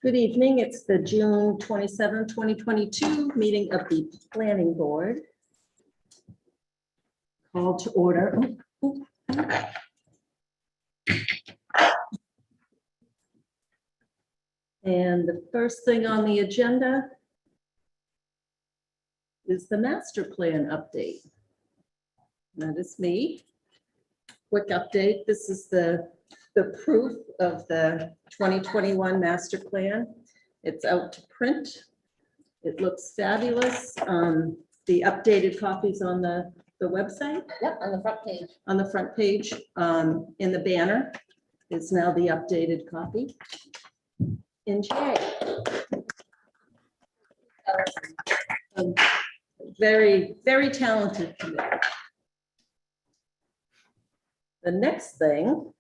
Good evening. It's the June 27, 2022 meeting of the Planning Board. Call to order. And the first thing on the agenda is the master plan update. That is me. Quick update. This is the proof of the 2021 master plan. It's out to print. It looks fabulous. The updated copies on the website. Yep, on the front page. On the front page, in the banner is now the updated copy. Enjoy. Very, very talented committee. The next thing,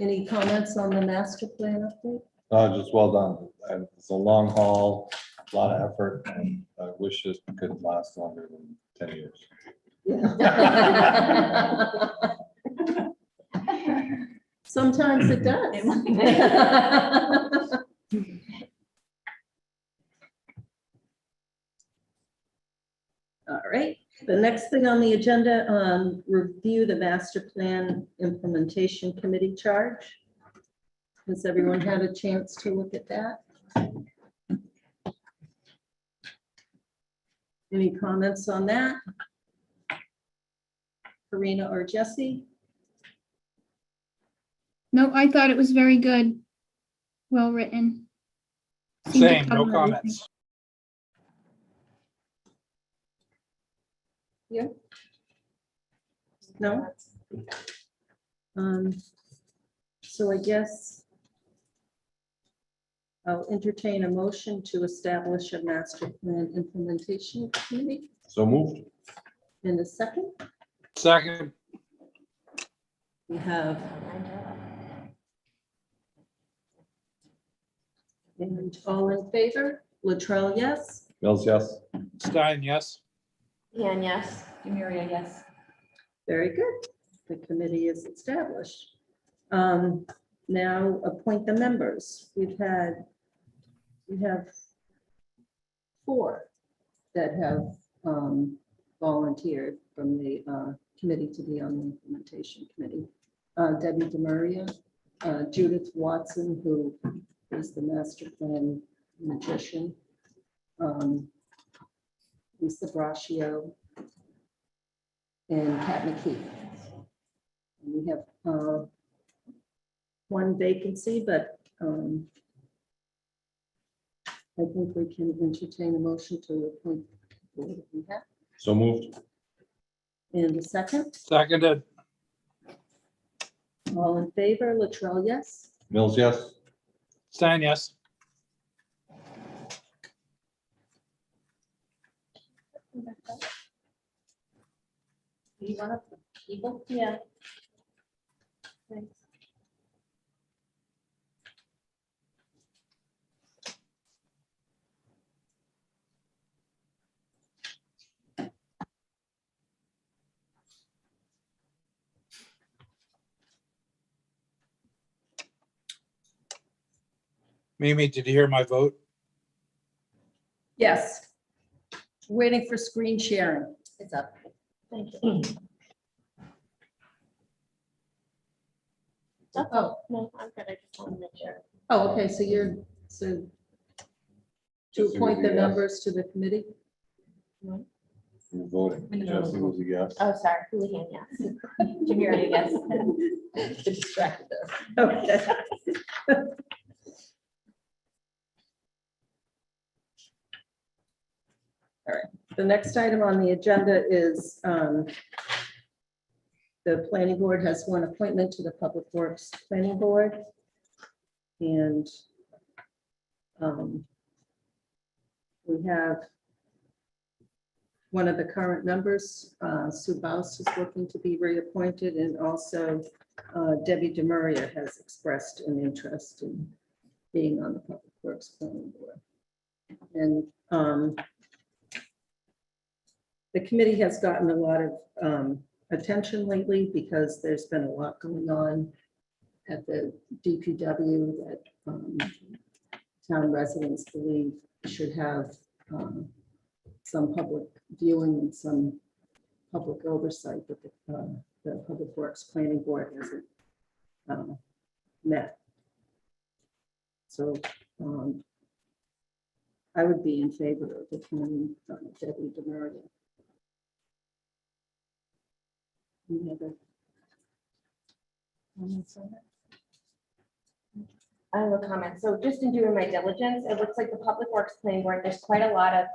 any comments on the master plan update? Just well done. It's a long haul, a lot of effort, and I wish it could last longer than 10 years. Sometimes it does. All right, the next thing on the agenda, review the master plan implementation committee charge. Has everyone had a chance to look at that? Any comments on that? Karina or Jesse? No, I thought it was very good. Well written. Seemed to Same, no cover everything. comments. Yeah. No? So I guess I'll entertain a motion to establish a master plan implementation committee So moved. in a second. Second, We have. And all in favor? Latrell, yes? Mills, yes. Stein, yes. And yes. Demiria, yes. Very good. The committee is established. Now appoint the members. We have 4 that have volunteered from the committee to be on the implementation committee. Debbie DeMaria, Judith Watson, who is the master plan magician, Lisa Braccio, and Pat McKee. And we have 1 vacancy, but I think we can entertain a motion to appoint. We have. So moved. And a second, Seconded, all in favor, Latrell, yes? Mills, yes. Stein, yes. You want to people? Yeah. Thanks. Mimi, did you hear my vote? Yes. Waiting for screen sharing. It's up. Thank you. Oh, No, I'm good. I just want to make sure. oh, okay, so you're, so to Jesse appoint was the a yes. members to the committee? You're voting. Jesse was a yes. Oh, sorry. Houlihan, yes. Demiria, yes. Distracted us. Okay. All right, the next item on the agenda is the planning board has 1 appointment to the Public Works Planning Board. And we have one of the current members, Sue Baus, is looking to be reappointed, and also Debbie DeMaria has expressed an interest in being on the Public Works Planning Board. And the committee has gotten a lot of attention lately because there's been a lot going on at the DPW that town residents believe should have some public viewing and some public oversight, but the Public Works Planning Board hasn't met. So I would be in favor of appointing Debbie DeMaria. Any other comments on that? I have a comment. So just in doing my diligence, it looks like the Public Works Planning Board, there's quite a lot of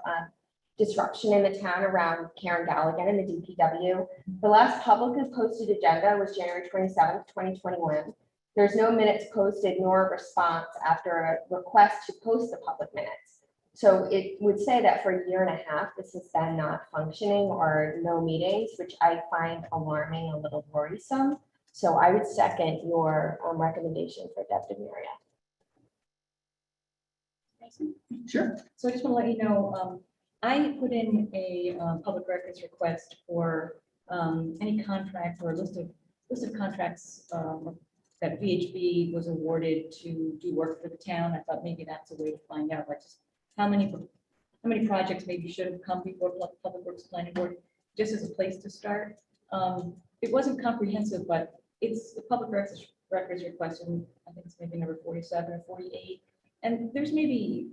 disruption in the town around Karen Galligan and the DPW. The last publicly posted agenda was January 27th, 2021. There's no minutes posted nor a response after a request to post the public minutes. So it would say that for a year and a half, this has been not functioning or no meetings, which I find alarming, a little worrisome. So I would second your recommendation for Deb DeMaria. Sure. So I just want to let you know, I put in a public records request for any contract or list of contracts that VHB was awarded to do work for the town. I thought maybe that's a way to find out, like, just how many projects maybe should have come before Public Works Planning Board, just as a place to start. It wasn't comprehensive, but it's the public records request, and I think it's maybe number 47 or 48. And there's maybe,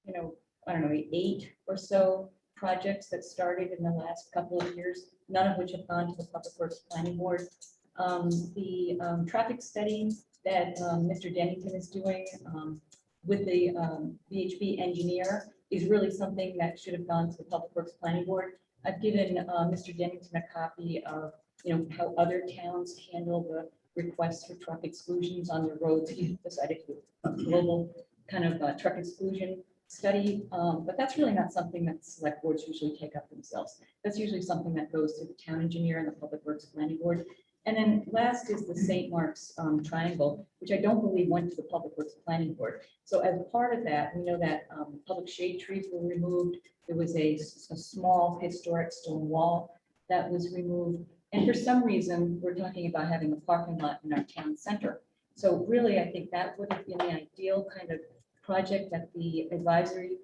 I don't know, 8 or so projects that started in the last couple of years, none of which have gone to the Public Works Planning Board. The traffic study that Mr. Dennington is doing with the VHB engineer is really something that should have gone to the Public Works Planning Board. I've given Mr. Dennington a copy of, how other towns handle the requests for truck exclusions on their roads. He decided to do a global kind of truck exclusion study, but that's really not something that select boards usually take up themselves. That's usually something that goes to the town engineer and the Public Works Planning Board. And then last is the St. Mark's Triangle, which I don't believe went to the Public Works Planning Board. So as part of that, we know that public shade trees were removed. There was a small historic stone wall that was removed. And for some reason, we're talking about having a parking lot in our town center. So really, I think that would have been the ideal kind of project that the advisory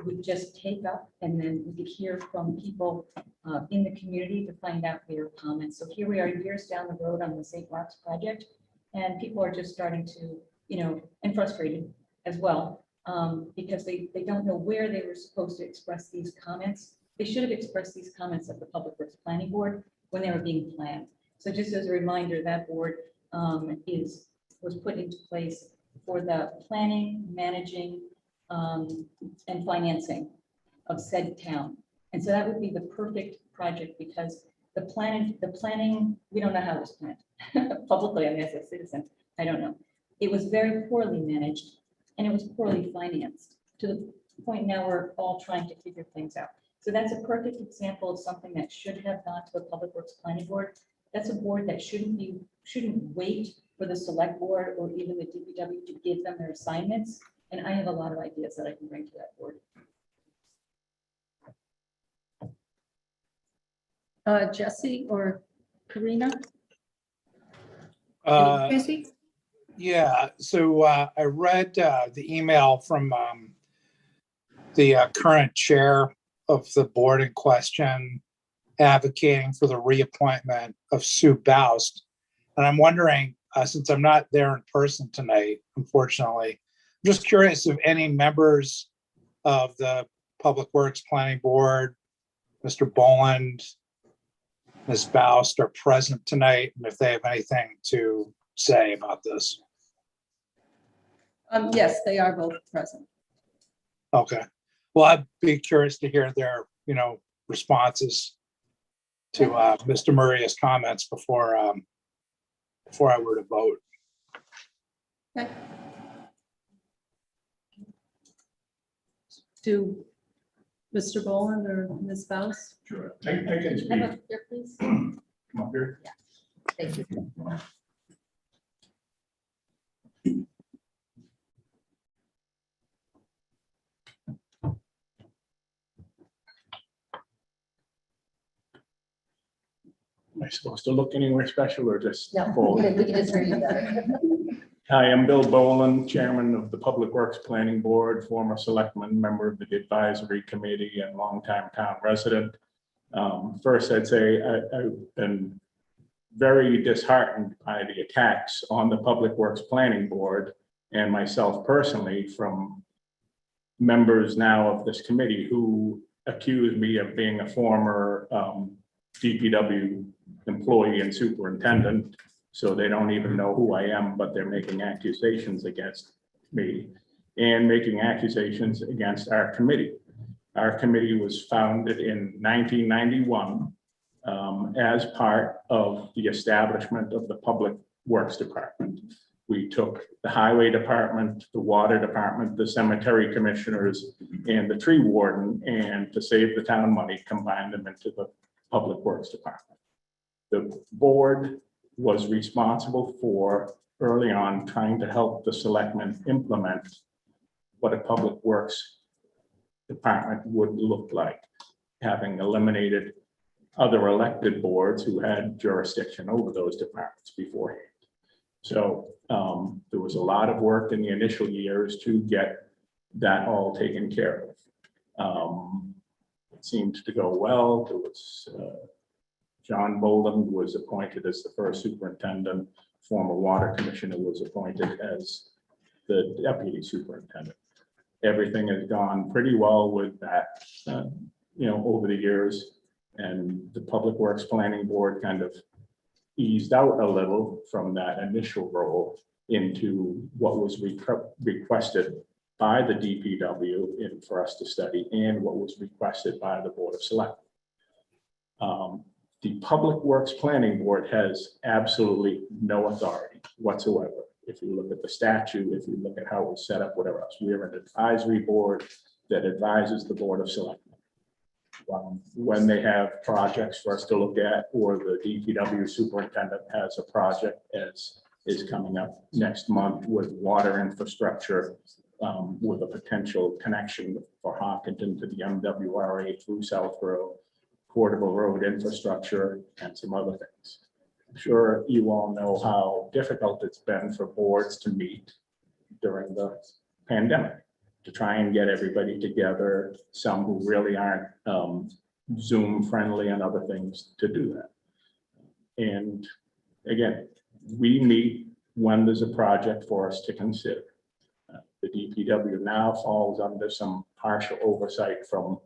would just take up, and then we could hear from people in the community to find out their comments. So here we are years down the road on the St. Mark's project, and people are just starting to, and frustrated as well, because they don't know where they were supposed to express these comments. They should have expressed these comments at the Public Works Planning Board when they were being planned. So just as a reminder, that board was put into place for the planning, managing, and financing of said town. And so that would be the perfect project, because the planning, we don't know how it was planned publicly. I mean, as a citizen, I don't know. It was very poorly managed, and it was poorly financed, to the point now we're all trying to figure things out. So that's a perfect example of something that should have gone to the Public Works Planning Board. That's a board that shouldn't wait for the select board or even the DPW to give them their assignments. And I have a lot of ideas that I can bring to that board. Jesse or Karina? Jesse? Yeah, so I read the email from the current chair of the board in question advocating for the reappointment of Sue Boust. And I'm wondering, since I'm not there in person tonight, unfortunately, I'm just curious if any members of the Public Works Planning Board, Mr. Boland, Ms. Boust, are present tonight, and if they have anything to say about this. Yes, they are both present. Okay. Well, I'd be curious to hear their, responses to Mr. Maria's comments before I were to vote. Okay. Do Mr. Boland or Ms. Bouse? Sure, I can speak. Come up here, please. Come up here. Thank you. Am I supposed to look anywhere special or just? No, forward? we can just hear you better. Hi, I'm Bill Boland, Chairman of the Public Works Planning Board, former selectman, member of the advisory committee, and longtime town resident. First, I'd say I've been very disheartened by the attacks on the Public Works Planning Board and myself personally from members now of this committee who accuse me of being a former DPW employee and superintendent. So they don't even know who I am, but they're making accusations against me and making accusations against our committee. Our committee was founded in 1991 as part of the establishment of the Public Works Department. We took the Highway Department, the Water Department, the Cemetery Commissioners, and the Tree Warden, and to save the town money, combined them into the Public Works Department. The board was responsible for, early on, trying to help the selectmen implement what a Public Works Department would look like, having eliminated other elected boards who had jurisdiction over those departments beforehand. So there was a lot of work in the initial years to get that all taken care of. It seemed to go well. There was John Boland was appointed as the first superintendent. Former water commissioner was appointed as the deputy superintendent. Everything has gone pretty well with that, over the years. And the Public Works Planning Board kind of eased out a little from that initial role into what was requested by the DPW for us to study and what was requested by the Board of Selectmen. The Public Works Planning Board has absolutely no authority whatsoever. If you look at the statute, if you look at how it's set up, whatever else, we are an advisory board that advises the Board of Selectmen. When they have projects for us to look at, or the DPW superintendent has a project as is coming up next month with water infrastructure, with a potential connection for Hopkinton to the MWRA through Southborough, portable road infrastructure, and some other things. I'm sure you all know how difficult it's been for boards to meet during the pandemic, to try and get everybody together, some who really aren't Zoom friendly and other things to do that. And again, we meet when there's a project for us to consider. The DPW now falls under some partial oversight from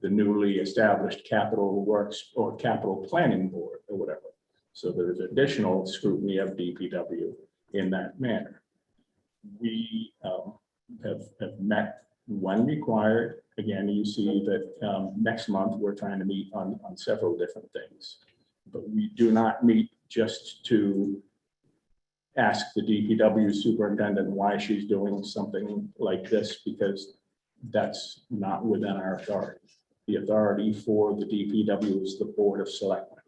the newly established Capital Works or Capital Planning Board or whatever. So there's additional scrutiny of DPW in that manner. We have met when required. Again, you see that next month we're trying to meet on several different things, but we do not meet just to ask the DPW superintendent why she's doing something like this, because that's not within our authority. The authority for the DPW is the Board of Selectmen.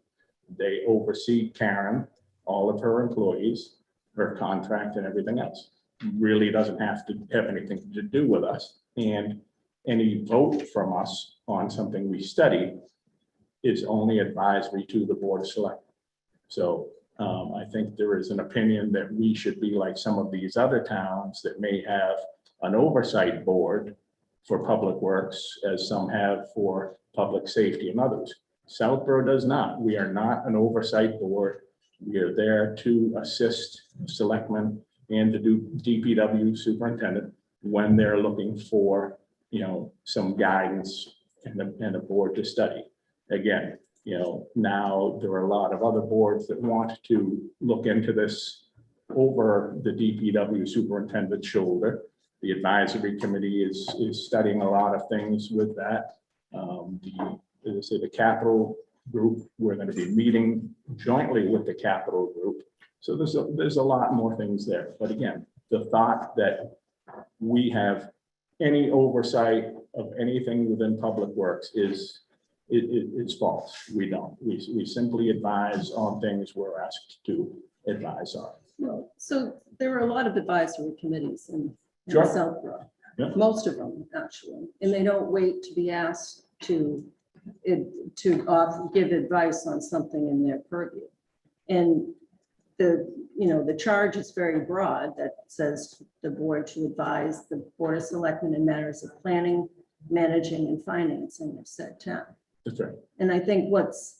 They oversee Karen, all of her employees, her contract and everything else. Really doesn't have to have anything to do with us. And any vote from us on something we study is only advisory to the Board of Selectmen. So I think there is an opinion that we should be like some of these other towns that may have an oversight board for public works, as some have for public safety and others. Southborough does not. We are not an oversight board. We are there to assist selectmen and to do DPW superintendent when they're looking for, some guidance and a board to study. Again, now there are a lot of other boards that want to look into this over the DPW superintendent's shoulder. The advisory committee is studying a lot of things with that. The capital group, we're going to be meeting jointly with the capital group. So there's a lot more things there. But again, the thought that we have any oversight of anything within public works it's false. We don't. We simply advise on things we're asked to advise on. Well, so there are a lot of advisory committees in Sure. Southborough, Yeah. most of them actually, and they don't wait to be asked to give advice on something in their purview. And you know, the charge is very broad that says the board to advise the Board of Selectmen in matters of planning, managing and financing of said town. That's right. And I think what's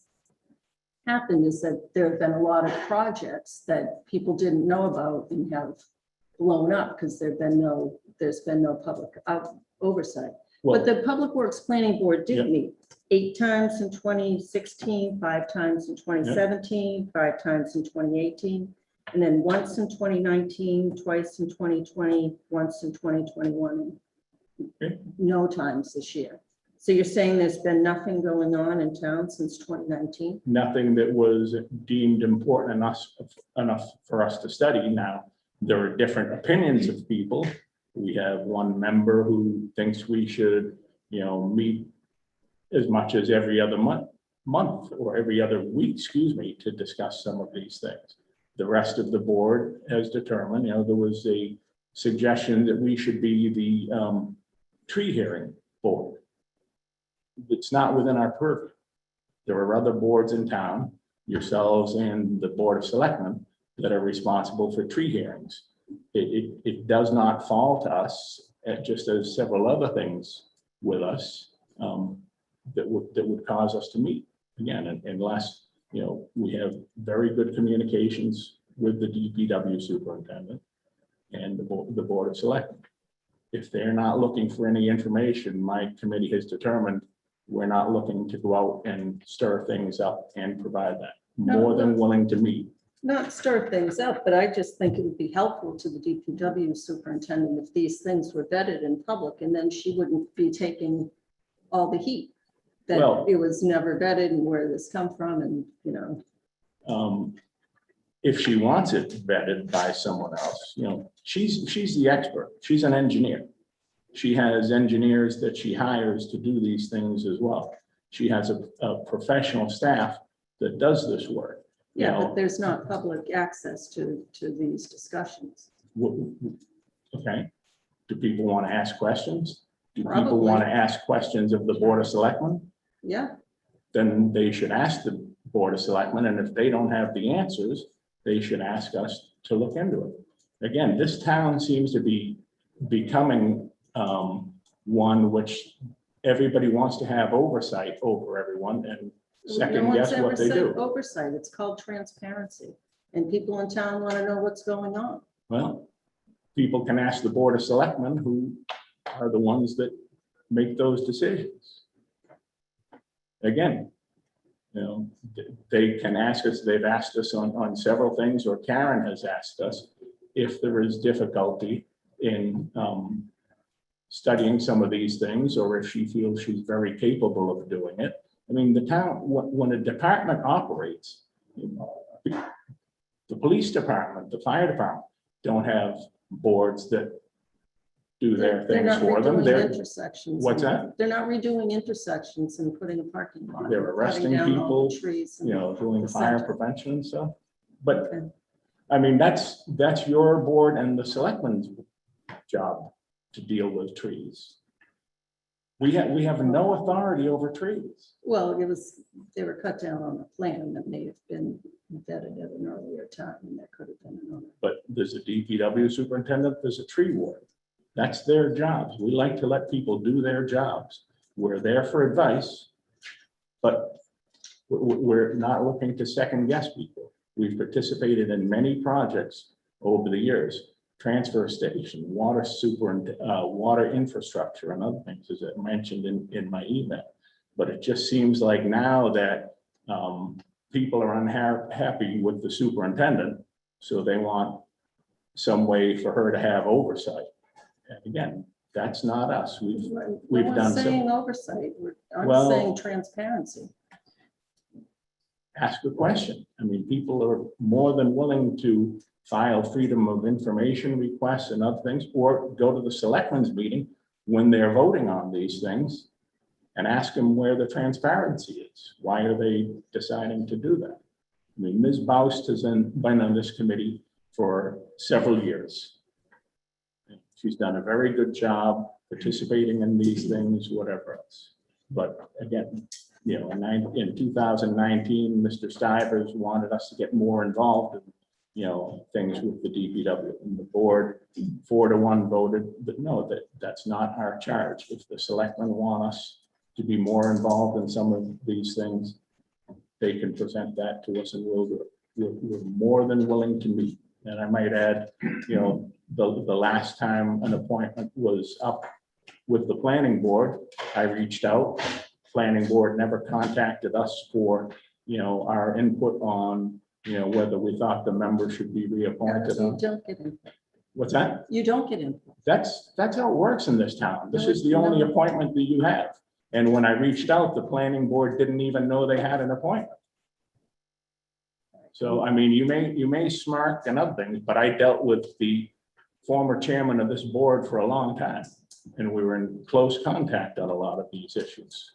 happened is that there have been a lot of projects that people didn't know about and have blown up because there's been no public oversight. But Well, the Public Works Planning Board Yeah. did meet 8 times in 2016, 5 times in 2017, 5 times in 2018, and then once in 2019, twice in 2020, once in 2021, Okay. and no times this year. So you're saying there's been nothing going on in town since 2019? nothing that was deemed important enough for us to study. Now, there are different opinions of people. We have one member who thinks we should, meet as much as every other month or every other week, to discuss some of these things. The rest of the board has determined, there was a suggestion that we should be the tree hearing board. It's not within our purview. There are other boards in town, yourselves and the Board of Selectmen, that are responsible for tree hearings. It does not fall to us, just as several other things with us that would cause us to meet again, unless we have very good communications with the DPW superintendent and the Board of Selectmen. If they're not looking for any information, my committee has determined we're not looking to go out and stir things up and provide that. More than willing to meet. Not stir things up, but I just think it would be helpful to the DPW superintendent if these things were vetted in public, and then she wouldn't be taking all the heat. That Well- it was never vetted and where this come from and, If she wants it vetted by someone else, she's the expert. She's an engineer. She has engineers that she hires to do these things as well. She has a professional staff that does this work. yeah, but there's not public access to these discussions. Okay. Do people want to ask questions? Do people Probably. want to ask questions of the Board of Selectmen? Yeah, Then they should ask the Board of Selectmen, and if they don't have the answers, they should ask us to look into it. Again, this town seems to be becoming one which everybody wants to have oversight over everyone and no second one's guess ever what they said do. oversight. It's called transparency. And people in town want to know what's going on. Well, people can ask the Board of Selectmen, who are the ones that make those decisions. Again, they can ask us, they've asked us on several things, or Karen has asked us if there is difficulty in studying some of these things, or if she feels she's very capable of doing it. I mean, the town, when a department operates, the police department, the fire department don't have boards that do their They're things not for them. redoing They're, intersections. what's that? They're not redoing intersections and putting a parking lot. They're cutting arresting down all the people, trees and- doing the fire center. prevention and stuff. But Okay. I mean, that's your board and the selectmen's job to deal with trees. We have no authority over trees. Well, they were cut down on a plan that may have been vetted at an earlier time, and there could have been another. But there's a DPW superintendent, there's a tree ward. That's their jobs. We like to let people do their jobs. We're there for advice, but we're not looking to second guess people. We've participated in many projects over the years, transfer station, water water infrastructure and other things, as I mentioned in my email. But it just seems like now that people are unhappy with the superintendent, so they want some way for her to have oversight. And again, that's not us. We've No done one's some. saying oversight. I'm Well- saying transparency. Ask a question. I mean, people are more than willing to file freedom of information requests and other things, or go to the selectmen's meeting when they're voting on these things and ask them where the transparency is. Why are they deciding to do that? I mean, Ms. Baust has been on this committee for several years. She's done a very good job participating in these things, whatever else. But again, in 2019, Mr. Stivers wanted us to get more involved things with the DPW. And the board 4-1 voted, but no, that's not our charge. If the selectmen want us to be more involved in some of these things, they can present that to us and we're more than willing to meet. And I might add, the last time an appointment was up with the planning board, I reached out. Planning board never contacted us for, our input on, whether we thought the member should be reappointed. You don't get input. What's that? You don't get input. That's how it works in this town. This No, is the only no. appointment that you have. And when I reached out, the planning board didn't even know they had an appointment. So, I mean, you may smirk and other things, but I dealt with the former chairman of this board for a long time. And we were in close contact on a lot of these issues.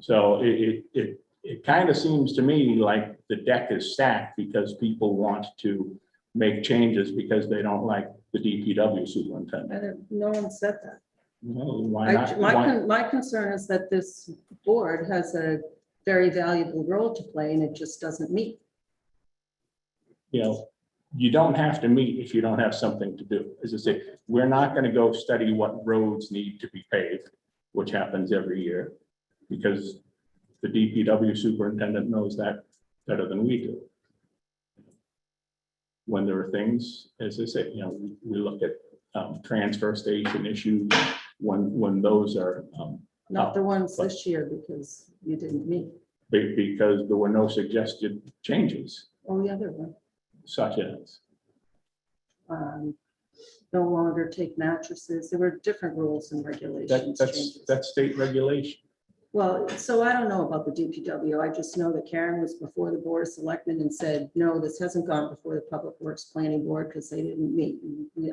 So it kind of seems to me like the deck is stacked because people want to make changes because they don't like the DPW superintendent. No one said that. Well, why not? My concern is that this board has a very valuable role to play and it just doesn't meet. You don't have to meet if you don't have something to do. As I say, we're not going to go study what roads need to be paved, which happens every year, because the DPW superintendent knows that better than we do. When there are things, as I say, we look at transfer station issues when those are Not the ones this year because you didn't meet. because there were no suggested changes, Oh, the other one. such as. No longer take mattresses. There were different rules and regulations changes. That's state regulation. Well, so I don't know about the DPW. I just know that Karen was before the Board of Selectmen and said, no, this hasn't gone before the Public Works Planning Board because they didn't meet.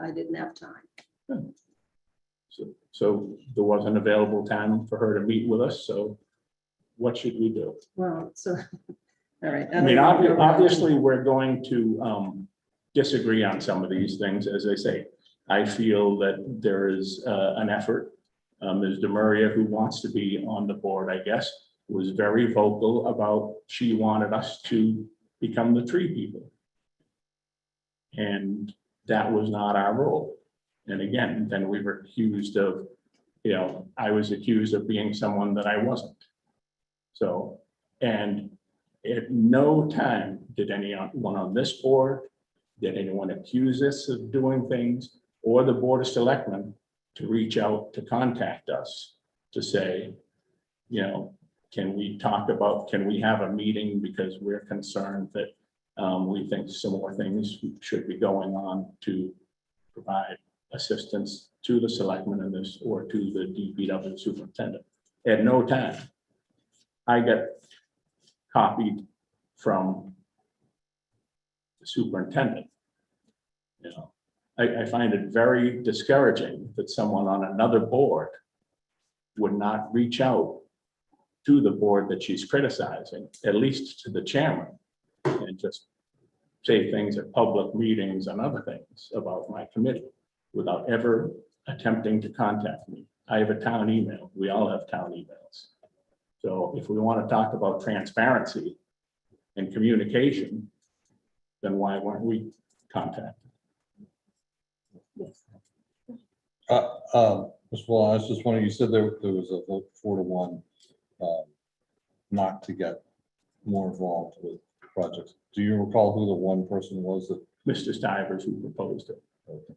I didn't have time. So there wasn't available time for her to meet with us, so what should we do? Well, so, all right. I mean, obviously, we're going to disagree on some of these things, as I say. I feel that there is an effort. Ms. DeMaria, who wants to be on the board, I guess, was very vocal about she wanted us to become the tree people. And that was not our role. And again, then we were accused of, I was accused of being someone that I wasn't. So, and at no time did anyone on this board, did anyone accuse us of doing things, or the Board of Selectmen to reach out to contact us to say, can we have a meeting because we're concerned that we think similar things should be going on to provide assistance to the selectmen in this or to the DPW superintendent. At no time. I got copied from the superintendent. I find it very discouraging that someone on another board would not reach out to the board that she's criticizing, at least to the chairman, and just say things at public meetings and other things about my committee without ever attempting to contact me. I have a town email. We all have town emails. So if we want to talk about transparency and communication, then why weren't we contacted? Mr. Wall, I was just wondering, you said there was a vote 4-1 not to get more involved with projects. Do you recall who the one person was that? Mr. Stivers, who proposed it. Okay.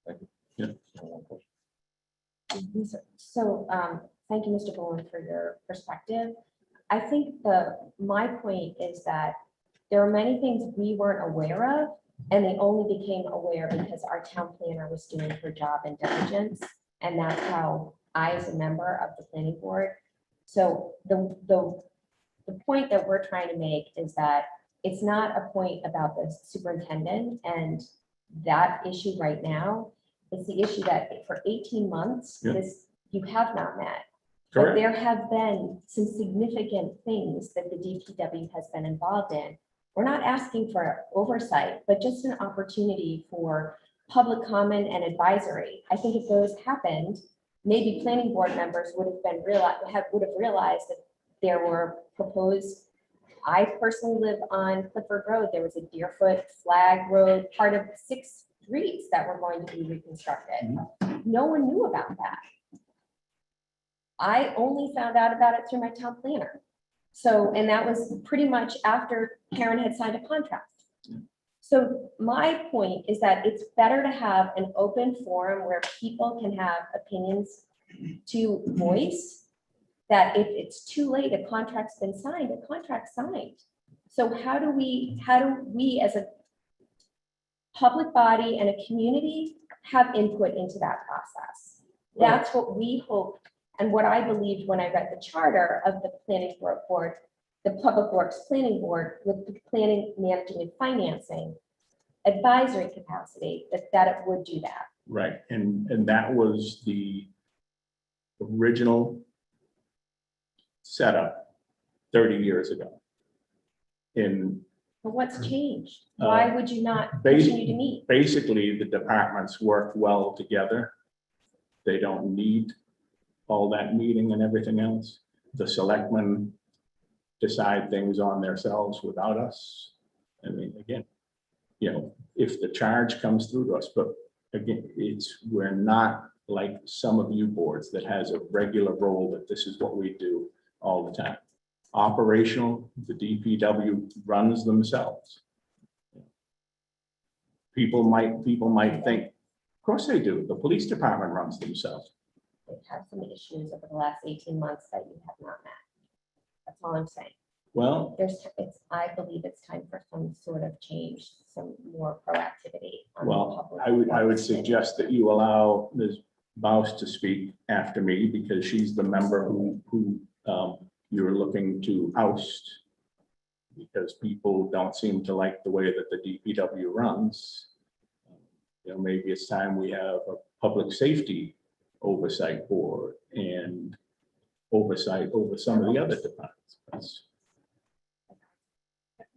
Thank you. Yeah. One question. So, thank you, Mr. Bowen, for your perspective. I think my point is that there are many things we weren't aware of, and they only became aware because our town planner was doing her job in diligence. And that's how I, as a member of the planning board. So the point that we're trying to make is that it's not a point about the superintendent and that issue right now. It's the issue that for 18 months, Yeah. You have not met. But Correct. there have been some significant things that the DPW has been involved in. We're not asking for oversight, but just an opportunity for public comment and advisory. I think if those happened, maybe planning board members would have realized that there were proposed I personally live on Clifford Road. There was a Deerfoot Flag Road, part of 6 streets that were going to be reconstructed. No one knew about that. I only found out about it through my town planner. So, and that was pretty much after Karen had signed a contract. So my point is that it's better to have an open forum where people can have opinions to voice, that if it's too late, a contract's been signed, a contract's signed. So how do we as a public body and a community have input into that process? That's what we hope, and what I believed when I read the charter of the planning board, the Public Works Planning Board, with the planning, managing and financing advisory capacity, that it would do that. Right, and that was the original setup 30 years ago. But what's changed? Why would you not basi- continue to meet? Basically, the departments work well together. They don't need all that meeting and everything else. The selectmen decide things on themselves without us. I mean, again, if the charge comes through to us, but again, we're not like some of you boards that has a regular role that this is what we do all the time. Operational, the DPW runs themselves. People might think, of course they do. The police department runs themselves. They've had some issues over the last 18 months that you have not met. That's all I'm saying. Well, I believe it's time for some sort of change, some more proactivity. on the well, public I would works suggest that you allow Ms. Baus to speak after me because she's the member who you're looking to oust because people don't seem to like the way that the DPW runs. Maybe it's time we have a public safety oversight board and oversight over some of the other departments. I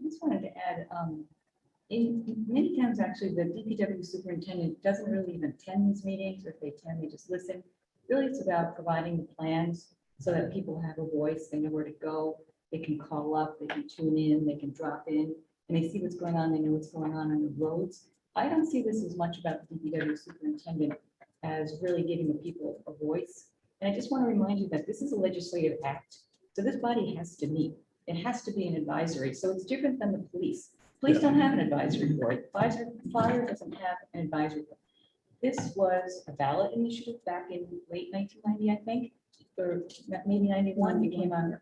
just wanted to add, in many towns, actually, the DPW superintendent doesn't really even attend these meetings, or if they attend, they just listen. Really, it's about providing the plans so that people have a voice, they know where to go, they can call up, they can tune in, they can drop in, and they see what's going on, they know what's going on the roads. I don't see this as much about the DPW superintendent as really giving the people a voice. And I just want to remind you that this is a legislative act, so this body has to meet. It has to be an advisory, so it's different than the police. Police don't have an advisory board. Fire doesn't have an advisory board. This was a ballot initiative back in late 1990, I think, or maybe 91, became a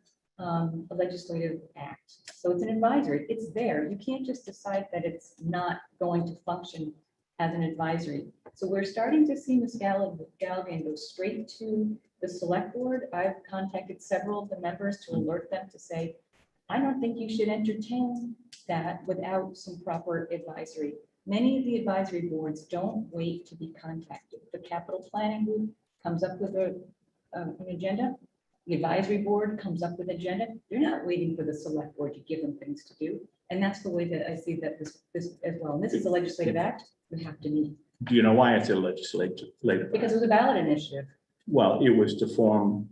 legislative act. So it's an advisory. It's there. You can't just decide that it's not going to function as an advisory. So we're starting to see Ms. Galligan go straight to the select board. I've contacted several of the members to alert them to say, I don't think you should entertain that without some proper advisory. Many of the advisory boards don't wait to be contacted. The capital planning group comes up with an agenda. The advisory board comes up with an agenda. They're not waiting for the select board to give them things to do. And that's the way that I see that this as well. And this is a legislative act. We have to meet. Do you know why it's a legislative? Because it was a ballot initiative. Well, it was to form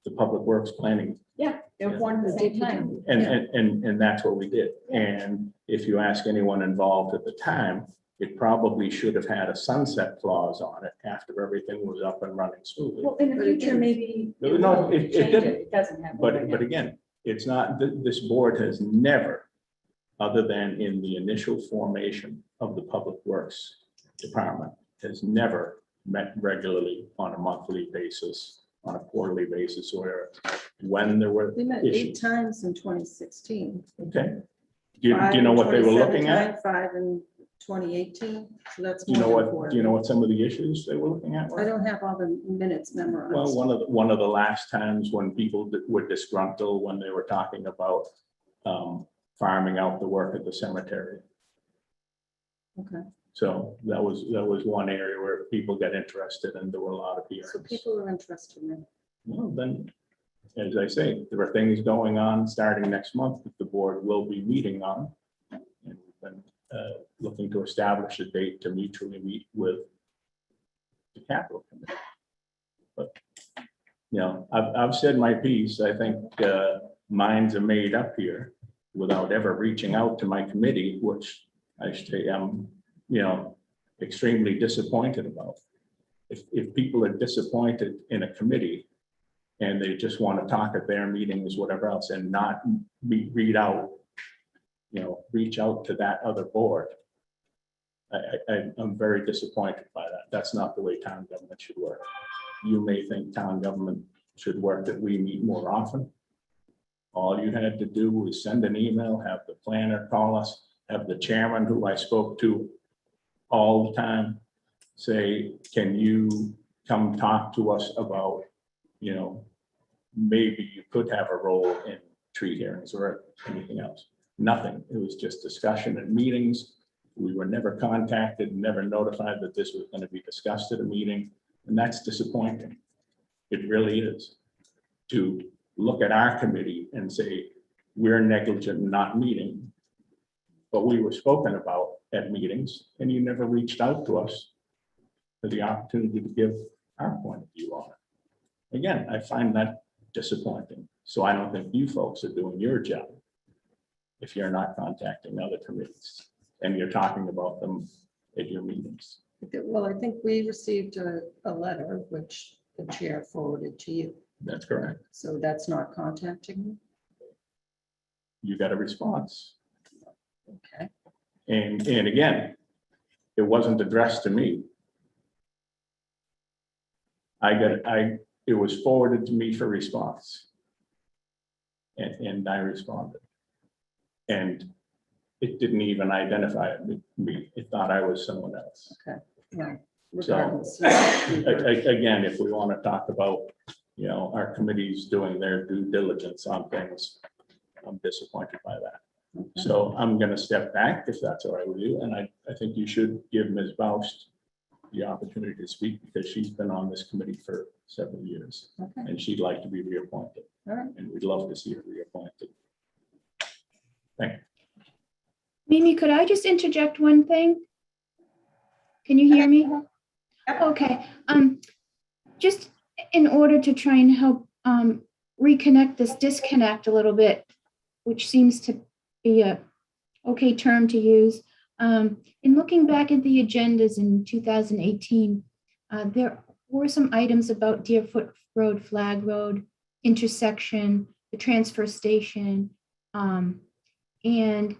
the Public Works Planning. Yeah, they were formed at the same time. And that's what we did. And if you ask anyone involved at the time, it probably should have had a sunset clause on it after everything was up and running smoothly. Well, in the future, maybe. No, it change didn't. It doesn't have. one right But now. again, it's not, this board has never, other than in the initial formation of the Public Works Department, has never met regularly on a monthly basis, on a quarterly basis, or when there were We met issues. 8 times in 2016. Okay. Do you know what they were looking at? 5 in 2018, so that's. Do you know more than what, 4. do you know what some of the issues they were looking at were? I don't have all the minutes memorized. Well, one of the last times when people were disgruntled, when they were talking about farming out the work at the cemetery. Okay, So that was one area where people got interested and there were a lot of so hearings. people are interested in. Well, then, as I say, there are things going on starting next month that the board will be meeting on. And we've been looking to establish a date to mutually meet with the capital committee. But, I've said my piece. I think minds are made up here. without ever reaching out to my committee, which I say I'm, extremely disappointed about. If people are disappointed in a committee and they just want to talk at their meetings, whatever else, and not reach out to that other board, I'm very disappointed by that. That's not the way town government should work. You may think town government should work that we meet more often. All you had to do was send an email, have the planner call us, have the chairman who I spoke to all the time say, can you come talk to us about, maybe you could have a role in tree hearings or anything else. Nothing. It was just discussion at meetings. We were never contacted, never notified that this was going to be discussed at a meeting. And that's disappointing. It really is. To look at our committee and say, we're negligent in not meeting, but we were spoken about at meetings and you never reached out to us for the opportunity to give our point of view on it. Again, I find that disappointing. So I don't think you folks are doing your job if you're not contacting other committees and you're talking about them at your meetings. Well, I think we received a letter which the chair forwarded to you. That's correct. So that's not contacting you? You got a response. Okay. And again, it wasn't addressed to me. It was forwarded to me for response. And I responded. And it didn't even identify me. It thought I was someone else. Okay. Yeah. So, Regardless. Again, if we want to talk about, our committees doing their due diligence on things, I'm disappointed by that. Okay. So I'm going to step back if that's all right with you. And I think you should give Ms. Baust the opportunity to speak because she's been on this committee for several years Okay. and she'd like to be reappointed. All right. And we'd love to see her reappointed. Thank you. Mimi, could I just interject one thing? Can you hear me? Okay, just in order to try and help reconnect this disconnect a little bit, which seems to be a okay term to use. In looking back at the agendas in 2018, there were some items about Deerfoot Road, Flag Road, intersection, the transfer station, and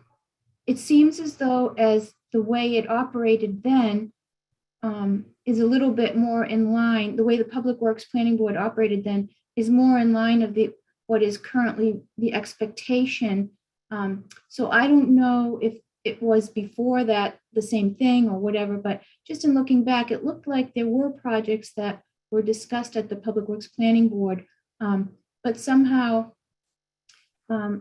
it seems as though as the way it operated then is a little bit more in line, the way the Public Works Planning Board operated then is more in line of what is currently the expectation. So I don't know if it was before that the same thing or whatever, but just in looking back, it looked like there were projects that were discussed at the Public Works Planning Board, but somehow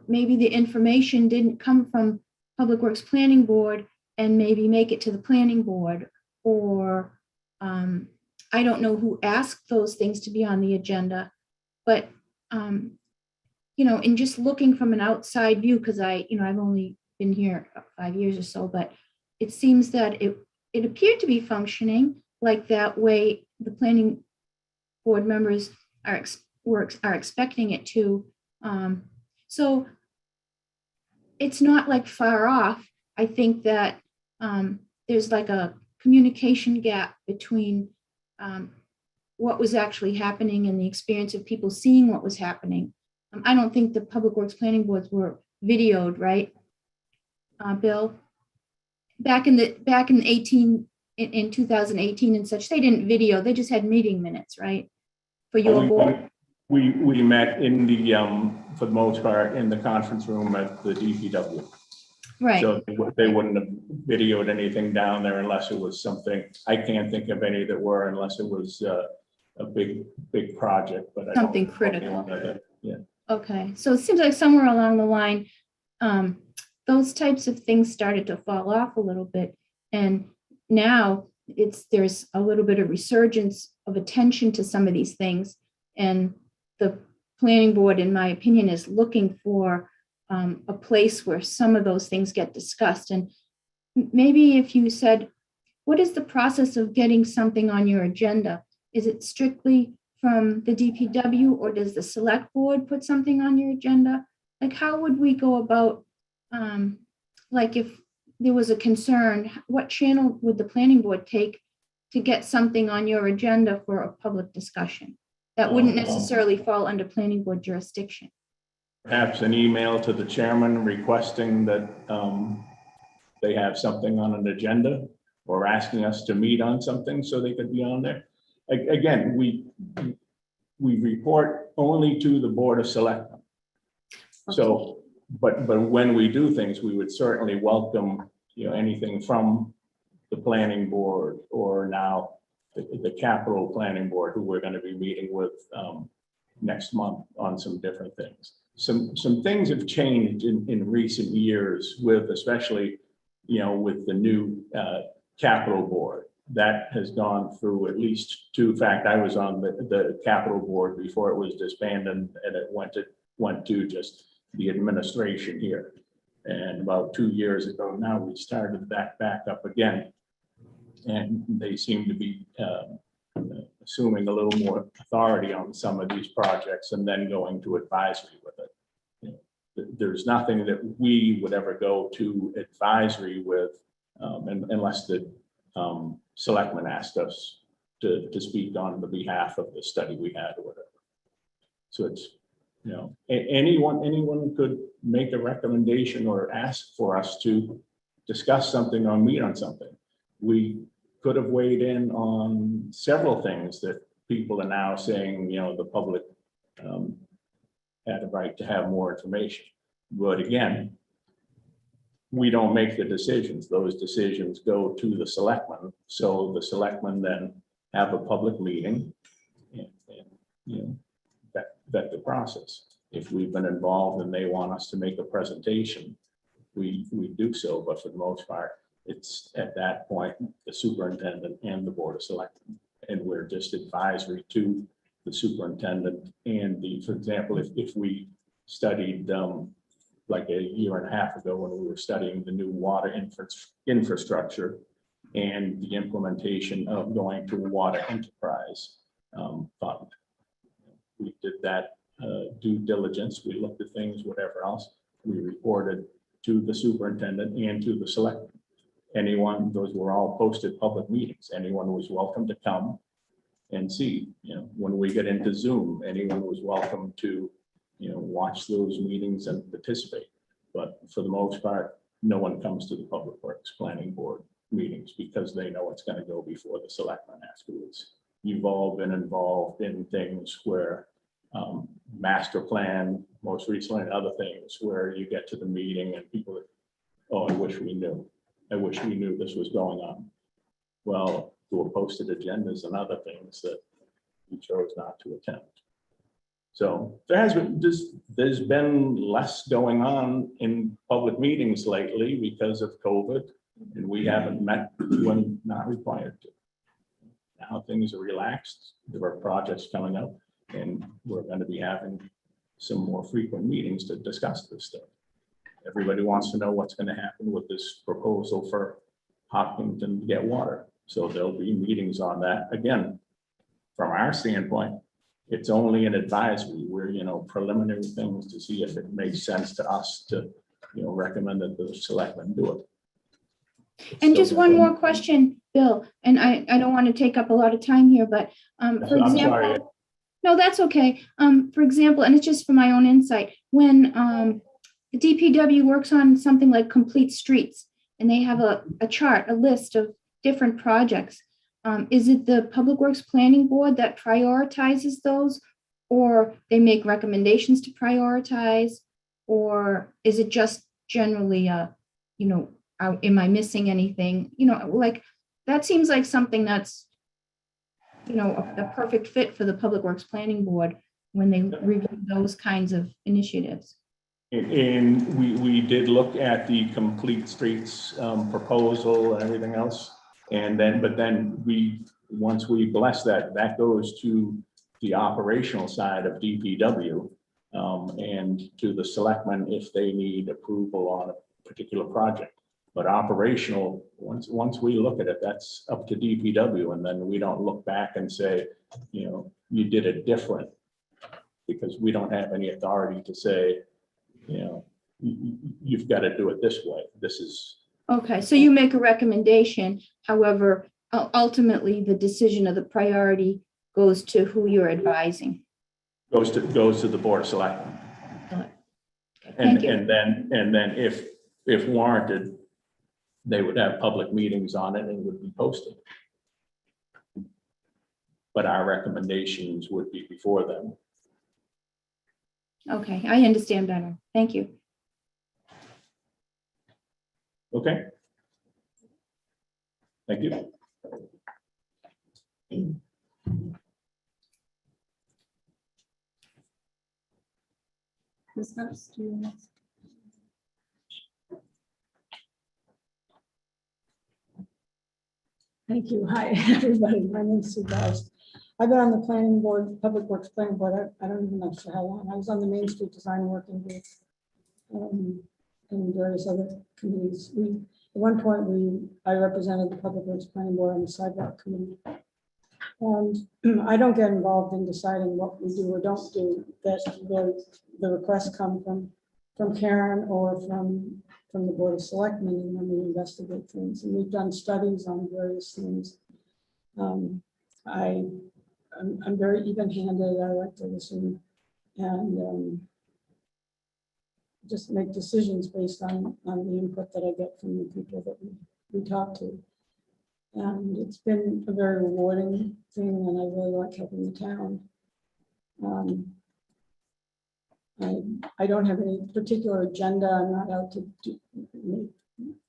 maybe the information didn't come from Public Works Planning Board and maybe make it to the planning board, or I don't know who asked those things to be on the agenda, but in just looking from an outside view, because I've only been here 5 years or so, but it seems that it appeared to be functioning like that way the planning board members are expecting it to. So it's not like far off. I think that there's like a communication gap between what was actually happening and the experience of people seeing what was happening. I don't think the Public Works Planning Boards were videoed, right, Bill? Back in 2018 and such, they didn't video, they just had meeting minutes, right? For your board? We met in the, for the most part, in the conference room at the DPW. Right. So they wouldn't have videoed anything down there unless it was something, I can't think of any that were unless it was a big project, but I don't Something know critical. that. Yeah. Okay, so it seems like somewhere along the line, those types of things started to fall off a little bit. And now there's a little bit of resurgence of attention to some of these things. And the planning board, in my opinion, is looking for a place where some of those things get discussed. And maybe if you said, what is the process of getting something on your agenda? Is it strictly from the DPW, or does the select board put something on your agenda? Like, how would we go about like if there was a concern, what channel would the planning board take to get something on your agenda for a public discussion? That wouldn't necessarily fall under planning board jurisdiction. Perhaps an email to the chairman requesting that they have something on an agenda or asking us to meet on something so they could be on there. Again, we report only to the Board of Selectmen. So, but when we do things, we would certainly welcome, anything from the planning board or now the capital planning board, who we're going to be meeting with next month on some different things. Some things have changed in recent years with, especially, with the new capital board that has gone through at least two. In fact, I was on the capital board before it was disbanded, and it went to just the administration here. And about 2 years ago now, we started that back up again. And they seem to be assuming a little more authority on some of these projects and then going to advisory with it. There's nothing that we would ever go to advisory with unless the selectmen asked us to speak on the behalf of the study we had or whatever. So it's, anyone could make a recommendation or ask for us to discuss something or meet on something. We could have weighed in on several things that people are now saying, the public had a right to have more information. But again, we don't make the decisions. Those decisions go to the selectmen. So the selectmen then have a public meeting and vet the process. If we've been involved and they want us to make a presentation, we do so. But for the most part, it's at that point, the superintendent and the Board of Selectmen, and we're just advisory to the superintendent and for example, if we studied like a year and a half ago when we were studying the new water infrastructure and the implementation of going to a water enterprise fund. We did that due diligence. We looked at things, whatever else. We reported to the superintendent and to the selectmen. Anyone, those were all posted public meetings. Anyone was welcome to come and see. When we get into Zoom, anyone was welcome to, watch those meetings and participate. But for the most part, no one comes to the Public Works Planning Board meetings because they know it's going to go before the selectmen afterwards. You've all been involved in things where master plan, most recently, and other things where you get to the meeting and people are, oh, I wish we knew. I wish we knew this was going on. Well, there were posted agendas and other things that we chose not to attend. So there's been less going on in public meetings lately because of COVID, and we haven't met when not required to. Now things are relaxed. There are projects coming up, and we're going to be having some more frequent meetings to discuss this stuff. Everybody wants to know what's going to happen with this proposal for Hopkinton to get water. So there'll be meetings on that. Again, from our standpoint, it's only an advisory. We're, preliminary things to see if it makes sense to us to, recommend that the selectmen do it. And just one more question, Bill, and I don't want to take up a lot of time here, but for I'm example, sorry. no, that's okay. For example, and it's just for my own insight, when the DPW works on something like complete streets and they have a chart, a list of different projects, is it the Public Works Planning Board that prioritizes those, or they make recommendations to prioritize, or is it just generally, am I missing anything? Like that seems like something that's, a perfect fit for the Public Works Planning Board when they review those kinds of initiatives. And we did look at the complete streets proposal and everything else. But then once we bless that, that goes to the operational side of DPW and to the selectmen if they need approval on a particular project. But operational, once we look at it, that's up to DPW. And then we don't look back and say, you did it different, because we don't have any authority to say, you've got to do it this way. This is, Okay, so you make a recommendation, however, ultimately, the decision of the priority goes to who you're advising. goes to the Board of Selectmen. Okay, And, Thank you. and then if warranted, they would have public meetings on it and would be posted. But our recommendations would be before them. Okay, I understand better. Thank you. Okay? Thank you. Ms. Hunt, do you want to- Thank you. Hi, everybody. My name is Sue Bowers. I've been on the planning board, Public Works Planning Board. I don't even know for how long. I was on the Main Street Design Working Group and various other committees. At one point, I represented the Public Works Planning Board on the Sidewalk Committee. And I don't get involved in deciding what we do or don't do. That the requests come from Karen or from the Board of Selectmen, and then we investigate things. And we've done studies on various things. I'm very even-handed. I like to listen and just make decisions based on the input that I get from the people that we talk to. And it's been a very rewarding thing, and I really like helping the town. I don't have any particular agenda. I'm not out to make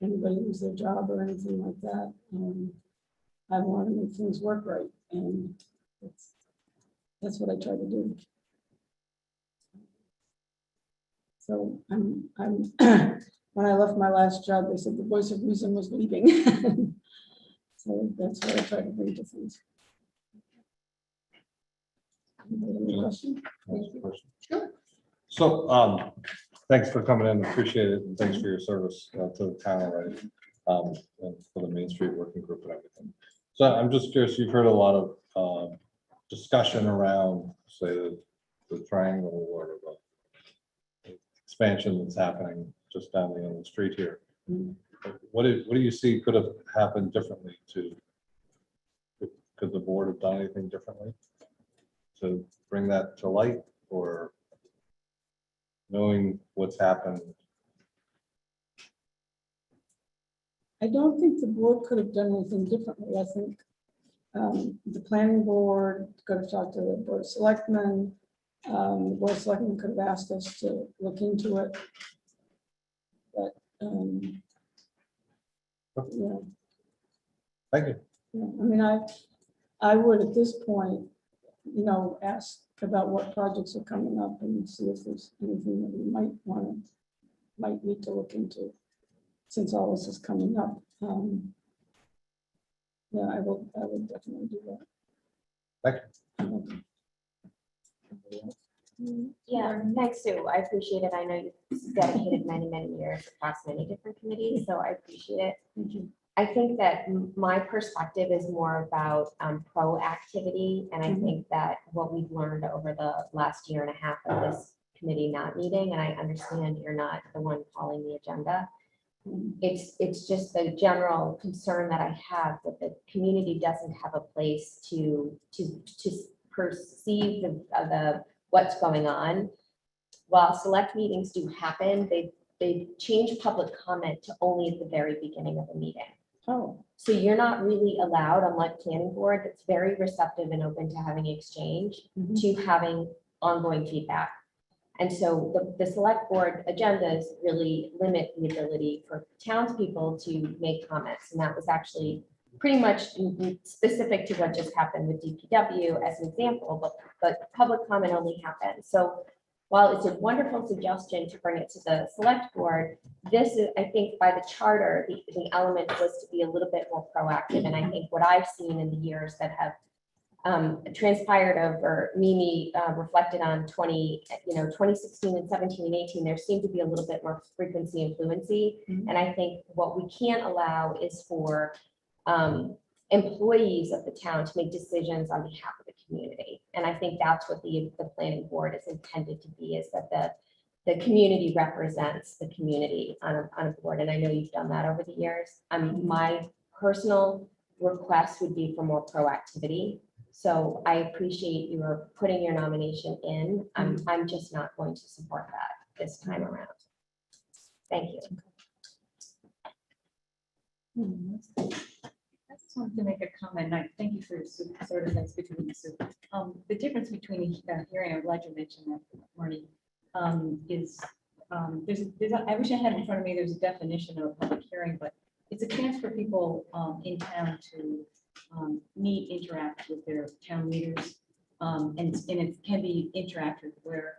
anybody lose their job or anything like that. I want to make things work right, and that's what I try to do. So I'm when I left my last job, they said the voice of reason was leaving. So that's what I try to bring to things. Any question? Sure. So, thanks for coming in, appreciate it, and thanks for your service to the town already, and for the Main Street Working Group and everything. So I'm just curious, you've heard a lot of discussion around, say, the triangle or the expansion that's happening just down the end of the street here. What do you see could have happened differently could the board have done anything differently to bring that to light, or knowing what's happened? I don't think the board could have done anything differently. I think the planning board could have talked to the Board of Selectmen. The Board of Selectmen could have asked us to look into it. But, yeah. Thank you. Yeah, I mean, I would at this point, ask about what projects are coming up and see if there's anything that we might need to look into, since all this is coming up. Yeah, I will definitely do that. Yeah, thanks, Sue. I appreciate it. I know you've dedicated many, many years across many different committees, so I appreciate it. Thank you. I think that my perspective is more about proactivity, and I think that what we've learned over the last year and a half of this committee not meeting, and I understand you're not the one calling the agenda. It's just the general concern that I have that the community doesn't have a place to perceive the what's going on. While select meetings do happen, they change public comment to only at the very beginning of the meeting. Oh, So you're not really allowed, unlike planning board, that's very receptive and open to having exchange, to having ongoing feedback. And so the select board agendas really limit the ability for townspeople to make comments. And that was actually pretty much specific to what just happened with DPW as an example, but public comment only happened. So while it's a wonderful suggestion to bring it to the select board, this is, I think by the charter, the element was to be a little bit more proactive. And I think what I've seen in the years that have transpired over Mimi reflected on 2016 and 17 and 18, there seemed to be a little bit more frequency and fluency. And I think what we can't allow is for employees of the town to make decisions on behalf of the community. And I think that's what the planning board is intended to be, is that the community represents the community on a board, and I know you've done that over the years. My personal request would be for more proactivity. So I appreciate you are putting your nomination in. I'm just not going to support that this time around. Thank you. I just wanted to make a comment. I thank you for your sort of things between the two. The difference between a hearing, I'm glad you mentioned that, Marty, is I wish I had in front of me, there's a definition of a public hearing, but it's a chance for people in town to meet, interact with their town leaders. And it can be interactive where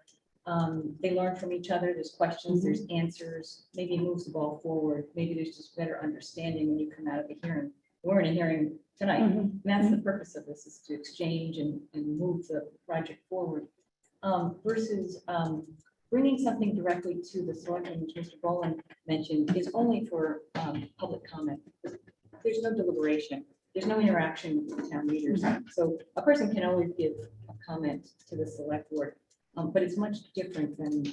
they learn from each other. There's questions, there's answers, maybe it moves the ball forward. Maybe there's just better understanding when you come out of a hearing. We're in a hearing tonight. And that's the purpose of this, is to exchange and move the project forward. Versus bringing something directly to the selectmen, which Mr. Boland mentioned, is only for public comment. There's no deliberation. There's no interaction with the town leaders. So a person can always give a comment to the select board, but it's much different than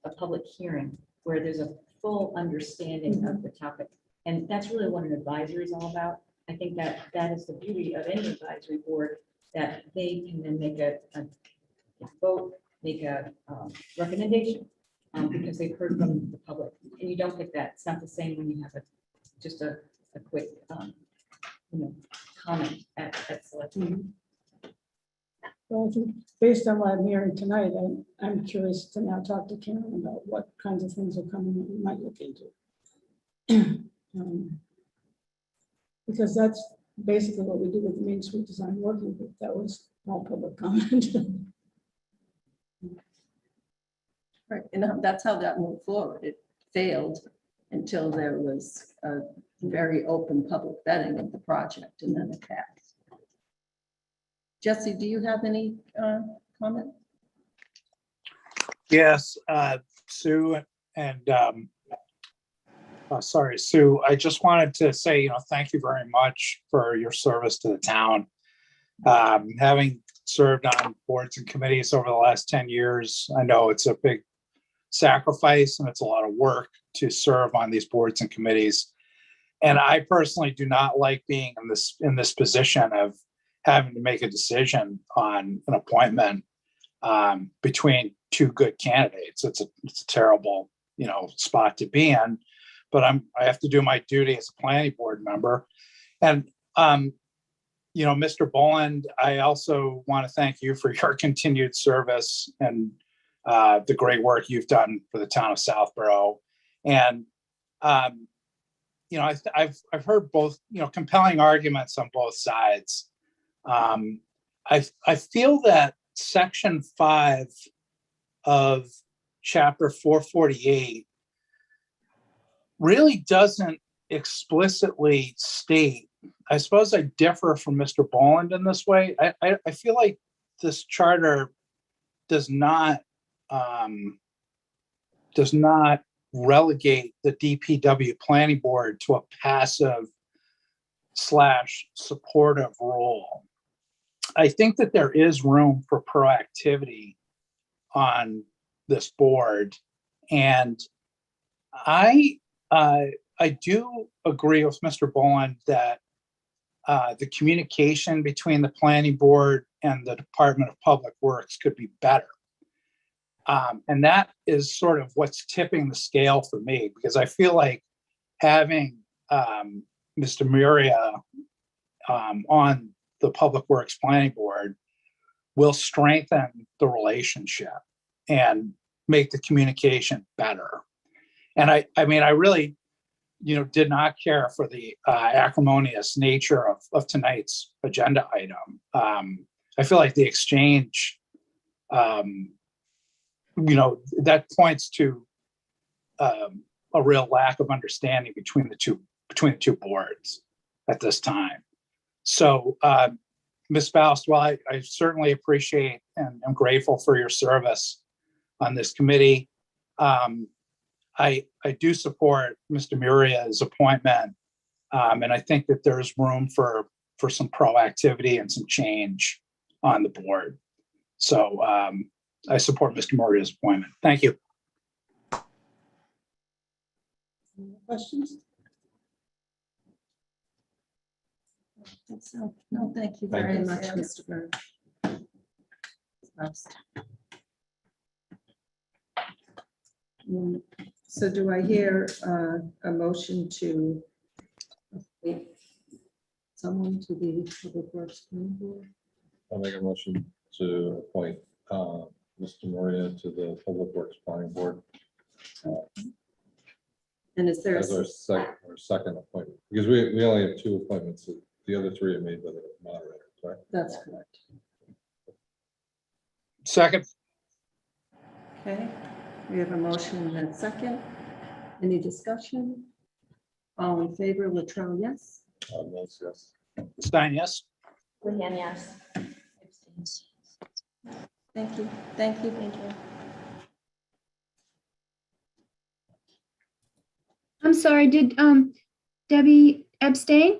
a public hearing where there's a full understanding of the topic. And that's really what an advisory is all about. I think that is the beauty of any advisory board, that they can then make a vote, make a recommendation because they've heard from the public. And you don't get that. It's not the same when you have just a quick comment at select. Well, I think based on what I'm hearing tonight, I'm curious to now talk to Karen about what kinds of things are coming that we might look into. Because that's basically what we do with the Main Street Design Working Group. That was all public comment. Right, and that's how that moved forward. It failed until there was a very open public vetting of the project, and then it passed. Jesse, do you have any comment? Yes, Sue and sorry, Sue, I just wanted to say, thank you very much for your service to the town. Having served on boards and committees over the last 10 years, I know it's a big sacrifice and it's a lot of work to serve on these boards and committees. And I personally do not like being in this position of having to make a decision on an appointment between two good candidates. It's a terrible, spot to be in, but I have to do my duty as a planning board member. And, Mr. Boland, I also want to thank you for your continued service and the great work you've done for the town of Southborough. And, I've heard both, compelling arguments on both sides. I feel that Section 5 of Chapter 448 really doesn't explicitly state. I suppose I differ from Mr. Boland in this way. I feel like this charter does not relegate the DPW planning board to a passive / supportive role. I think that there is room for proactivity on this board, and I do agree with Mr. Boland that the communication between the planning board and the Department of Public Works could be better. And that is sort of what's tipping the scale for me, because I feel like having Mr. Muria on the Public Works Planning Board will strengthen the relationship and make the communication better. And I really, did not care for the acrimonious nature of tonight's agenda item. I feel like the exchange, that points to a real lack of understanding between the two boards at this time. So, Ms. Faust, while I certainly appreciate and I'm grateful for your service on this committee, I do support Mr. Muria's appointment, and I think that there's room for some proactivity and some change on the board. So I support Mr. Muria's appointment. Thank you. Questions? So, no, thank you Thank very you. much, Mr. Byrd. So do I hear a motion to appoint someone to the Public Works Planning Board? I'll make a motion to appoint Mr. Maria to the Public Works Planning Board And is there, as our second appointment, because we only have 2 appointments. The other 3 are made by the moderator, correct? that's correct. Second, Okay, we have a motion and a second. Any discussion? All in favor, Latrell, yes? Yes, yes. Stein, yes. Leanne, yes. Thank you, thank you. Thank you. I'm sorry, did Debbie abstain?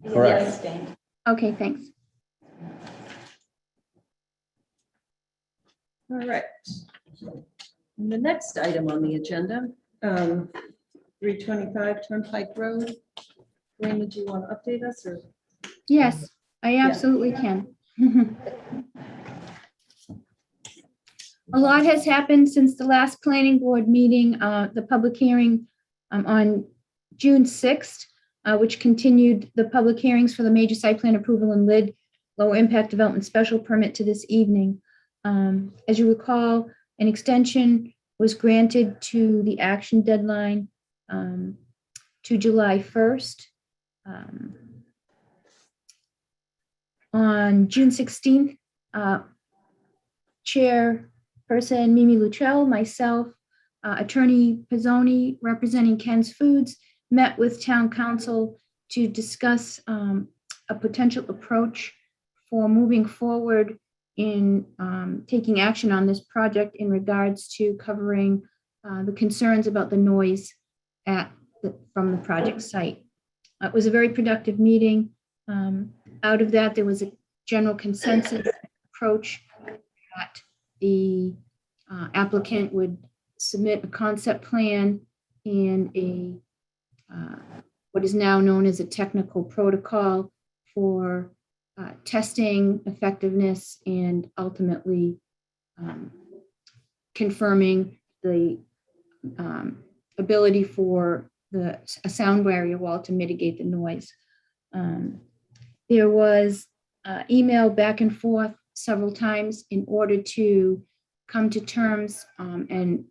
Correct. Abstained. Okay, thanks. All right. And the next item on the agenda, 325 Turnpike Road. Wayne, did you want to update us or? Yes, I absolutely can. A lot has happened since the last planning board meeting, the public hearing on June 6th, which continued the public hearings for the major site plan approval and LID low impact development special permit to this evening. As you recall, an extension was granted to the action deadline to July 1st. On June 16th, Chairperson Mimi Luttrell, myself, Attorney Pizzoni representing Ken's Foods, met with Town Council to discuss a potential approach for moving forward in taking action on this project in regards to covering the concerns about the noise from the project site. It was a very productive meeting. Out of that, there was a general consensus approach that the applicant would submit a concept plan and a what is now known as a technical protocol for testing effectiveness and ultimately confirming the ability for a sound barrier wall to mitigate the noise. There was email back and forth several times in order to come to terms, and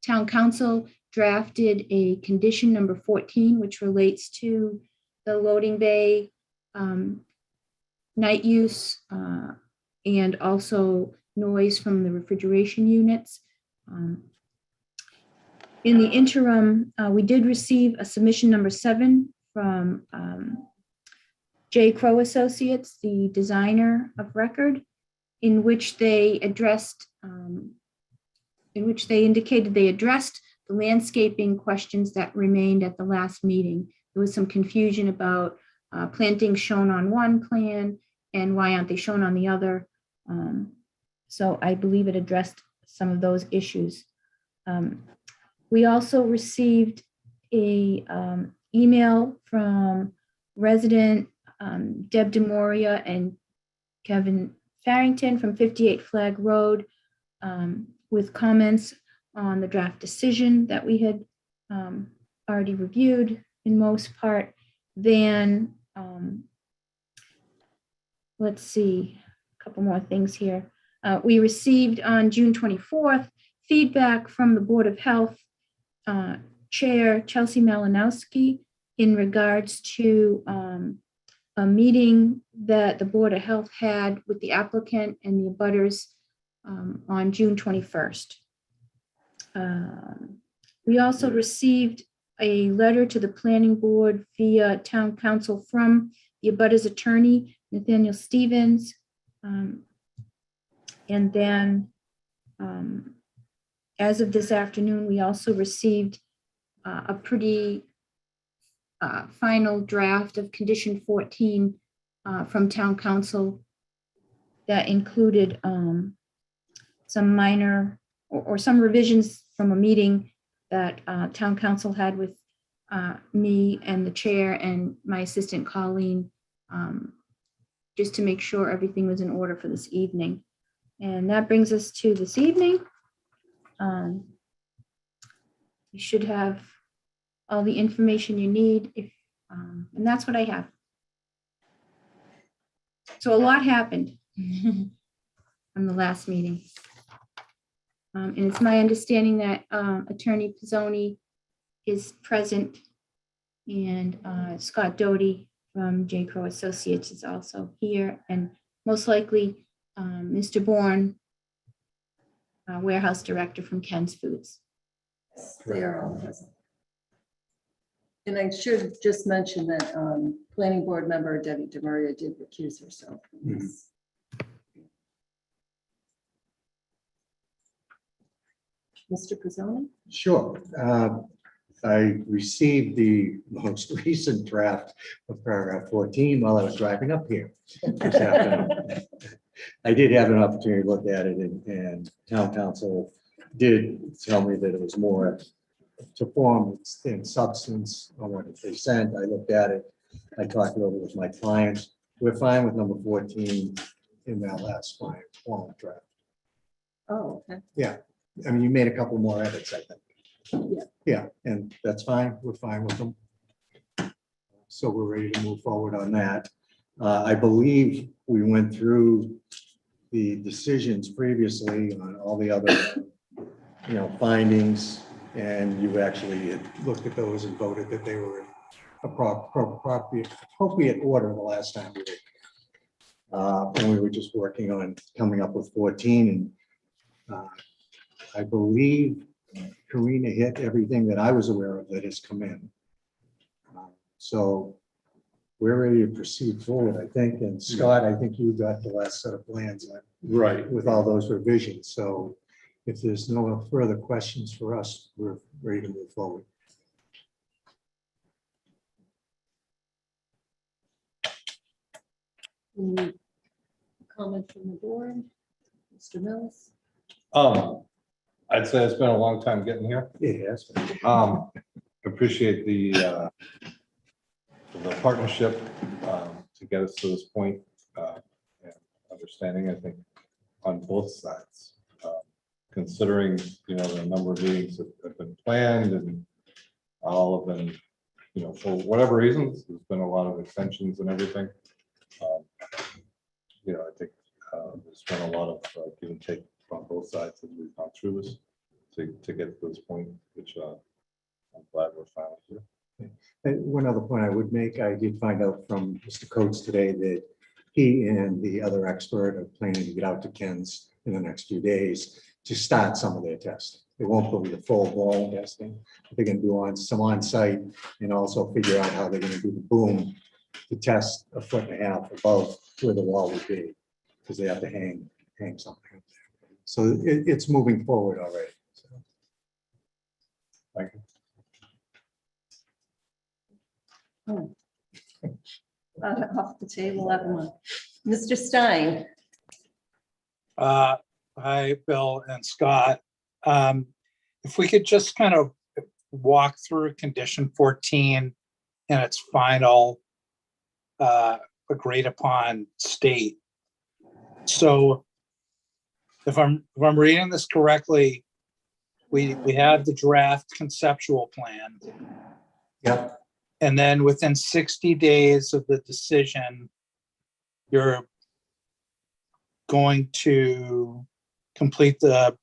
Town Council drafted a condition number 14, which relates to the loading bay night use and also noise from the refrigeration units. In the interim, we did receive a submission number 7 from J. Crow Associates, the designer of record, in which they addressed, indicated they addressed the landscaping questions that remained at the last meeting. There was some confusion about plantings shown on one plan and why aren't they shown on the other. So I believe it addressed some of those issues. We also received a email from resident Deb DeMoria and Kevin Farrington from 58 Flag Road with comments on the draft decision that we had already reviewed in most part. Then let's see, a couple more things here. We received on June 24th feedback from the Board of Health Chair Chelsea Malinowski in regards to a meeting that the Board of Health had with the applicant and the abutters on June 21st. We also received a letter to the planning board via Town Council from the abutters attorney, Nathaniel Stevens. And then as of this afternoon, we also received a pretty final draft of condition 14 from Town Council that included some minor or some revisions from a meeting that town council had with me and the chair and my assistant Colleen, just to make sure everything was in order for this evening. And that brings us to this evening. You should have all the information you need, and that's what I have. So a lot happened from the last meeting. And it's my understanding that Attorney Pizzoni is present, and Scott Doty from J. Crow Associates is also here, and most likely Mr. Bourne, warehouse director from Ken's Foods. They are all present. And I should just mention that planning board member Debbie DeMaria did recuse herself from this. Mr. Pizzoni? Sure. I received the most recent draft of paragraph 14 while I was driving up here this afternoon. I did have an opportunity to look at it, and town council did tell me that it was more to form than substance on what they sent. I looked at it. I talked it over with my clients. We're fine with number 14 in that last form draft. Oh, okay. I mean, you made a couple more edits, I think. Yeah. Yeah, and that's fine. We're fine with them. So we're ready to move forward on that. I believe we went through the decisions previously on all the other, findings, and you actually had looked at those and voted that they were in appropriate order the last time we did. And we were just working on coming up with 14, and I believe Karina hit everything that I was aware of that has come in. So we're ready to proceed forward, I think. And Scott, I think you got the last set of plans Right. with all those revisions. So if there's no further questions for us, we're ready to move forward. Any comment from the board? Mr. Mills? I'd say it's been a long time getting here. Yes. Appreciate the partnership to get us to this point. And understanding, I think, on both sides. Considering, the number of meetings that have been planned and all of them, for whatever reasons, there's been a lot of extensions and everything. I think there's been a lot of give and take on both sides as we've gone through this to get to this point, which I'm glad we're finally here. And one other point I would make, I did find out from Mr. Coates today that he and the other expert are planning to get out to Ken's in the next few days to start some of their testing. It won't be the full blown testing. They're going to do some on site and also figure out how they're going to do the boom to test 1.5 feet above where the wall would be, because they have to hang something up there. So it's moving forward already. So. Thank you. Off the table, everyone. Mr. Stein? Hi, Bill and Scott. If we could just kind of walk through condition 14 and its final agreed upon state. So if I'm reading this correctly, we have the draft conceptual plan. Yep. And then within 60 days of the decision, you're going to complete the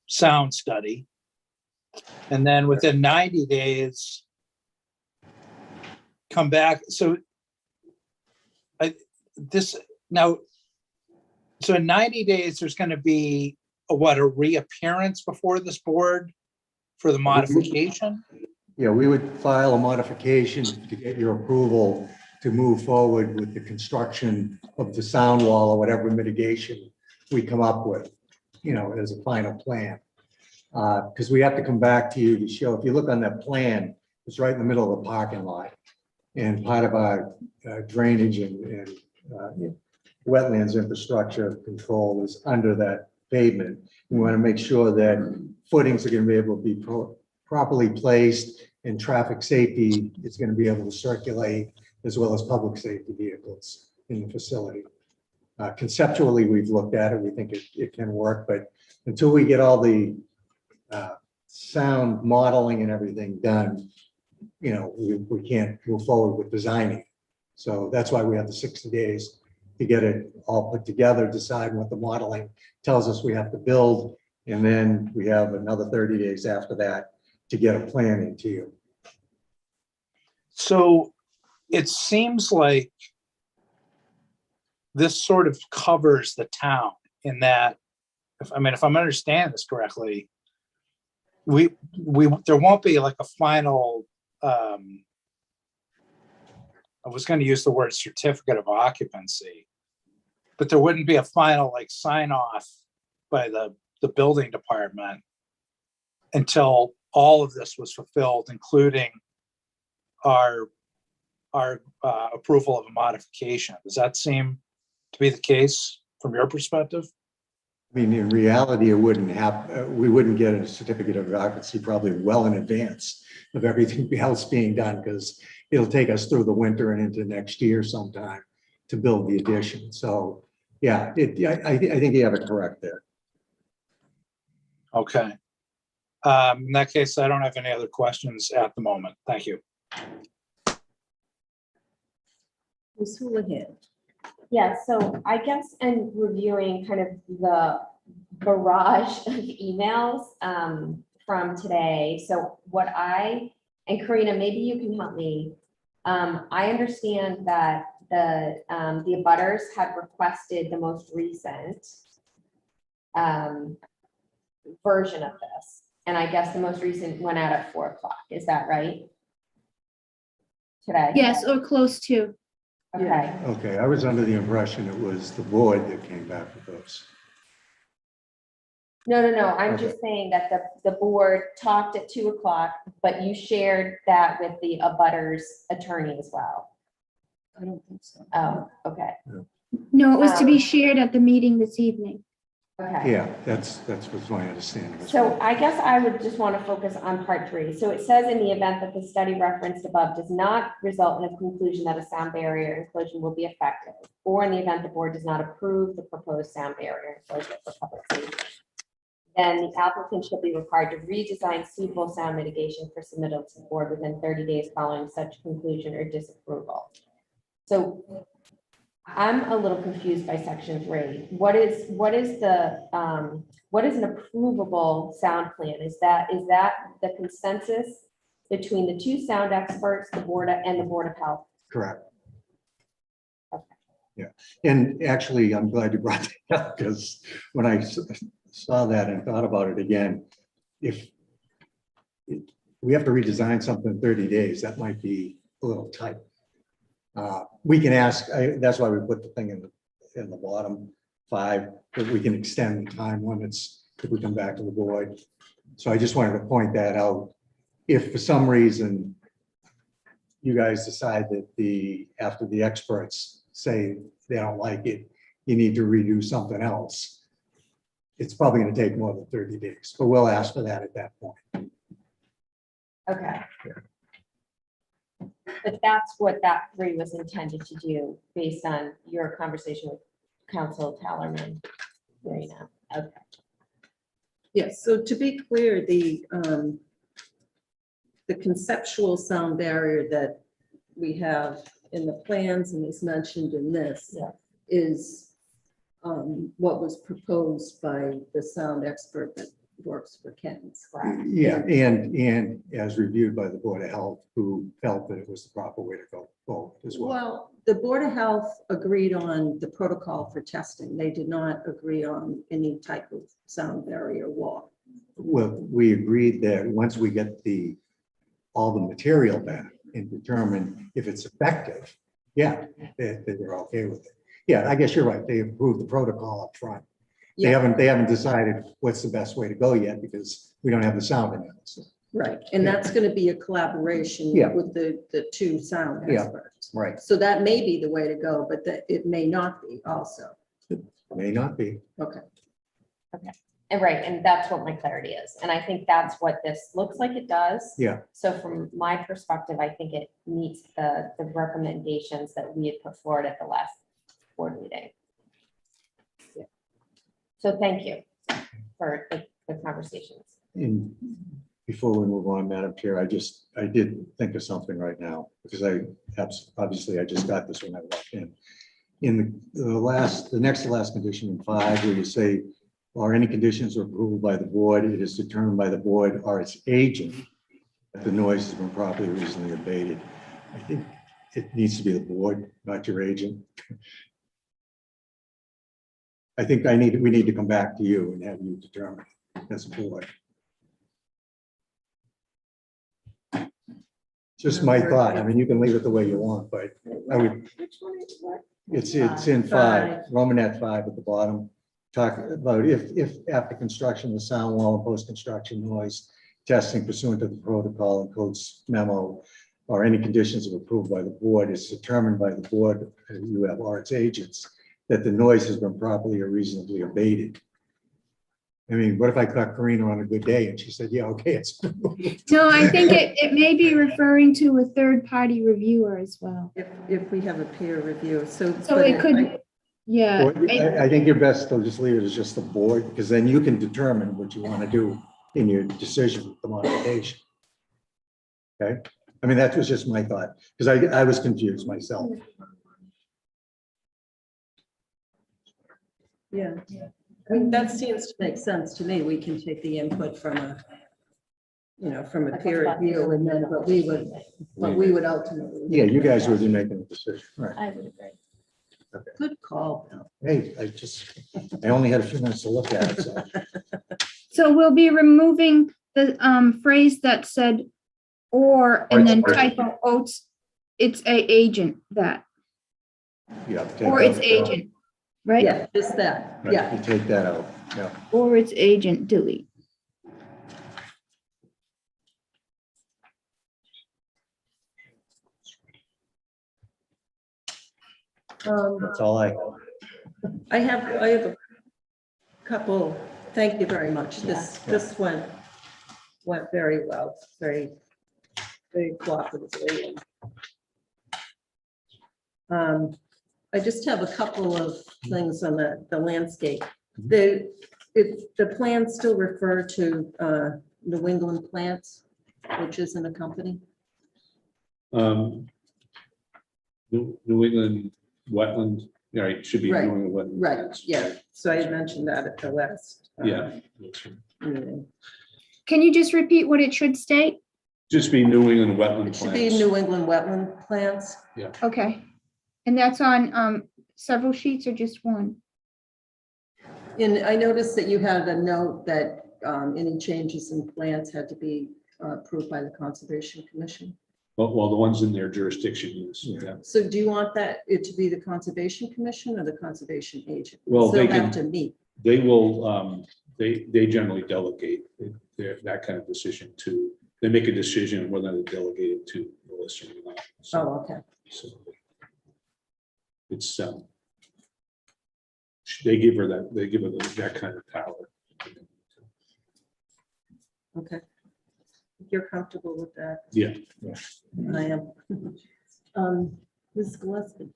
sound study. And then within 90 days, come back. So so in 90 days, there's going to be a reappearance before this board for the modification? Yeah, we would file a modification to get your approval to move forward with the construction of the sound wall or whatever mitigation we come up with, as a final plan. Because we have to come back to you to show, if you look on that plan, it's right in the middle of the parking lot. And part of our drainage and wetlands infrastructure control is under that pavement. We want to make sure that footings are going to be able to be properly placed and traffic safety is going to be able to circulate as well as public safety vehicles in the facility. Conceptually, we've looked at it. We think it can work, but until we get all the sound modeling and everything done, you know, we can't move forward with designing. So that's why we have the 60 days to get it all put together, decide what the modeling tells us we have to build, and then we have another 30 days after that to get a plan into you. So it seems like this sort of covers the town in that, if I'm understanding this correctly, there won't be like a final, I was going to use the word certificate of occupancy, but there wouldn't be a final like sign off by the building department until all of this was fulfilled, including our approval of a modification. Does that seem to be the case from your perspective? I mean, in reality, it wouldn't have, we wouldn't get a certificate of occupancy probably well in advance of everything else being done, because it'll take us through the winter and into next year sometime to build the addition. So, yeah, I think you have it correct there. Okay. In that case, I don't have any other questions at the moment. Thank you. Ms. Houlihan. Yeah, so I guess in reviewing kind of the barrage of emails from today, so what and Karina, maybe you can help me. I understand that the abutters had requested the most recent version of this. And I guess the most recent went out at 4 o'clock. Is that right? Today? Yes, or close to. Okay. Okay, I was under the impression it was the board that came back with those. No. I'm Okay. just saying that the board talked at 2 o'clock, but you shared that with the abutters attorney as well. I don't think so. Oh, okay. No, it was to be shared at the meeting this evening. Okay. Yeah, that's what's my understanding. as So well. I guess I would just want to focus on part 3. So it says in the event that the study referenced above does not result in a conclusion that a sound barrier enclosure will be effective, or in the event the board does not approve the proposed sound barrier enclosure for public safety, then the applicant shall be required to redesign suitable sound mitigation for submittal to the board within 30 days following such conclusion or disapproval. So I'm a little confused by section 3. What is an approvable sound plan? Is that the consensus between the 2 sound experts, the board and the Board of Health? Correct. Okay. Yeah, and actually, I'm glad you brought that up, because when I saw that and thought about it again, if we have to redesign something in 30 days, that might be a little tight. We can ask, that's why we put the thing in the bottom 5, that we can extend the time limits if we come back to the board. So I just wanted to point that out. If for some reason you guys decide that after the experts say they don't like it, you need to redo something else, it's probably going to take more than 30 days, but we'll ask for that at that point. Okay. Yeah. But that's what that 3 was intended to do, based on your conversation with Council Tellerman. Marina. Okay. Yes, so to be clear, the conceptual sound barrier that we have in the plans and is mentioned in this Yeah. is what was proposed by the sound expert that works for Ken's. Correct. Yeah, and as reviewed by the Board of Health, who felt that it was the proper way to go forward as well. Well, the Board of Health agreed on the protocol for testing. They did not agree on any type of sound barrier wall. Well, we agreed that once we get all the material back and determine if it's effective, yeah, that they're okay with it. Yeah, I guess you're right. They approved the protocol up front. They Yeah. haven't decided what's the best way to go yet, because we don't have the sound analysis. Right, and that's going to be a collaboration Yeah. with the 2 sound Yeah. experts. Right. So that may be the way to go, but that it may not be also. May not be. Okay. And right, and that's what my clarity is. And I think that's what this looks like it does. Yeah. So from my perspective, I think it meets the recommendations that we had put forward at the last board meeting. Yeah. So thank you for the conversations. And before we move on, Madam Chair, I did think of something right now, because obviously I just got this when I walked in. In the next to last condition in 5, where you say, or any conditions are approved by the board, it is determined by the board or its agent that the noise has been properly reasonably abated. I think it needs to be the board, not your agent. I think we need to come back to you and have you determine as a board. Just my thought. I mean, you can leave it the way you want, but I would, Which one is what? it's in 5, Romanet 5 at the bottom. Talk about if after construction, the sound wall and post-construction noise testing pursuant to the protocol and codes memo or any conditions of approved by the board is determined by the board, you have or its agents, that the noise has been properly or reasonably abated. I mean, what if I caught Karina on a good day and she said, yeah, okay, it's. No, I think it may be referring to a third-party reviewer as well. If we have a peer review, so. So but it could, yeah. Or I think you're best to just leave it as just the board, because then you can determine what you want to do in your decision, with the modification. Okay, I mean, that was just my thought, because I was confused myself. Yeah, I mean, that seems to make sense to me. We can take the input from a, from a peer review and then, but we would ultimately. Yeah, you guys would be making a decision, right? I would agree. Good call, Bill. Hey, I only had a few minutes to look at it, so. So we'll be removing the phrase that said or and then typo oats. It's a agent that, Yeah. take or that its out. agent, right? Yeah, just that, Right, yeah. you take that out, yeah. Or its agent, delete. That's all I have a couple, thank you very much. This went very well, very cooperatively. I just have a couple of things on the landscape. The plans still refer to New England plants, which isn't a company. New England wetland, right, should be Right, New England wetland. Right, plants. yeah. So I had mentioned that at the last. Yeah. Meeting. Can you just repeat what it should state? Just be New England wetland It should be plants. New England wetland plants. Okay. And that's on several sheets or just one? And I noticed that you had a note that any changes in plants had to be approved by the Conservation Commission. Well, the ones in their jurisdiction is, yeah. So do you want it to be the Conservation Commission or the Conservation Agent? Well, They'll they have can- to meet. They will, they generally delegate that kind of decision to, they make a decision whether to delegate it to Melissa or not. So- Oh, okay. So it's, they give her that kind of power. Okay. You're comfortable with that? Yeah. I am. Ms. Gillespie.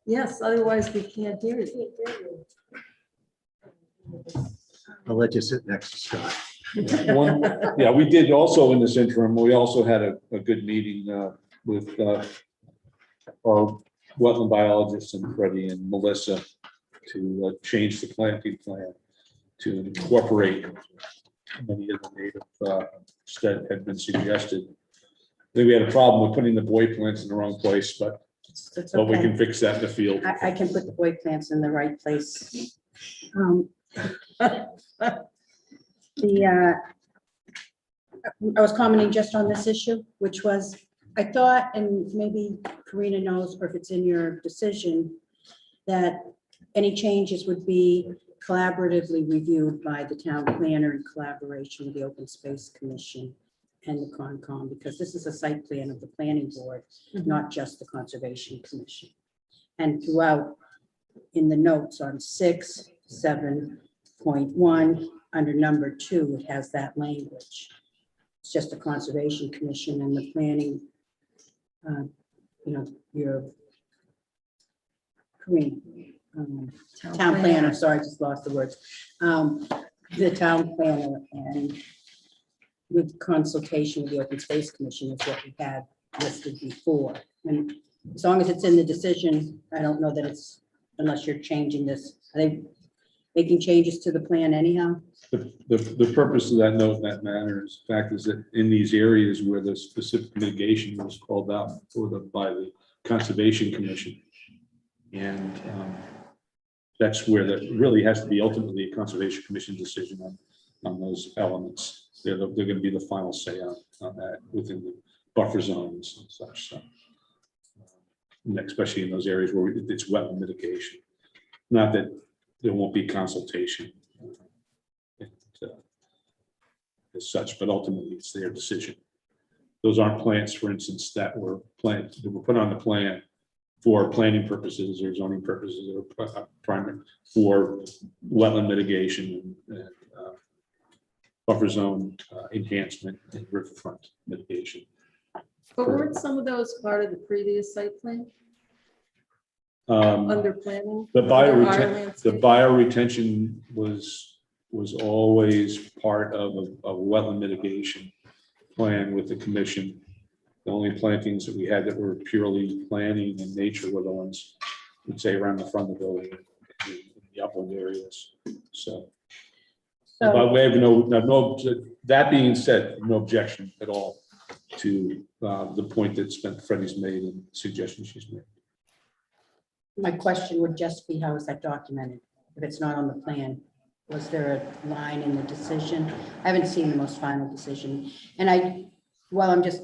Yes, otherwise we can't hear you. I'll let you sit next to Scott. Yeah, we did also in this interim, we also had a good meeting with our wetland biologists and Freddie and Melissa to change the planting plan to incorporate many of the native that had been suggested. I think we had a problem with putting the boy plants in the wrong place, but we can fix that in the field. I can put the boy plants in the right place. I was commenting just on this issue, which was, I thought, and maybe Karina knows, or if it's in your decision, that any changes would be collaboratively reviewed by the town planner in collaboration with the Open Space Commission and the Concom, because this is a site plan of the planning board, not just the Conservation Commission. And throughout in the notes on 6, 7.1, under number 2, it has that language. It's just the Conservation Commission and the planning, your town planner, sorry, I just lost the words. The town planner and with consultation with the Open Space Commission is what we had listed before. And as long as it's in the decision, I don't know that it's, unless you're changing this, are they making changes to the plan anyhow? The purpose of that note in that matter is, the fact is that in these areas where the specific mitigation was called out by the Conservation Commission. And that's where that really has to be ultimately a Conservation Commission decision on those elements. They're going to be the final say on that within the buffer zones and such. So, and especially in those areas where it's wetland mitigation. Not that there won't be consultation as such, but ultimately it's their decision. Those aren't plants, for instance, that were put on the plan for planning purposes or zoning purposes or primary for wetland mitigation and buffer zone enhancement and riverfront mitigation. But weren't some of those part of the previous site plan under planning? The landscape? bioretention was always part of a wetland mitigation plan with the commission. The only plantings that we had that were purely planning in nature were the ones, we'd say, around the front of the building, in the upland areas. So, by way of that being said, no objection at all to the point that Freddie's made and suggestions she's made. My question would just be, how is that documented? If it's not on the plan, was there a line in the decision? I haven't seen the most final decision. And while I'm just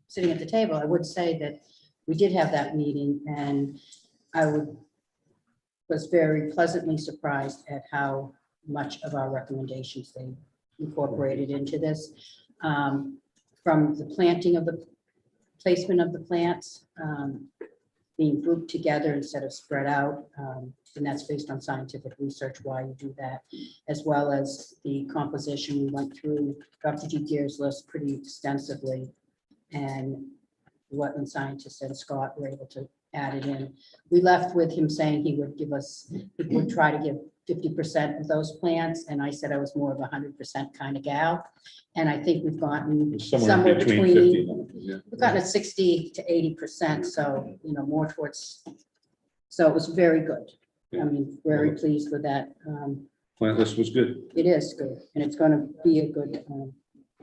sitting at the table, I would say that we did have that meeting and was very pleasantly surprised at how much of our recommendations they incorporated into this. From the planting of the placement of the plants, being grouped together instead of spread out. And that's based on scientific research, why you do that, as well as the composition. We went through Dr. G. Gear's list pretty extensively, and the wetland scientists and Scott were able to add it in. We left with him saying he would try to give 50% of those plants, and I said I was more of 100% kind of gal. And I think we've gotten somewhere between 50 and 100, yeah. we've gotten a 60 to 80%, so, more towards, so it was very good. I mean, very pleased with that. Plant list was good. It is good, and it's gonna be a good,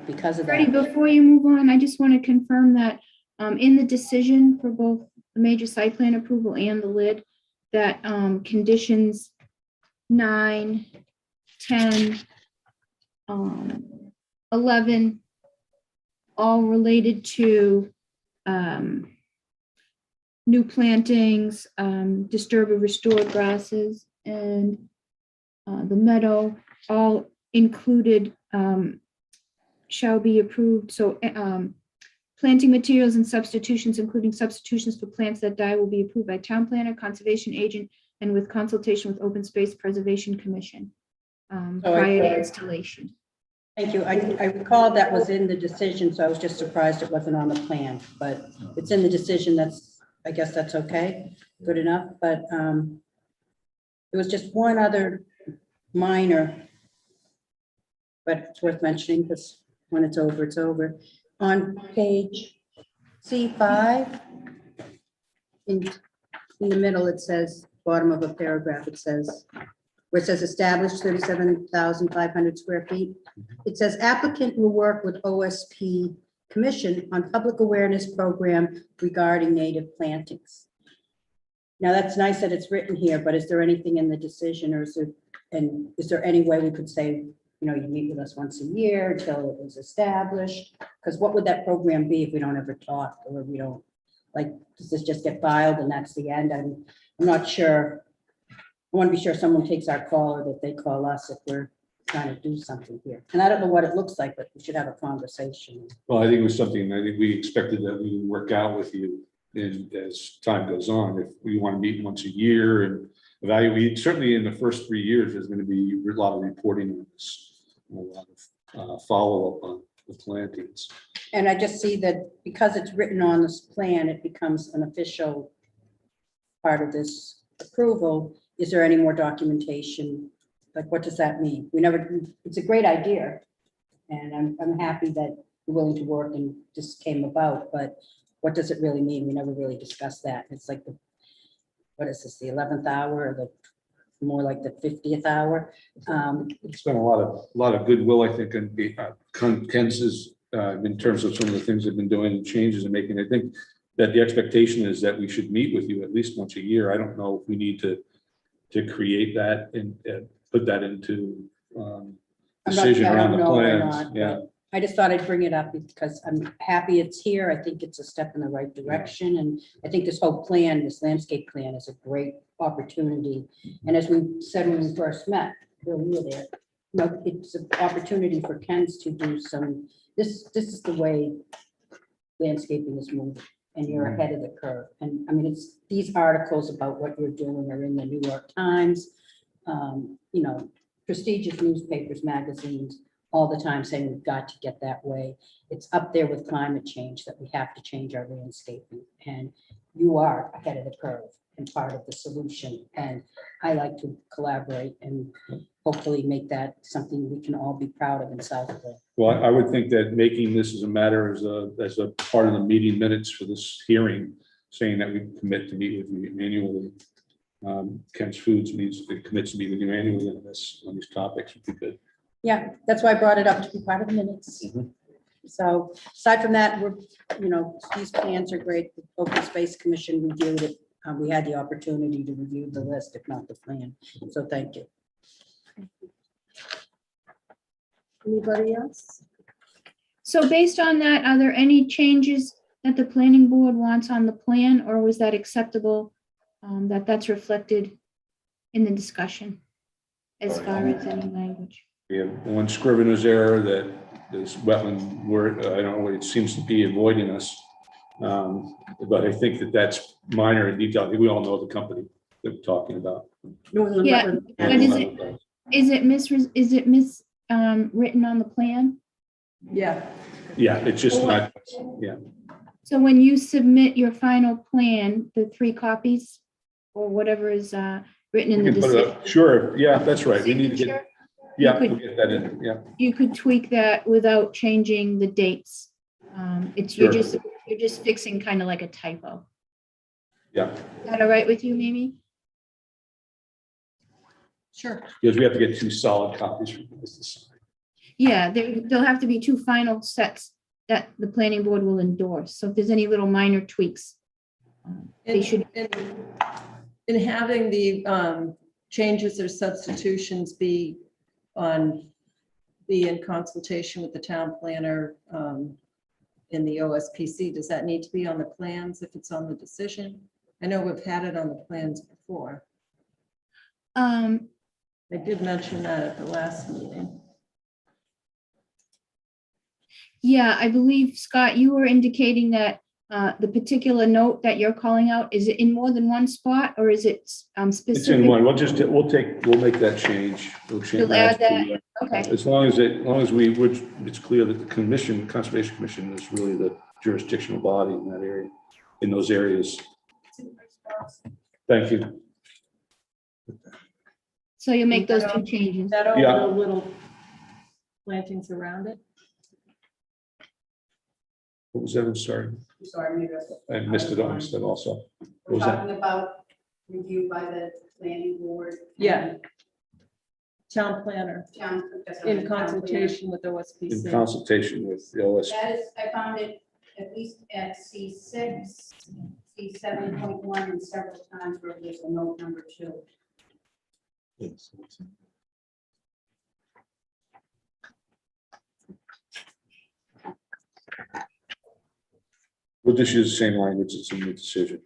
because of Freddie, that. before you move on, I just want to confirm that in the decision for both the major site plan approval and the lid, that conditions 9, 10, 11, all related to new plantings, disturb or restore grasses, and the meadow, all included, shall be approved. So planting materials and substitutions, including substitutions for plants that die, will be approved by town planner, conservation agent, and with consultation with Open Space Preservation Commission prior to installation. Thank you. I recall that was in the decision, so I was just surprised it wasn't on the plan, but it's in the decision. I guess that's okay, good enough, but there was just one other minor, but it's worth mentioning because when it's over, it's over. On page C5, in the middle, it says, bottom of a paragraph, it says, where it says established 37,500 square feet. It says applicant will work with OSP Commission on public awareness program regarding native plantings. Now, that's nice that it's written here, but is there anything in the decision, or is there any way we could say, you meet with us once a year until it was established? Because what would that program be if we don't ever talk, or we don't, does this just get filed and that's the end? I'm not sure. I want to be sure someone takes our call or that they call us if we're trying to do something here. And I don't know what it looks like, but we should have a conversation. Well, I think it was something I think we expected that we would work out with you as time goes on. If we want to meet once a year and evaluate, certainly in the first 3 years, there's going to be a lot of reporting on this, a lot of follow-up on the plantings. And I just see that because it's written on this plan, it becomes an official part of this approval. Is there any more documentation? Like, what does that mean? We never, it's a great idea. And I'm happy that you're willing to work and this came about, but what does it really mean? We never really discussed that. It's like the, what is this, the 11th hour or the, more like the 50th hour? It's been a lot of goodwill, I think, and Ken's in terms of some of the things they've been doing and changes and making. I think that the expectation is that we should meet with you at least once a year. I don't know if we need to create that and put that into decision I around don't the know or plans. not, Yeah. but I just thought I'd bring it up because I'm happy it's here. I think it's a step in the right direction. And I think this whole plan, this landscape plan is a great opportunity. And as we said when we first met, Bill, you were there, you know, it's an opportunity for Ken's to do some, this is the way landscaping is moving and you're ahead of the curve. And I mean, it's these articles about what you're doing are in the New York Times, you know, prestigious newspapers, magazines, all the time saying we've got to get that way. It's up there with climate change that we have to change our landscaping. And you are ahead of the curve and part of the solution. And I like to collaborate and hopefully make that something we can all be proud of in Southfield. Well, I would think that making this as a matter as a part of the meeting minutes for this hearing, saying that we commit to meet with you annually. Ken's Foods commits to meet with you annually on these topics would be good. Yeah, that's why I brought it up to be part of the minutes. So aside from that, we're, you know, these plans are great. The Open Space Commission reviewed it. We had the opportunity to review the list, if not the plan. So thank you. Anybody else? So based on that, are there any changes that the planning board wants on the plan, or was that acceptable? That's reflected in the discussion as far as any language? We have one scrivener's error that this wetland word, I don't know what it seems to be avoiding us. But I think that's minor in detail. I think we all know the company that we're talking about. Yeah, but is it written on the plan? Yeah. Yeah, it's just not, yeah. So when you submit your final plan, the 3 copies or whatever is written in the We can put it decision. up. Sure, yeah, that's right. We need to get, signature, yeah, you we'll get that in, yeah. you could tweak that without changing the dates. You're just fixing kind of like a typo. Yeah, Is that all right with you, Mimi? Sure. because we have to get 2 solid copies from this. Yeah, there'll have to be 2 final sets that the planning board will endorse. So if there's any little minor tweaks, they should. In having the changes or substitutions be in consultation with the town planner in the OSPC, does that need to be on the plans if it's on the decision? I know we've had it on the plans before. I did mention that at the last meeting. Yeah, I believe, Scott, you were indicating that the particular note that you're calling out, is it in more than one spot or is it specific? It's in one. We'll make that change. We'll change You'll add that? Okay, As long as it's clear that the Conservation Commission is really the jurisdictional body in that area, in those areas. Thank you. so you'll make those 2 changes. That all Yeah. the little plantings around it? What was that? I'm sorry. Sorry, maybe that's. I missed it also. What We're was that? talking about review by the planning board. Yeah. Town planner That's in consultation with In OSPC. consultation with the OS. That is, I found it at least at C6, C7.1, and several times where there's a note number 2. We'll just use the same language that's in the decision.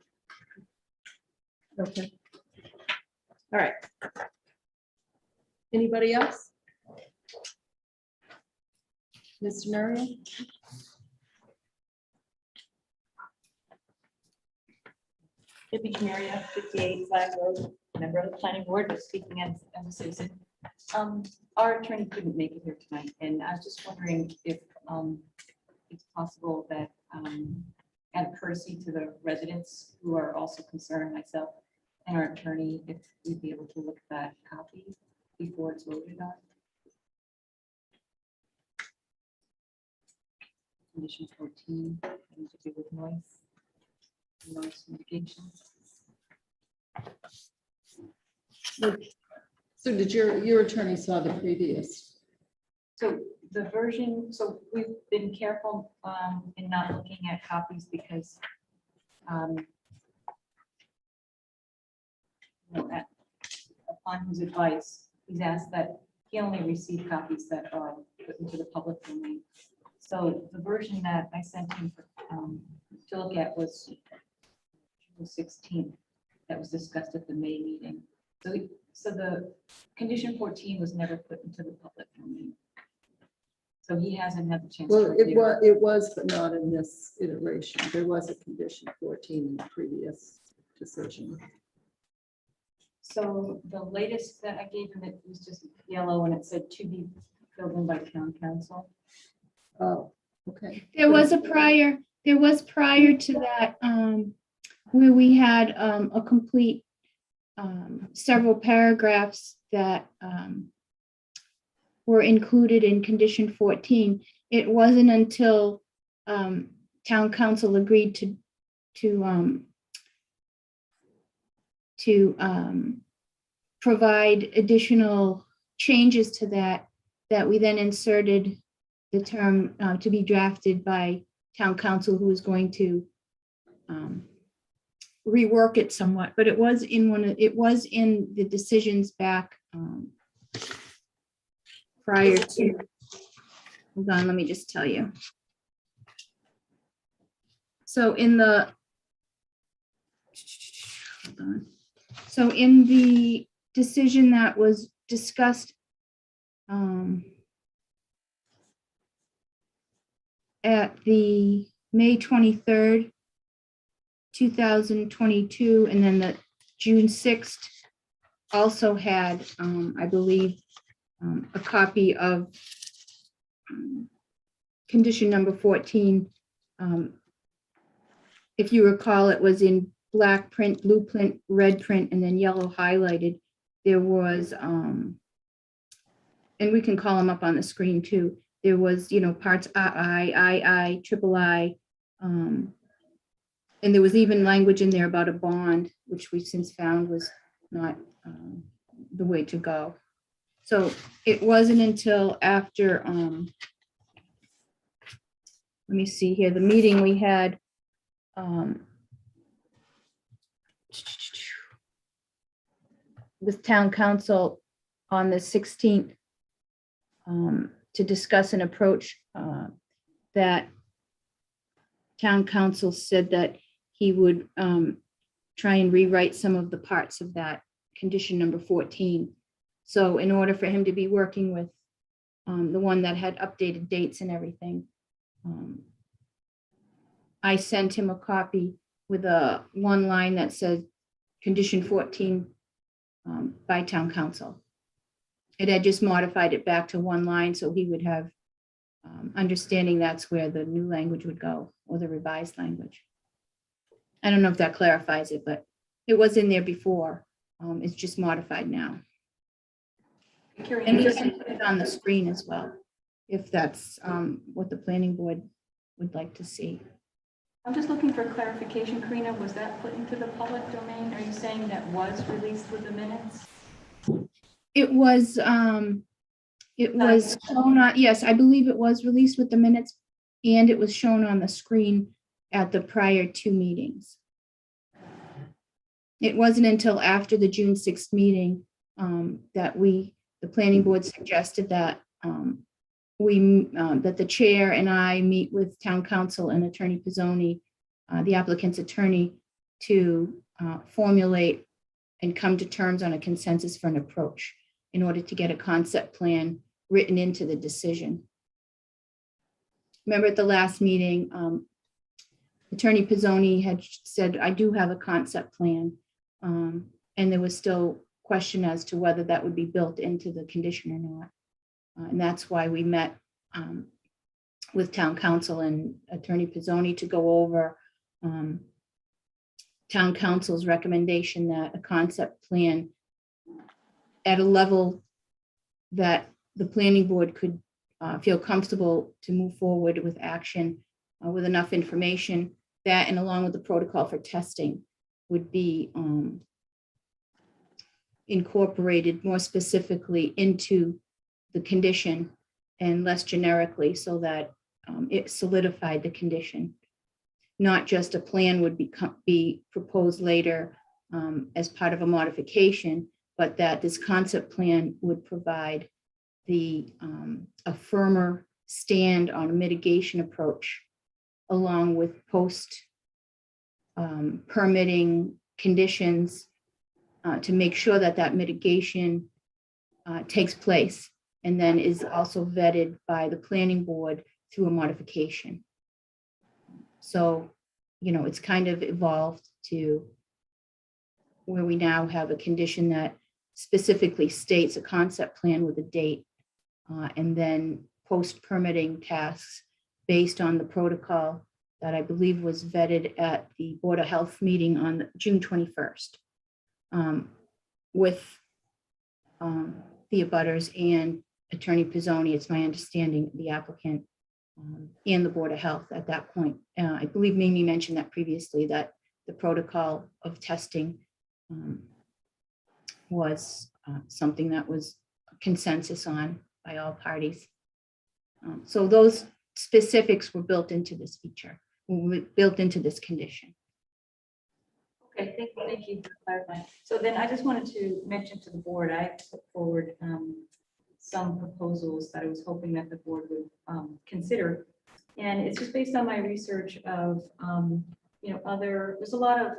Okay. All right. Anybody else? Mr. Murray? Debbie Maria, 58 Flag Road, member of the planning board, but speaking as a citizen. Our attorney couldn't make it here tonight, and I was just wondering if it's possible that, out of courtesy to the residents who are also concerned, myself and our attorney, if we'd be able to look at that copy before it's voted on. Condition 14, having to do with noise mitigation. So did your attorney saw the previous? So the version, so we've been careful in not looking at copies because you know, upon his advice, he's asked that he only receive copies that are put into the public domain. So the version that I sent him to look at was June 16th, that was discussed at the May meeting. So the condition 14 was never put into the public domain. So he hasn't had the chance. to Well, review it was, but not in this iteration. There was a condition 14 in the previous decision. So the latest that I gave him, it was just yellow and it said to be filled in by town council. Oh, okay. There was prior to that, where we had a complete several paragraphs that were included in condition 14. It wasn't until town council agreed to provide additional changes to that we then inserted the term to be drafted by town council, who is going to rework it somewhat, but it was in the decisions back prior to, hold on, let me just tell you. So in the, hold on. So in the decision that was discussed at the May 23rd, 2022, and then the June 6th also had, I believe, a copy of condition number 14. If you recall, it was in black print, blue print, red print, and then yellow highlighted. There was, and we can call them up on the screen too. There was, parts I, triple I, and there was even language in there about a bond, which we since found was not the way to go. So it wasn't until after, let me see here, the meeting we had with town council on the 16th to discuss an approach that town council said that he would try and rewrite some of the parts of that condition number 14. So in order for him to be working with the one that had updated dates and everything, I sent him a copy with one line that says condition 14 by town council. It had just modified it back to one line so he would have understanding that's where the new language would go, or the revised language. I don't know if that clarifies it, but it was in there before. It's just modified now. And we can put it on the screen as well, if that's what the planning board would like to see. I'm just looking for clarification, Karina. Was that put into the public domain? Are you saying that was released with the minutes? It was shown on, yes, I believe it was released with the minutes, and it was shown on the screen at the prior two meetings. It wasn't until after the June 6th meeting that the planning board suggested that that the chair and I meet with town council and Attorney Pizzoni, the applicant's attorney, to formulate and come to terms on a consensus for an approach in order to get a concept plan written into the decision. Remember at the last meeting, Attorney Pizzoni had said, I do have a concept plan. And there was still question as to whether that would be built into the condition or not. And that's why we met with town council and Attorney Pizzoni to go over town council's recommendation that a concept plan at a level that the planning board could feel comfortable to move forward with action with enough information, that and along with the protocol for testing would be incorporated more specifically into the condition and less generically, so that it solidified the condition. Not just a plan would be proposed later as part of a modification, but that this concept plan would provide a firmer stand on a mitigation approach, along with post permitting conditions to make sure that that mitigation takes place and then is also vetted by the planning board through a modification. So, it's kind of evolved to where we now have a condition that specifically states a concept plan with a date, and then post-permitting tasks based on the protocol that I believe was vetted at the Board of Health meeting on June 21st with the abutters and Attorney Pizzoni. It's my understanding, the applicant and the Board of Health at that point. I believe Mimi mentioned that previously, that the protocol of testing was something that was consensus on by all parties. So those specifics were built into this feature, built into this condition. Okay, thank you for clarifying. So then I just wanted to mention to the board, I put forward some proposals that I was hoping that the board would consider. And it's just based on my research of, there's a lot of,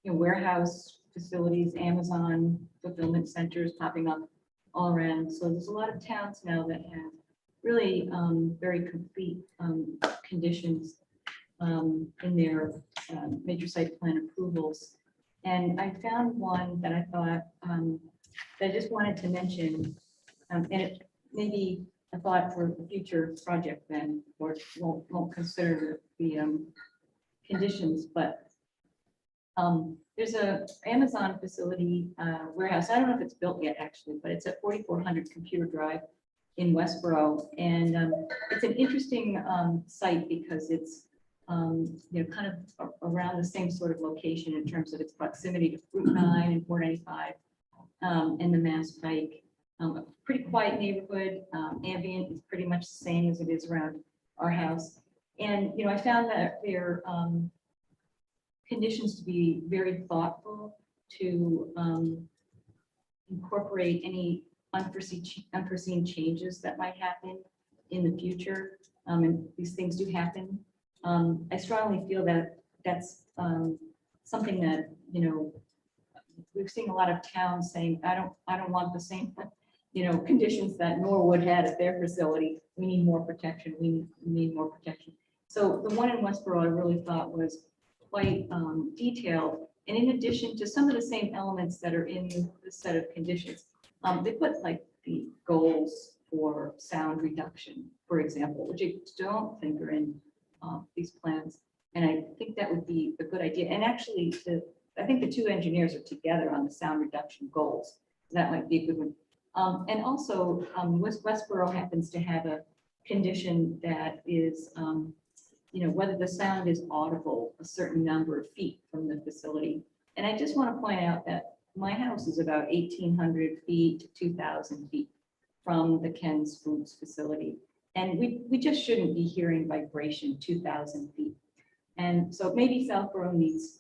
warehouse facilities, Amazon fulfillment centers popping up all around. So there's a lot of towns now that have really very complete conditions in their major site plan approvals. And I found one that I thought that I just wanted to mention, and it may be a thought for a future project then, or won't consider the conditions, but there's a Amazon facility warehouse. I don't know if it's built yet actually, but it's at 4400 Computer Drive in Westboro. And it's an interesting site because it's kind of around the same sort of location in terms of its proximity to Route 9 and 495 and the Mass Pike. A pretty quiet neighborhood. Ambient is pretty much the same as it is around our house. And I found that their conditions to be very thoughtful to incorporate any unforeseen changes that might happen in the future. And these things do happen. I strongly feel that that's something that, we've seen a lot of towns saying, I don't want the same, conditions that Norwood had at their facility. We need more protection. We need more protection. So the one in Westboro I really thought was quite detailed. And in addition to some of the same elements that are in the set of conditions, they put like the goals for sound reduction, for example, which I don't think are in these plans. And I think that would be a good idea. And actually, I think the two engineers are together on the sound reduction goals. That might be a good one. And also, Westboro happens to have a condition that is, whether the sound is audible a certain number of feet from the facility. And I just want to point out that my house is about 1,800 feet to 2,000 feet from the Ken's Foods facility. And we just shouldn't be hearing vibration 2,000 feet. And so maybe Southborough needs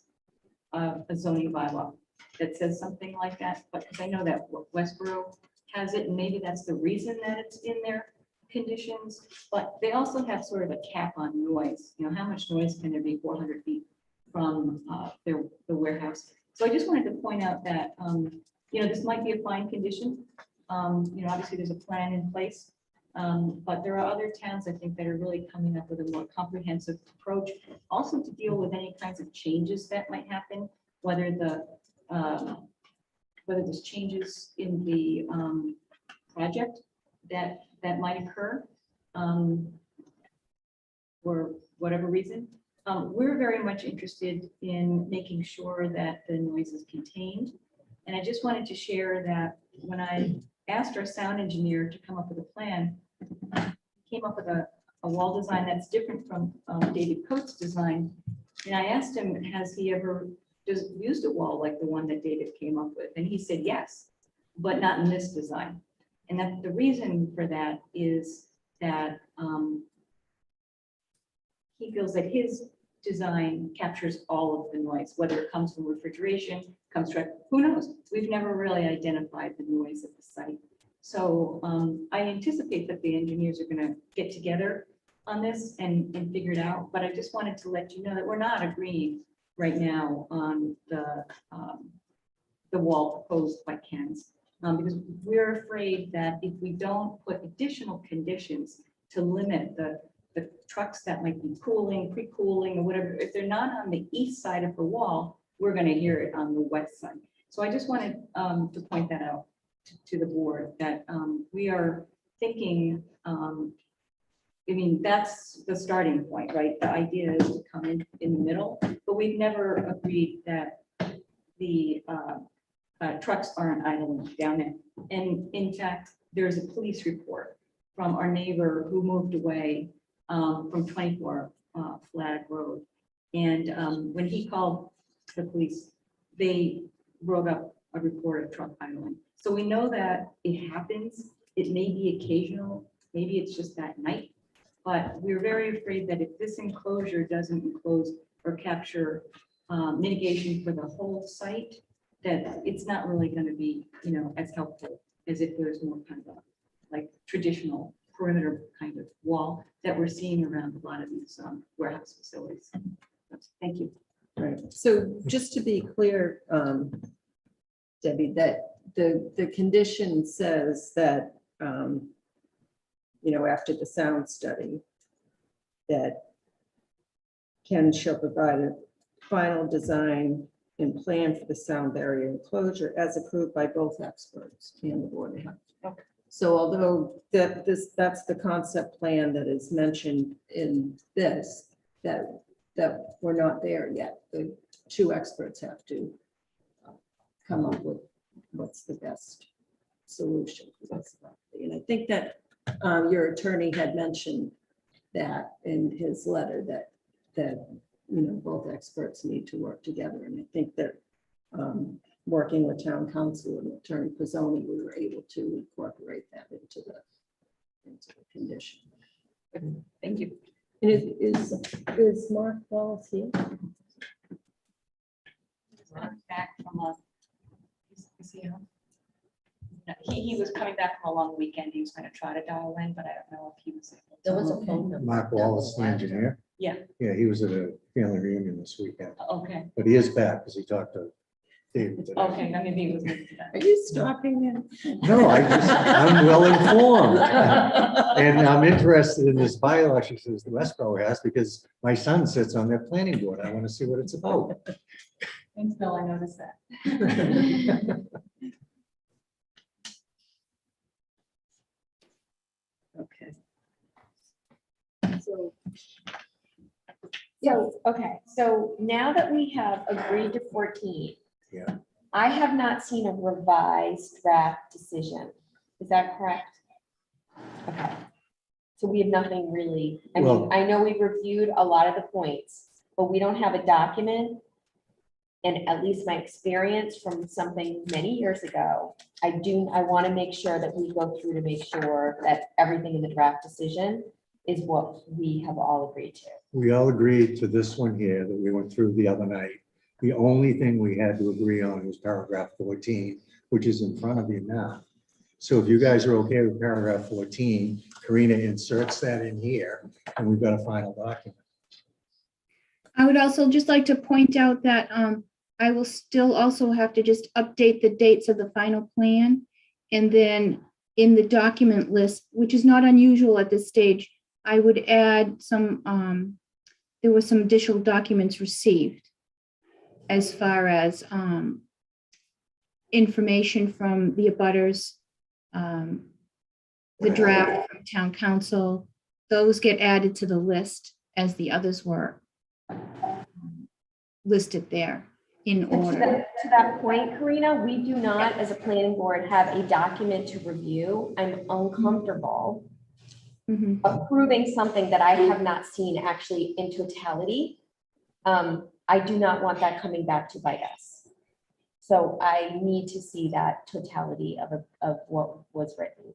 a zoning bylaw that says something like that, but because I know that Westboro has it, and maybe that's the reason that it's in their conditions, but they also have sort of a cap on noise. How much noise can there be 400 feet from the warehouse? So I just wanted to point out that, this might be a fine condition. Obviously there's a plan in place, But there are other towns, I think, that are really coming up with a more comprehensive approach, also to deal with any kinds of changes that might happen, whether there's changes in the project that might occur, for whatever reason. We're very much interested in making sure that the noise is contained. And I just wanted to share that when I asked our sound engineer to come up with a plan, he came up with a wall design that's different from David Coates' design. And I asked him, has he ever used a wall like the one that David came up with? And he said, yes, but not in this design. And that the reason for that is that he feels that his design captures all of the noise, whether it comes from refrigeration, comes from, who knows? We've never really identified the noise at the site. So I anticipate that the engineers are going to get together on this and figure it out. But I just wanted to let you know that we're not agreeing right now on the wall proposed by Ken's, because we're afraid that if we don't put additional conditions to limit the trucks that might be cooling, pre-cooling or whatever, if they're not on the east side of the wall, we're going to hear it on the west side. So I just wanted to point that out to the board, that we are thinking, I mean, that's the starting point, right? The idea is to come in the middle, but we've never agreed that the trucks aren't idling down there. And in fact, there's a police report from our neighbor who moved away from 24 Flag Road. And when he called the police, they wrote up a report of truck idling. So we know that it happens. It may be occasional, maybe it's just that night, but we're very afraid that if this enclosure doesn't enclose or capture mitigation for the whole site, that it's not really going to be, you know, as helpful as if there's more kind of a, like, traditional perimeter kind of wall that we're seeing around a lot of these warehouse facilities. Thank you. Right. So just to be clear, Debbie, that the condition says that, you know, after the sound study, that Ken shall provide a final design and plan for the sound barrier enclosure as approved by both experts and the board of health. Okay. So although that's the concept plan that is mentioned in this, that we're not there yet. The two experts have to come up with what's the best solution for this property. And I think that your attorney had mentioned that in his letter, that you know, both experts need to work together. And I think that working with town council and Attorney Pizzoni, we were able to incorporate that into the condition. Thank you. And is Mark Wallace here? Back from is he home? No, he was coming back from a long weekend. He was going to try to dial in, but I don't know if he was able to. There was a phone number. Mark Wallace, the engineer. Yeah. Yeah, he was at a family reunion this weekend, Okay. but he is back because he talked to David today. Okay. I mean, he was. Are you stalking him? No, I'm well informed. And I'm interested in this bylaw, says the Westboro has, because my son sits on their planning board. I want to see what it's about. Thanks, Bill. I noticed that. Okay. So, okay, so now that we have agreed to 14. Yeah. I have not seen a revised draft decision. Is that correct? Okay. So we have nothing really, I mean, Well- I know we reviewed a lot of the points, but we don't have a document. And at least my experience from something many years ago, I want to make sure that we go through to make sure that everything in the draft decision is what we have all agreed to. We all agreed to this one here that we went through the other night. The only thing we had to agree on was paragraph 14, which is in front of you now. So if you guys are okay with paragraph 14, Karina inserts that in here and we've got a final document. I would also just like to point out that I will still also have to just update the dates of the final plan. And then in the document list, which is not unusual at this stage, I would add some, there were some additional documents received as far as information from the abutters, the draft from town council. Those get added to the list as the others were listed there in And order. to that point, Karina, we do not, as a planning board, have a document to review. I'm uncomfortable Mhm. approving something that I have not seen actually in totality. I do not want that coming back to bite us. So I need to see that totality of what was written.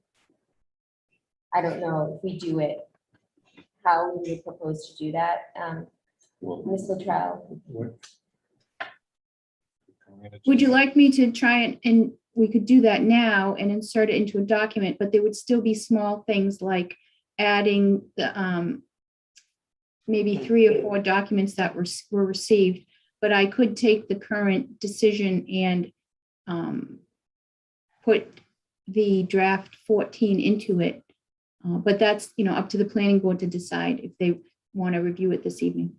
I don't know if we do it, how we would propose to do that. Ms. Latrell, Would you like me to try and we could do that now and insert it into a document, but there would still be small things like adding the, maybe 3 or 4 documents that were received, but I could take the current decision and put the draft 14 into it. But that's, up to the planning board to decide if they want to review it this evening.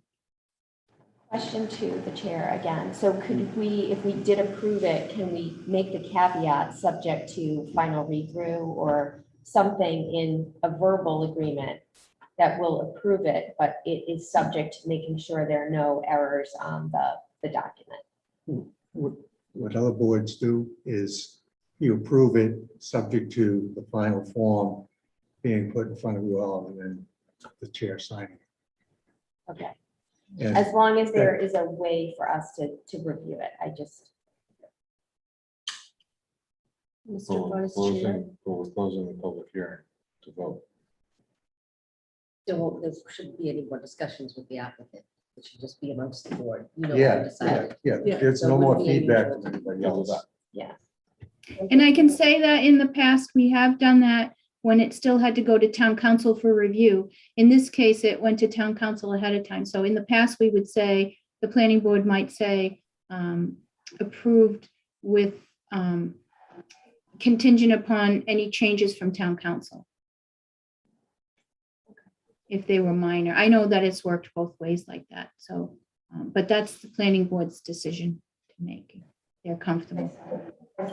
question to the chair again. So could we, if we did approve it, can we make the caveat subject to final read-through or something in a verbal agreement that will approve it, but it is subject to making sure there are no errors on the document? What other boards do is you approve it subject to the final form being put in front of you all and then the chair signing. Okay, And as long as there is a way for us to review it, I just. Mr. Vice Chair. We're closing the public hearing to vote. There shouldn't be any more discussions with the applicant. It should just be amongst the board. You know, Yeah, decided. yeah, Yeah. there's So no it more wouldn't be any feedback more- from anybody Other else. than- Yeah. And I can say that in the past, we have done that when it still had to go to town council for review. In this case, it went to town council ahead of time. So in the past, we would say, the planning board might say, approved with contingent upon any changes from town council. If they were minor. I know that it's worked both ways like that. So, but that's the planning board's decision to make. They're comfortable.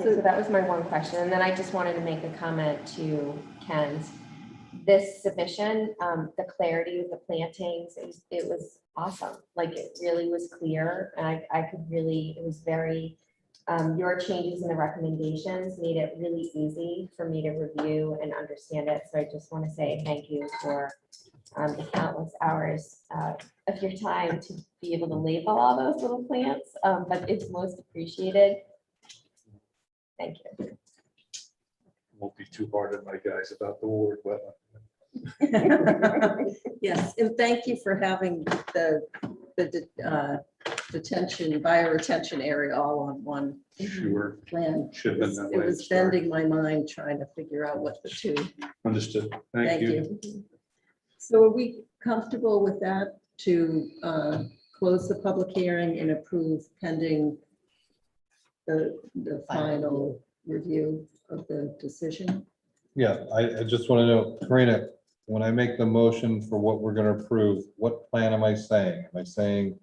So that was my one question. And then I just wanted to make a comment to Ken's. This submission, the clarity with the plantings, it was awesome. Like it really was clear. And I could really, it was very, your changes in the recommendations made it really easy for me to review and understand it. So I just want to say thank you for the countless hours of your time to be able to label all those little plants, but it's most appreciated. Thank you. Won't be too hard on my guys about the word wetland. Yes, and thank you for having the detention, bioretention area all on one Sure, plan. should have been that It way. was bending my mind trying to figure out what the two. Understood. Thank you. So are we comfortable with that to close the public hearing and approve pending the final review of the decision? Yeah, I just want to know, Karina, when I make the motion for what we're going to approve, what plan am I saying? Am I saying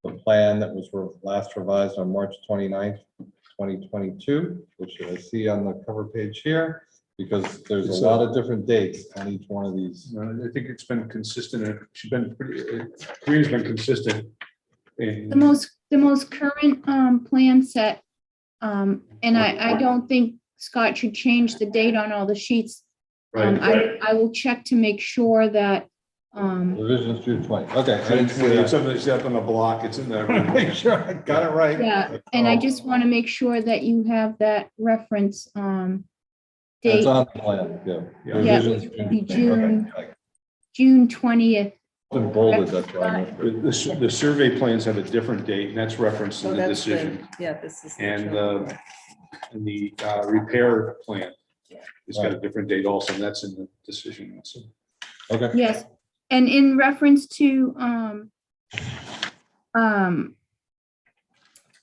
the plan that was last revised on March 29th, 2022, which I see on the cover page here? Because there's a lot of different dates on each one of these. I think it's been consistent. And she's been pretty, Karina's been consistent. The most current plan set, and I don't think Scott should change the date on all the sheets. I will check to make sure that, Revisions June 20. Okay. I didn't see It's that. up on the block, it's in there. Make sure I got it right. yeah, and I just want to make sure that you have that reference, It's date, on the plan, yeah. Yeah. Revisions Yeah, the June 20. Okay. June 20th. Been bolded, that's why. I missed it. The survey plans have a different date, and that's referenced So in the that's the- decision. Yeah, this is. the And chart. the repair plan has got a different date also, and that's in the decision also. Okay. Yes, and in reference to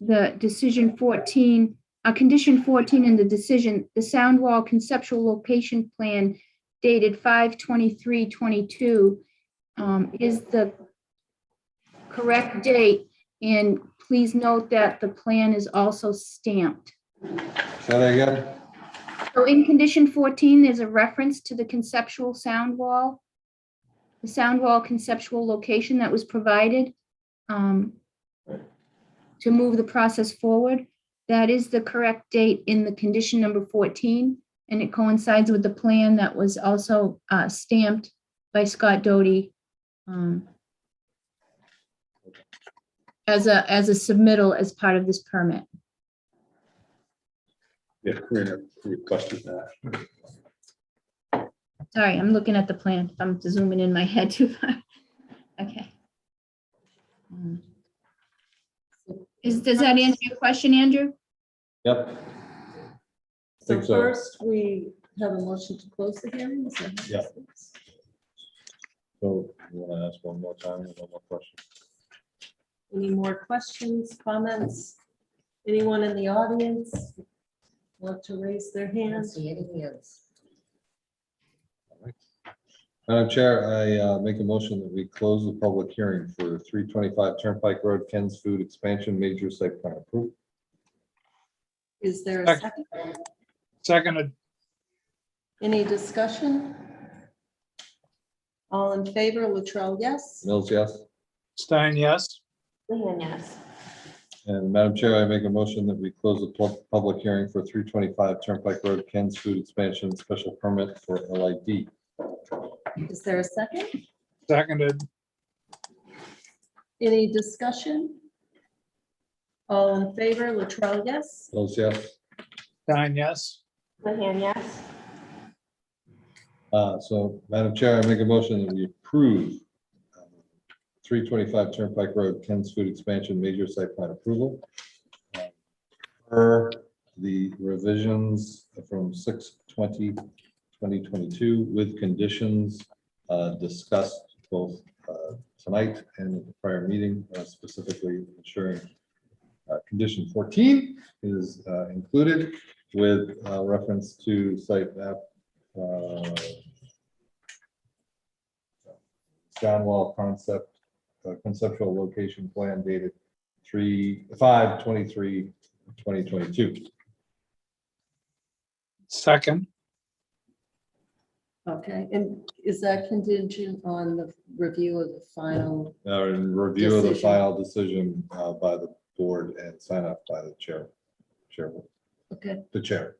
the decision 14, condition 14 in the decision, the sound wall conceptual location plan dated 5/23/22 is the correct date. And please note that the plan is also stamped. Say that again? So in condition 14, there's a reference to the conceptual sound wall. The sound wall conceptual location that was provided to move the process forward. That is the correct date in the condition number 14, and it coincides with the plan that was also stamped by Scott Doty as a submittal as part of this permit. Yeah, Karina requested that. Sorry, I'm looking at the plan. I'm zooming in my head too far. Okay. Does that answer your question, Andrew? Yep. So Think so. first, we have a motion to close the hearing. Is that how Yeah. this is? So you want to ask one more time, one more question? Any more questions, comments? Anyone in the audience want to raise their I don't hands? see any hands. Madam Chair, I make a motion that we close the public hearing for 325 Turnpike Road, Ken's Food Expansion, major site plan approval. Is there a second? Seconded. Any discussion? All in favor, Latrell, yes? Mills, yes? Stein, yes. Leland, yes. And Madam Chair, I make a motion that we close the public hearing for 325 Turnpike Road, Ken's Food Expansion, special permit for LID. Is there a second? Seconded. Any discussion? All in favor, Latrell, yes? Mills, yes? Stein, yes. Leland, yes. So Madam Chair, I make a motion that we approve 325 Turnpike Road, Ken's Food Expansion, major site plan approval. Per the revisions from 6/20/2022 with conditions discussed both tonight and at the prior meeting, specifically ensuring condition 14 is included with reference to site map sound wall conceptual location plan dated 5/23/2022. Second. Okay, and is that contingent on the review of the final? In review of the Decision. final decision by the board and sign up by the chair, Okay, the chair.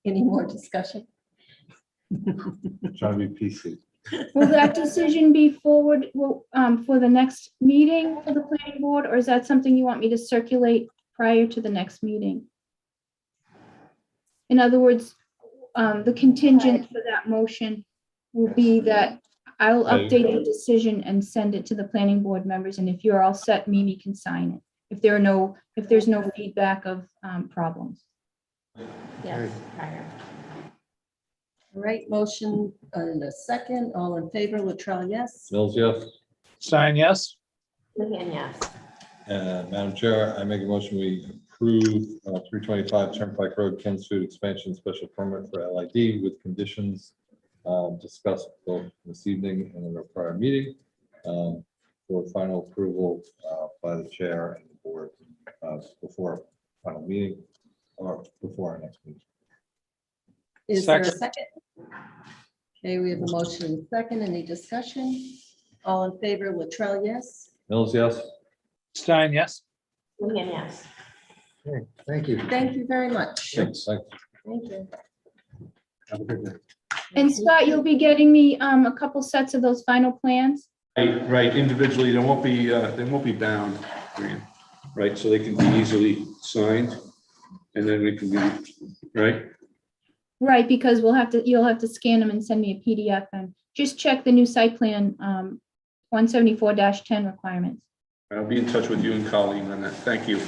any more discussion? Trying to be PC. Will that decision be forward for the next meeting for the planning board, or is that something you want me to circulate prior to the next meeting? In other words, the contingent for that motion will be that I'll update the decision and send it to the planning board members, and if you're all set, Mimi can sign it. If there's no feedback of problems. Yes, prior. All right, motion and a second, all in favor, Latrell, yes? Mills, yes? Stein, yes. Leland, yes. Madam Chair, I make a motion, we approve 325 Turnpike Road, Ken's Food Expansion Special Permit for LID with conditions discussed both this evening and in our prior meeting for final approval by the chair and the board before final meeting or before our next meeting. Is there a Second. second? Okay, we have a motion and a second, any discussion? All in favor, Latrell, yes? Mills, yes? Stein, yes. Leland, yes. Okay, thank you. Thank you very much. Thanks. Thank you. Have a good night. And Scott, you'll be getting me a couple sets of those final plans? Right, individually, they won't be bound, right, so they can be easily signed, and then we can be, right? Right, because you'll have to scan them and send me a PDF and just check the new site plan 174-10 requirements. I'll be in touch with you and Colleen on that, thank you.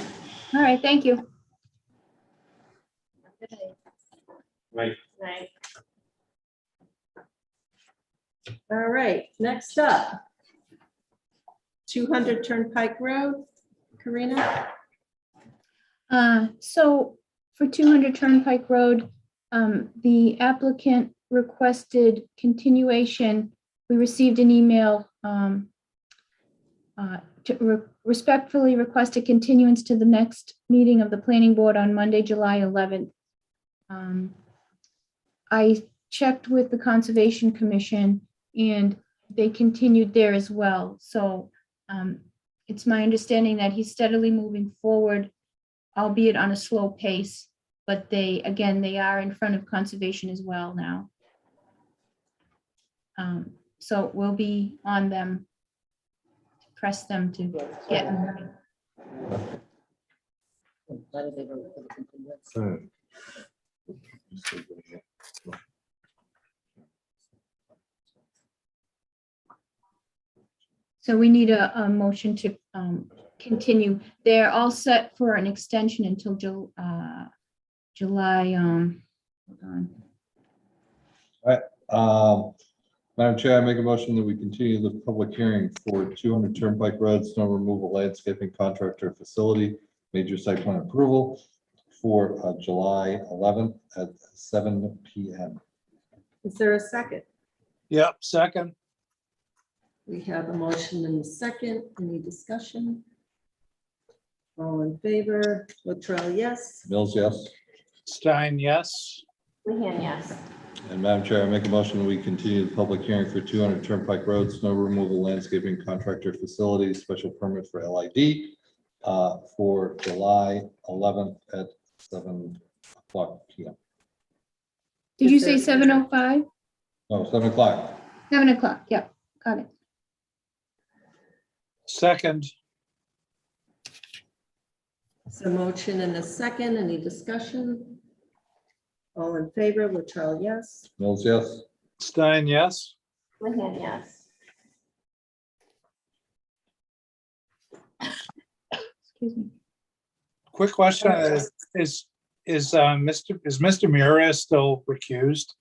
All right, thank you. Right. Right. All right, next up. 200 Turnpike Road, Karina? So for 200 Turnpike Road, the applicant requested continuation. We received an email to respectfully request a continuance to the next meeting of the planning board on Monday, July 11th. I checked with the Conservation Commission and they continued there as well. So it's my understanding that he's steadily moving forward, albeit on a slow pace, but they are in front of conservation as well now. So we'll be on them, press them to get moving. Why did they vote for the continuance? So we need a motion to continue. They're all set for an extension until July, hold on. Madam Chair, I make a motion that we continue the public hearing for 200 Turnpike Road, snow removal landscaping contractor facility, major site plan approval for July 11th at 7 p.m. Is there a second? Yep, second. We have a motion and a second. Any discussion? All in favor? Latrell, yes. Mills, yes. Stein, yes. Lehan, yes. And Madam Chair, I make a motion that we continue the public hearing for 200 Turnpike Road, snow removal landscaping contractor facility, special permit for LID for July 11th at 7 o'clock p.m. Did you say 7:05? No, 7 o'clock. 7 o'clock, yep, got it. Second, So motion and a second. Any discussion? All in favor? Latrell, yes. Mills, yes. Stein, yes. Lehan, yes. Excuse me. Quick question, is Mr. Mura still recused?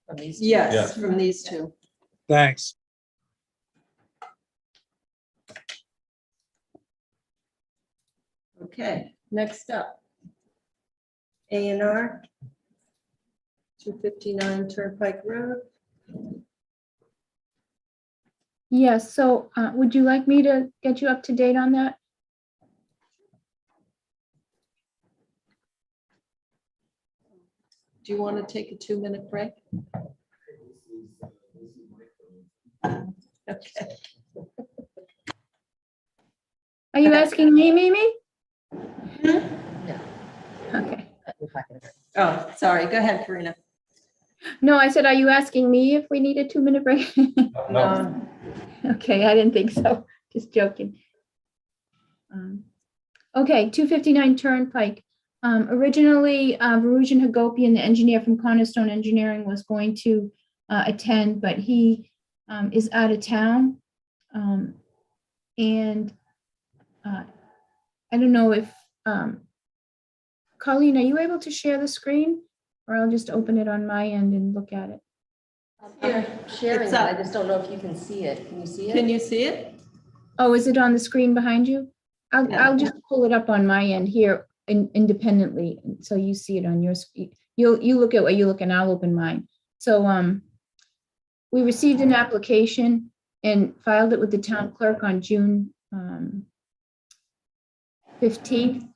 From these two? Yes, Yes. from these two. Thanks. Okay, next up. A&R 259 Turnpike Road. Yes, so would you like me to get you up to date on that? Do you want to take a 2-minute break? Okay. Are you asking me, Mimi? No. Okay. We're talking about- Oh, sorry. Go ahead, Karina. No, I said, are you asking me if we need a 2-minute break? No. Okay, I didn't think so. Just joking. Okay, 259 Turnpike. Originally, Verujan Hagopian, the engineer from Cornerstone Engineering, was going to attend, but he is out of town. And I don't know if, Colleen, are you able to share the screen? Or I'll just open it on my end and look at it. I'm sharing It's it. up. I just don't know if you can see it. Can you see it? Can you see it? Oh, is it on the screen behind you? I'll just pull it up on my end here independently, so you see it on your screen. You look at what you look and I'll open mine. So we received an application and filed it with the town clerk on June 15th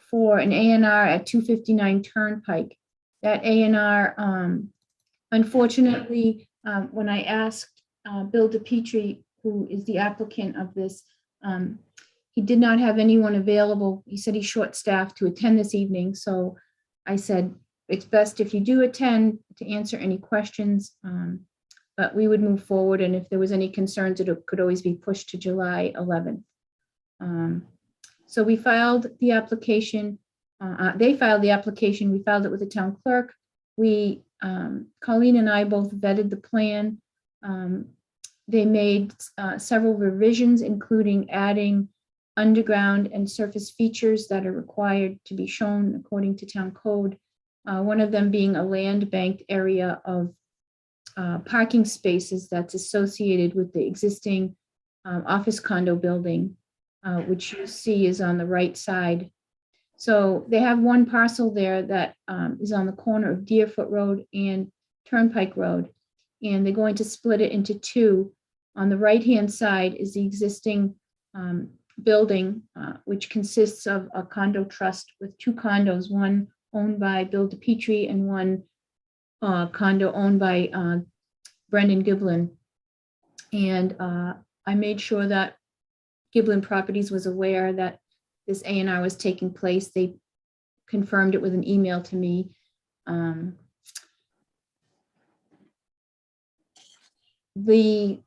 for an A&R at 259 Turnpike. That A&R, unfortunately, when I asked Bill DePietri, who is the applicant of this, he did not have anyone available. He said he's short-staffed to attend this evening. So I said, it's best if you do attend to answer any questions, but we would move forward. And if there was any concerns, it could always be pushed to July 11th. So we filed the application. They filed the application. We filed it with the town clerk. We, Colleen and I both vetted the plan. They made several revisions, including adding underground and surface features that are required to be shown according to town code. One of them being a land banked area of parking spaces that's associated with the existing office condo building. which you see is on the right side. So they have one parcel there that is on the corner of Deerfoot Road and Turnpike Road, and they're going to split it into two. On the right-hand side is the existing building, which consists of a condo trust with two condos, one owned by Bill DePietri and one condo owned by Brendan Giblin. And I made sure that Giblin Properties was aware that this A&R was taking place. They confirmed it with an email to me. The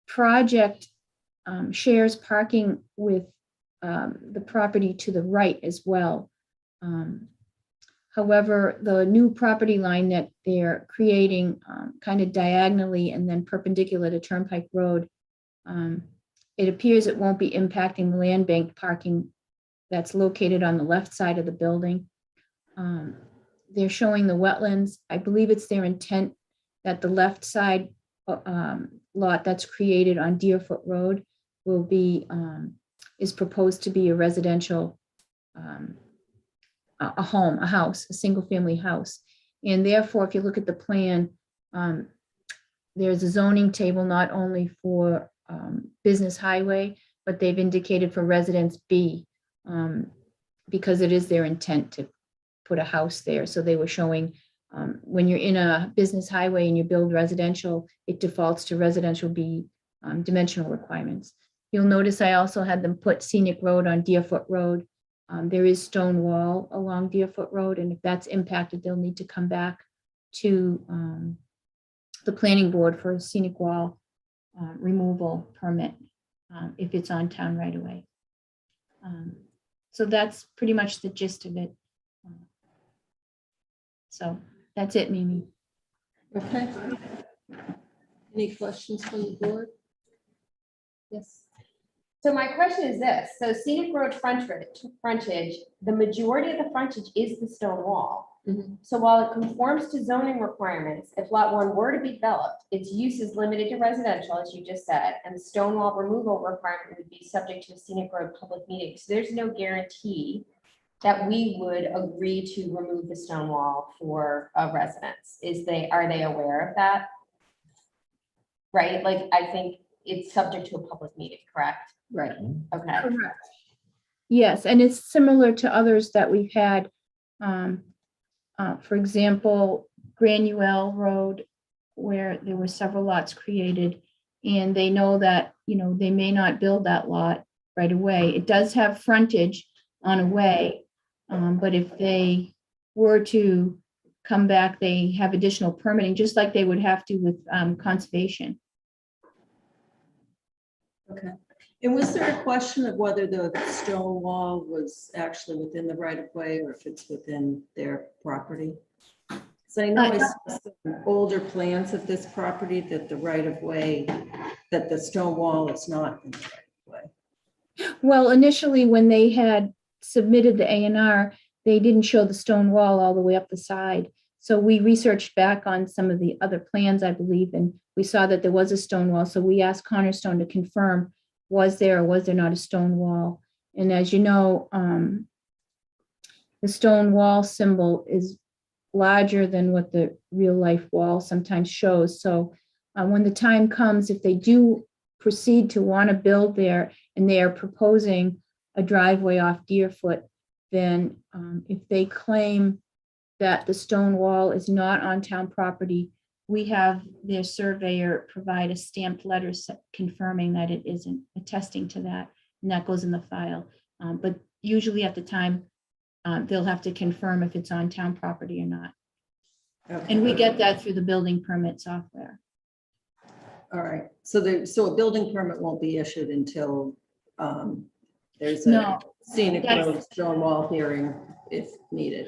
project shares parking with the property to the right as well. However, the new property line that they're creating kind of diagonally and then perpendicular to Turnpike Road, it appears it won't be impacting the land bank parking that's located on the left side of the building. They're showing the wetlands. I believe it's their intent that the left side lot that's created on Deerfoot Road will be, is proposed to be a residential, a home, a house, a single family house. And therefore, if you look at the plan, there's a zoning table not only for business highway, but they've indicated for residence B, because it is their intent to put a house there. So they were showing when you're in a business highway and you build residential, it defaults to residential B dimensional requirements. You'll notice I also had them put Scenic Road on Deerfoot Road. There is stone wall along Deerfoot Road, and if that's impacted, they'll need to come back to the planning board for a scenic wall removal permit if it's on town right away. So that's pretty much the gist of it. So that's it, Mimi. Okay. Any questions from the board? Yes. So my question is this, so Scenic Road frontage, the majority of the frontage is the stone wall. Mhm. So while it conforms to zoning requirements, if lot 1 were to be developed, its use is limited to residential, as you just said, and the stone wall removal requirement would be subject to a Scenic Road public meeting. So there's no guarantee that we would agree to remove the stone wall for a residence. Are they aware of that? Right, like I think it's subject to a public meeting, correct? Right. Okay. Correct. Yes, and it's similar to others that we've had. For example, Granuel Road, where there were several lots created, and they know that, you know, they may not build that lot right away. It does have frontage on a way, but if they were to come back, they have additional permitting, just like they would have to with conservation. Okay. And was there a question of whether the stone wall was actually within the right of way or if it's within their property? So I know I saw some older plans of this property that the right of way, that the stone wall is not in the right of way. Well, initially, when they had submitted the A&R, they didn't show the stone wall all the way up the side. So we researched back on some of the other plans, I believe, and we saw that there was a stone wall. So we asked Cornerstone to confirm, was there or was there not a stone wall? And as you know, the stone wall symbol is larger than what the real life wall sometimes shows. So when the time comes, if they do proceed to want to build there and they are proposing a driveway off Deerfoot, then if they claim that the stone wall is not on town property, we have their surveyor provide a stamped letter confirming that it isn't, attesting to that, and that goes in the file. But usually at the time, they'll have to confirm if it's on town property or not. Okay. And we get that through the building permit software. All right. So a building permit won't be issued until there's a No, scenic that's- road stone wall hearing if needed.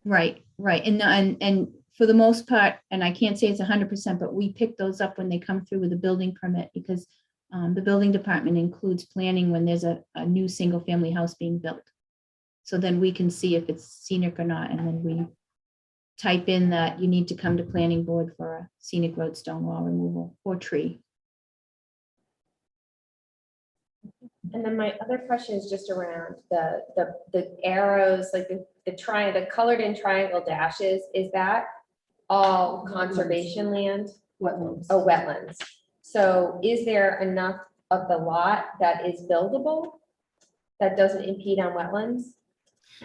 Right, right. And for the most part, and I can't say it's 100%, but we pick those up when they come through with a building permit because the building department includes planning when there's a new single family house being built. So then we can see if it's scenic or not. And then we type in that you need to come to planning board for a scenic road stone wall removal or tree. And then my other question is just around the arrows, like the colored in triangle dashes, is that all conservation land? Wetlands. Oh, wetlands. So is there enough of the lot that is buildable? That doesn't impede on wetlands?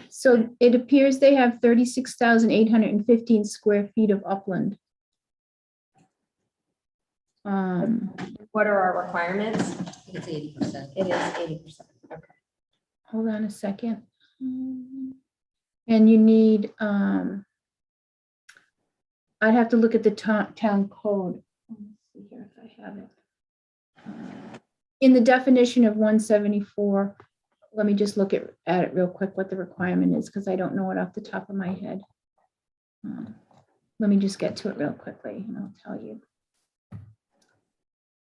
So it appears they have 36,815 square feet of upland. What are our requirements? I think it's 80%. It is 80%. Okay. Hold on a second. And you need, I'd have to look at the town code. Let's see here if I have it. In the definition of 174, let me just look at it real quick, what the requirement is, because I don't know it off the top of my head. Let me just get to it real quickly and I'll tell you.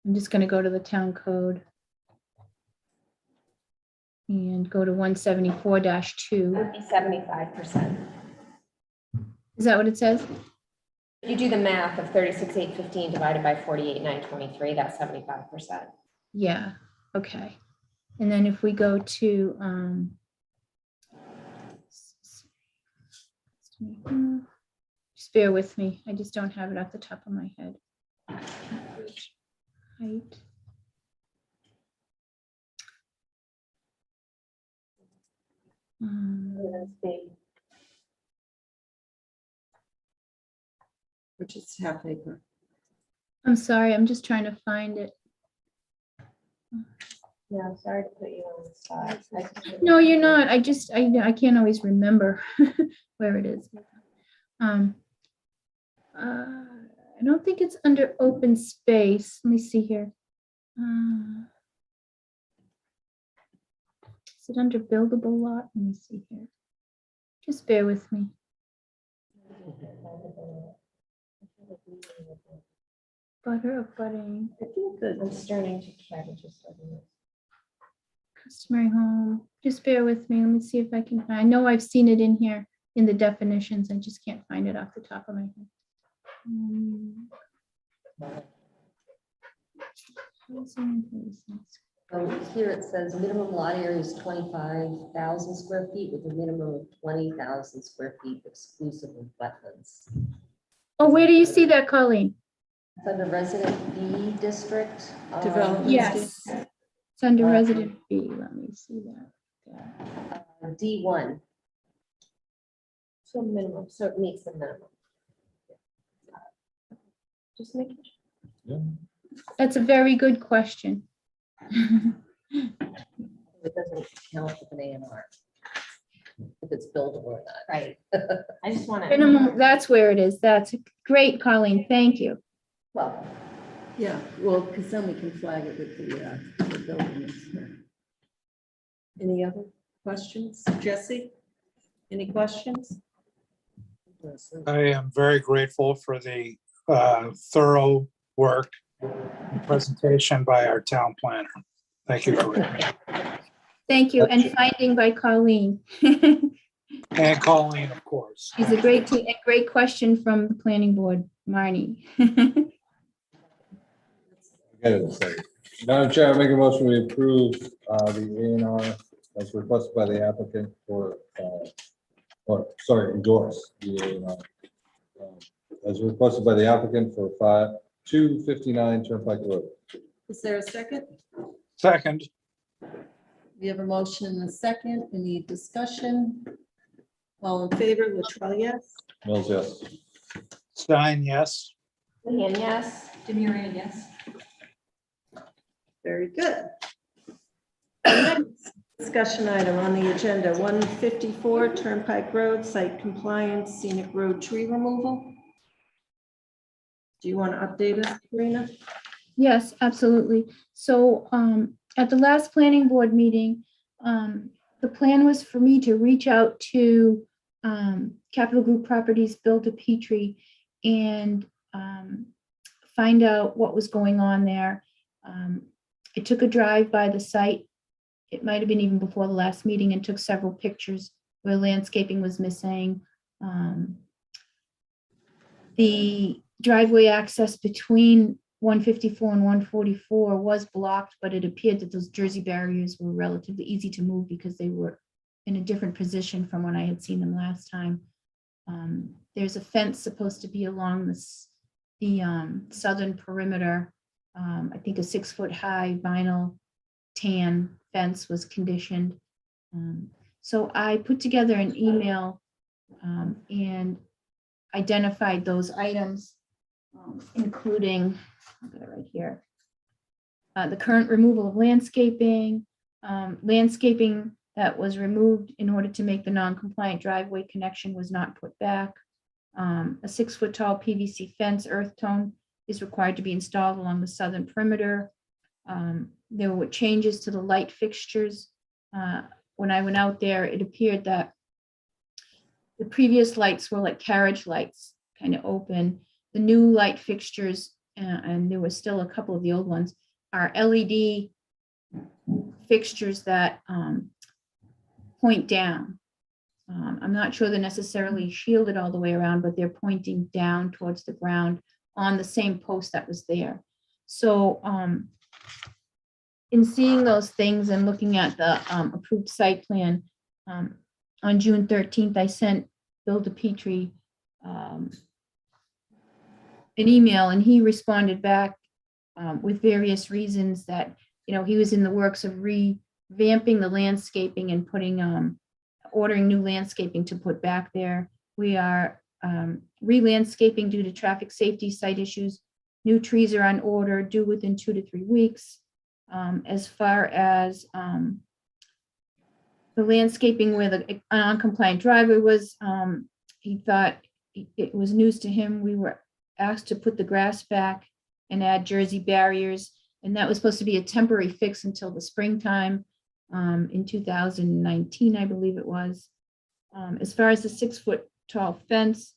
I'm just going to go to the town code and go to 174-2. It would be 75%. Is that what it says? You do the math of 36,815 divided by 48,923, that's 75%. Yeah, okay. And then if we go to just bear with me. I just don't have it off the top of my head. Height. Which is half acre. I'm sorry, I'm just trying to find it. Yeah, I'm sorry to put you on the spot. No, you're not. I can't always remember where it is. I don't think it's under open space. Let me see here. Is it under buildable lot? Let me see here. Just bear with me. Butter of budding. I think that I'm starting to cabbages. Customary home. Just bear with me. Let me see if I can find. I know I've seen it in here in the definitions. I just can't find it off the top of my head. Here it says minimum lot area is 25,000 square feet with a minimum of 20,000 square feet exclusive of wetlands. Oh, where do you see that, Colleen? It's under resident B district. Development. Yes. It's under resident B. Let me see that. D1. So minimum, so it meets the minimum. Just making sure. That's a very good question. It doesn't count with an A&R. If it's buildable or not. Right. I just want to. Minimum, that's where it is. That's great, Colleen. Thank you. Well, Yeah, well, because then we can flag it with the buildings. Any other questions? Jesse? Any questions? I am very grateful for the thorough work and presentation by our town planner. Thank you, Corinne. Thank you. And finding by Colleen. And Colleen, of course. She's a great question from the planning board, Marnie. Madam Chair, I make a motion we approve the A&R as requested by the applicant for, endorse the A&R as requested by the applicant for 259 Turnpike Road. Is there a second? Second, We have a motion and a second. Any discussion? All in favor, Latrell, yes? Mills, yes. Stein, yes. Leanne, yes. Demiria, yes. Very good. Next discussion item on the agenda, 154 Turnpike Road, site compliance, scenic road tree removal. Do you want to update us, Karina? Yes, absolutely. So at the last planning board meeting, the plan was for me to reach out to Capital Group Properties, Build a Petrie, and find out what was going on there. I took a drive by the site. It might have been even before the last meeting, and took several pictures where landscaping was missing. The driveway access between 154 and 144 was blocked, but it appeared that those Jersey barriers were relatively easy to move because they were in a different position from when I had seen them last time. There's a fence supposed to be along the southern perimeter. I think a 6-foot high vinyl tan fence was conditioned. So I put together an email and identified those items, including, I've got it right here, the current removal of landscaping, landscaping that was removed in order to make the non-compliant driveway connection was not put back. A 6-foot tall PVC fence, earth tone, is required to be installed along the southern perimeter. There were changes to the light fixtures. When I went out there, it appeared that the previous lights were like carriage lights, kind of open. The new light fixtures, and there were still a couple of the old ones, are LED fixtures that point down. I'm not sure they're necessarily shielded all the way around, but they're pointing down towards the ground on the same post that was there. So in seeing those things and looking at the approved site plan, on June 13th, I sent Bill DePietri an email, and he responded back with various reasons that, he was in the works of revamping the landscaping and putting, ordering new landscaping to put back there. We are re-landscaping due to traffic safety site issues. New trees are on order, due within 2 to 3 weeks. As far as the landscaping where the non-compliant driveway was, he thought it was news to him. We were asked to put the grass back and add Jersey barriers, and that was supposed to be a temporary fix until the springtime in 2019, I believe it was. As far as the 6-foot tall fence,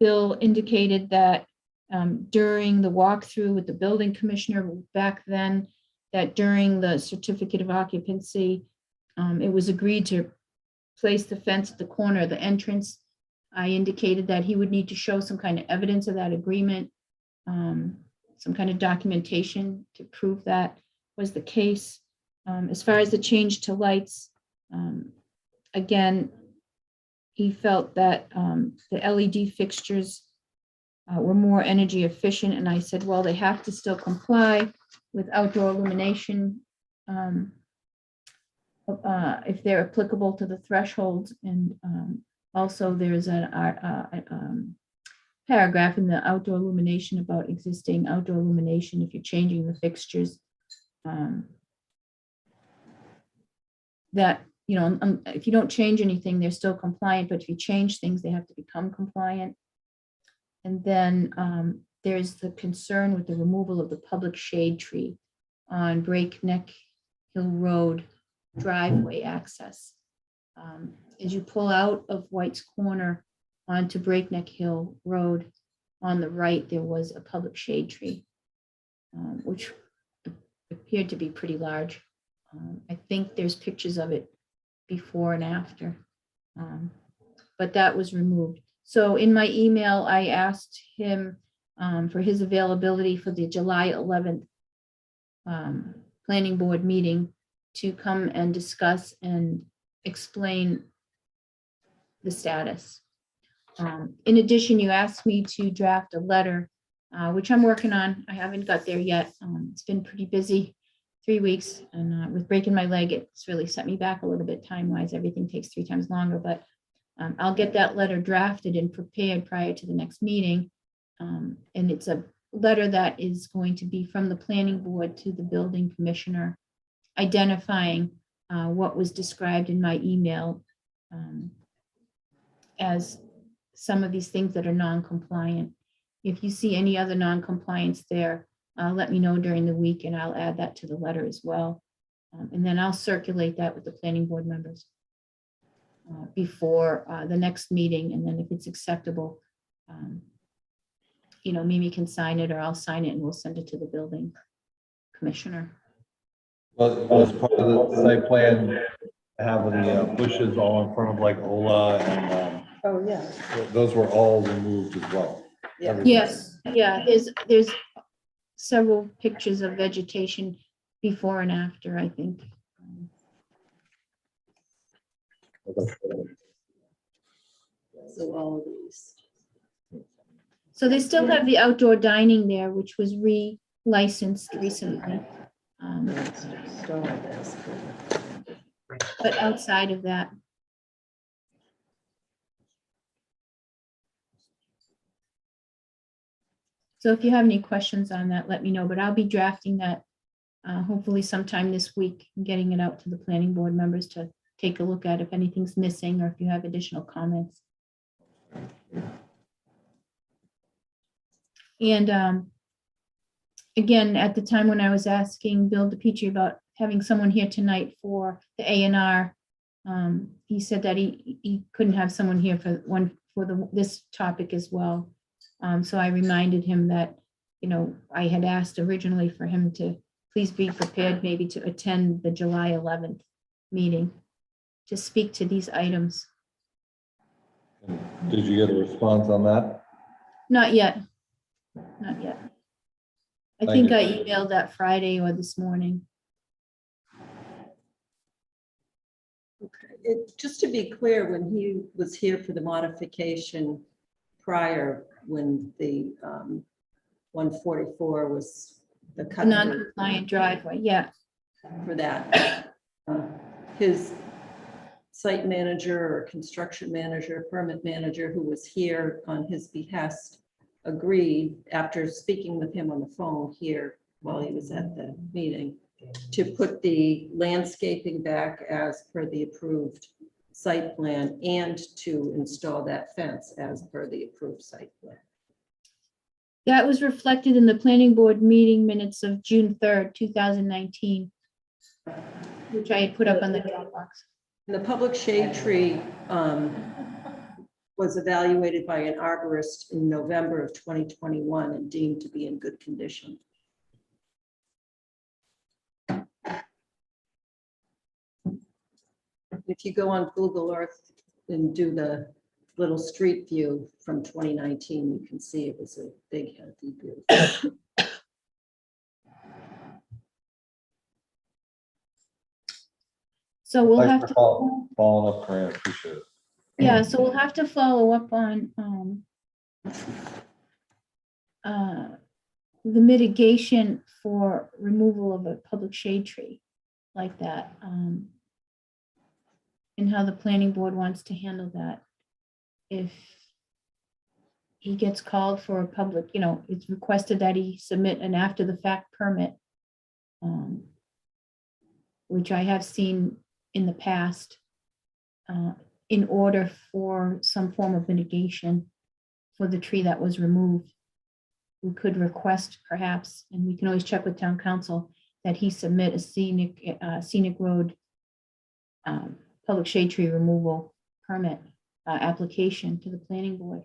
Bill indicated that during the walkthrough with the building commissioner back then, that during the certificate of occupancy, it was agreed to place the fence at the corner of the entrance. I indicated that he would need to show some kind of evidence of that agreement, some kind of documentation to prove that was the case. As far as the change to lights, again, he felt that the LED fixtures were more energy efficient, and I said, well, they have to still comply with outdoor illumination if they're applicable to the thresholds. And also there's a paragraph in the outdoor illumination about existing outdoor illumination if you're changing the fixtures. That, if you don't change anything, they're still compliant, but if you change things, they have to become compliant. And then there's the concern with the removal of the public shade tree on Breakneck Hill Road driveway access. As you pull out of White's Corner onto Breakneck Hill Road, on the right, there was a public shade tree, which appeared to be pretty large. I think there's pictures of it before and after, but that was removed. So in my email, I asked him for his availability for the July 11th planning board meeting to come and discuss and explain the status. In addition, you asked me to draft a letter, which I'm working on. I haven't got there yet. It's been pretty busy, 3 weeks, and with breaking my leg, it's really set me back a little bit time-wise. Everything takes 3 times longer, but I'll get that letter drafted and prepared prior to the next meeting. And it's a letter that is going to be from the planning board to the building commissioner, identifying what was described in my email as some of these things that are non-compliant. If you see any other non-compliance there, let me know during the week and I'll add that to the letter as well. And then I'll circulate that with the planning board members before the next meeting. And then if it's acceptable, Mimi can sign it or I'll sign it and we'll send it to the building commissioner. Well, as part of the site plan, have the bushes all in front of like Ola and Oh, yeah. those were all removed as well. Yeah. Yes, Yeah, there's several pictures of vegetation before and after, I think. So all of these. So they still have the outdoor dining there, which was re-licensed recently. Store this. But outside of that, so if you have any questions on that, let me know, but I'll be drafting that hopefully sometime this week, and getting it out to the planning board members to take a look at if anything's missing or if you have additional comments. And again, at the time when I was asking Bill DiPietri about having someone here tonight for the A&R, he said that he couldn't have someone here for this topic as well. So I reminded him that, you know, I had asked originally for him to please be prepared maybe to attend the July 11th meeting to speak to these items. Did you get a response on that? Not yet. Not yet. I Thank think you. I emailed that Friday or this morning. Just to be clear, when he was here for the modification prior, when the 144 was the The cut non-compliant driveway, yeah. for that, his site manager or construction manager, permit manager who was here on his behest agreed, after speaking with him on the phone here while he was at the meeting, to put the landscaping back as per the approved site plan and to install that fence as per the approved site plan. That was reflected in the planning board meeting minutes of June 3rd, 2019, which I had put up on the Dropbox. The public shade tree was evaluated by an arborist in November of 2021 and deemed to be in good condition. If you go on Google Earth and do the little street view from 2019, you can see it was a big, healthy view. So we'll Thanks have for to, following up, Corinne. Appreciate it. yeah, so we'll have to follow up on the mitigation for removal of a public shade tree like that. And how the planning board wants to handle that. If he gets called for a public, you know, it's requested that he submit an after the fact permit, which I have seen in the past, in order for some form of mitigation for the tree that was removed. We could request perhaps, and we can always check with town council, that he submit a scenic road public shade tree removal permit application to the planning board.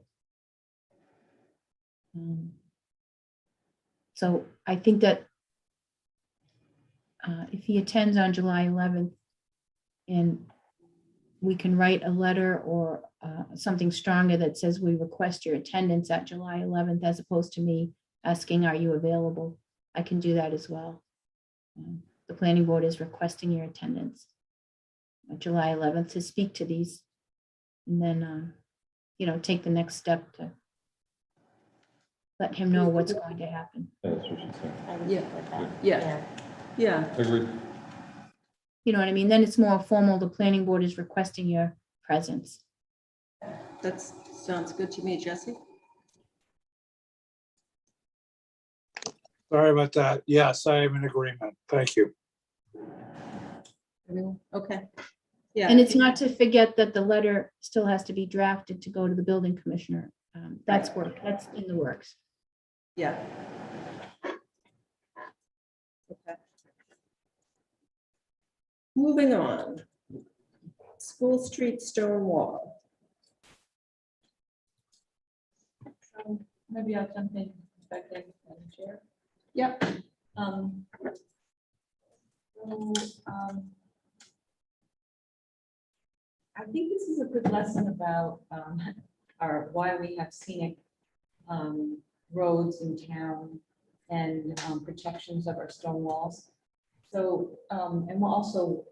So I think that if he attends on July 11th, and we can write a letter or something stronger that says we request your attendance at July 11th, as opposed to me asking, are you available? I can do that as well. The planning board is requesting your attendance on July 11th to speak to these, and then, you know, take the next step to let him know what's going to happen. Yeah, that's what she said. I would Yeah. support that. Yeah, yeah. Agreed. You know what I mean? Then it's more formal. The planning board is requesting your presence. That sounds good to me, Jesse. Sorry about that. Yes, I am in agreement. Thank you. Everyone? Okay. Yeah. And it's not to forget that the letter still has to be drafted to go to the building commissioner. That's work, that's in the works. Yeah. Okay. Moving on. School Street stone wall. So maybe I'll jump in back there, Madam Chair. Yep. I think this is a good lesson about why we have scenic roads in town and protections of our stone walls. So, and we'll also,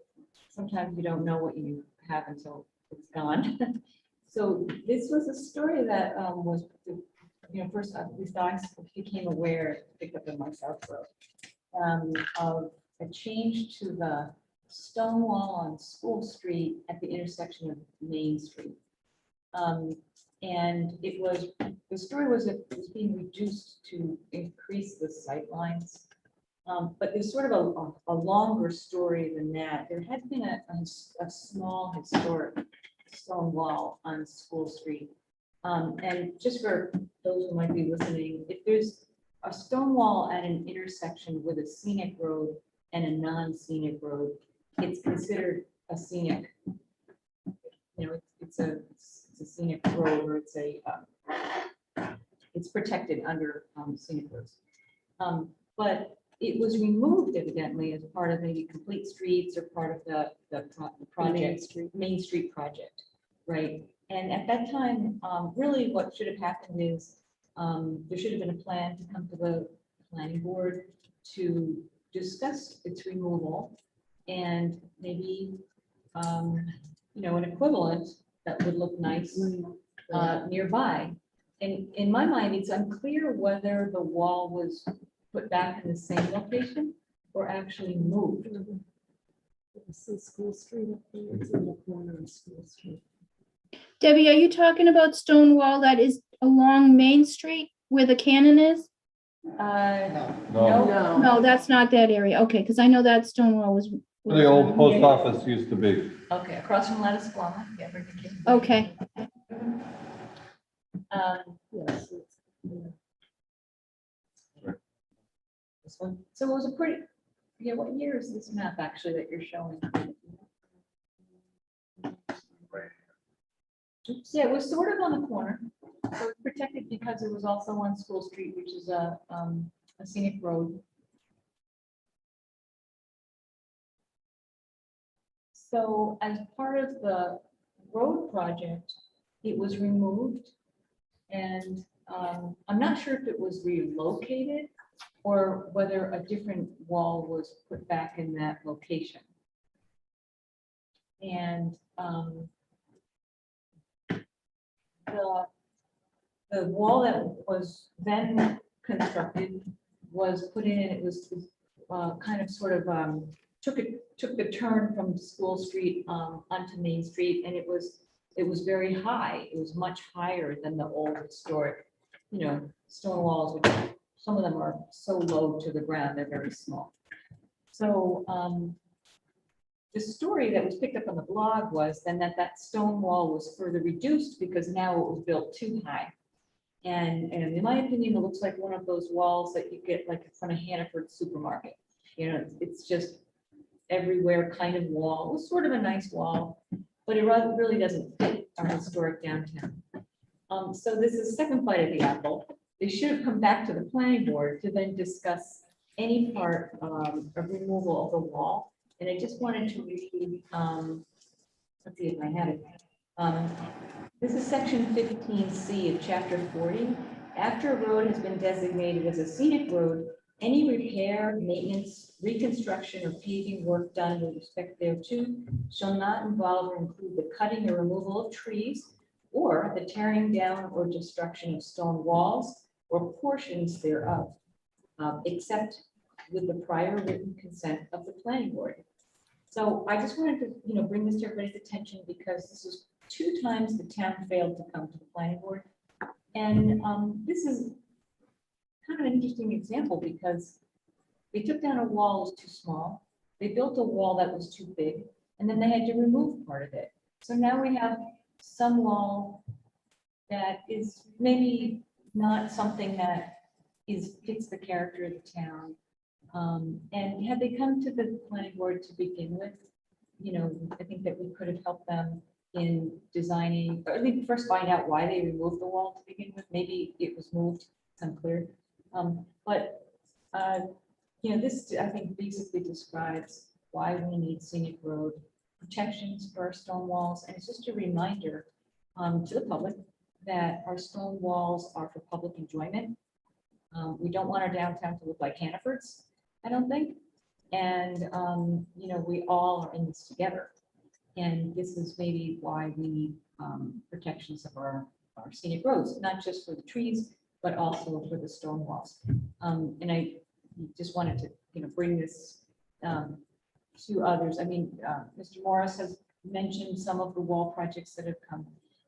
sometimes you don't know what you have until it's gone. So this was a story that was, first, at least I became aware, picked up in my South Road, of a change to the stone wall on School Street at the intersection of Main Street. And it was, the story was it was being reduced to increase the sightlines. But there's sort of a longer story than that. There had been a small historic stone wall on School Street. And just for those who might be listening, if there's a stone wall at an intersection with a scenic road and a non-scenic road, it's considered a scenic. It's a scenic road, or it's protected under scenic roads. But it was removed evidently as part of maybe Complete Streets or part of the project, Main Street project, right? And at that time, really what should have happened is there should have been a plan to come to the planning board to discuss its removal and maybe, an equivalent that would look nice nearby. And in my mind, it's unclear whether the wall was put back in the same location or actually moved. See School Street up there, it's in the corner of School Street. Debbie, are you talking about stone wall that is along Main Street where the cannon is? No. No, that's not that area. Okay, because I know that stone wall was. Where the old post office used to be. Okay, across from Lattice Plama. Yeah, Breakneck. Okay. Yes. Yeah. This one. So it was a pretty, what year is this map actually that you're showing? Yeah, it was sort of on the corner. So it's protected because it was also on School Street, which is a scenic road. So as part of the road project, it was removed. And I'm not sure if it was relocated or whether a different wall was put back in that location. And the wall that was then constructed was put in, and it was kind of sort of took the turn from School Street onto Main Street, and it was very high. It was much higher than the old historic, stone walls, which some of them are so low to the ground, they're very small. So the story that was picked up on the blog was then that stone wall was further reduced because now it was built too high. And in my opinion, it looks like one of those walls that you get like in front of Hannaford Supermarket. It's just everywhere kind of wall. It was sort of a nice wall, but it really doesn't fit our historic downtown. So this is the second bite of the apple. They should have come back to the planning board to then discuss any part of removal of the wall. And I just wanted to read, let's see if I had it. This is section 15C of chapter 40. After a road has been designated as a scenic road, any repair, maintenance, reconstruction, or paving work done with respect thereto shall not involve or include the cutting or removal of trees or the tearing down or destruction of stone walls or portions thereof, except with the prior written consent of the planning board. So I just wanted to, bring this to everybody's attention because this was 2 times the town failed to come to the planning board. And this is kind of an interesting example because they took down a wall that was too small. They built a wall that was too big, and then they had to remove part of it. So now we have some wall that is maybe not something that fits the character of the town. And had they come to the planning board to begin with, I think that we could have helped them in designing, or at least first find out why they removed the wall to begin with. Maybe it was moved, it's unclear. This I think basically describes why we need scenic road protections for our stone walls. And it's just a reminder to the public that our stone walls are for public enjoyment. We don't want our downtown to look like Hannaford's, I don't think. And, you know, we all are in this together. And this is maybe why we need protections of our scenic roads, not just for the trees, but also for the stone walls. And I just wanted to, you know, bring this to others. I mean, Mr. Morris has mentioned some of the wall projects that have come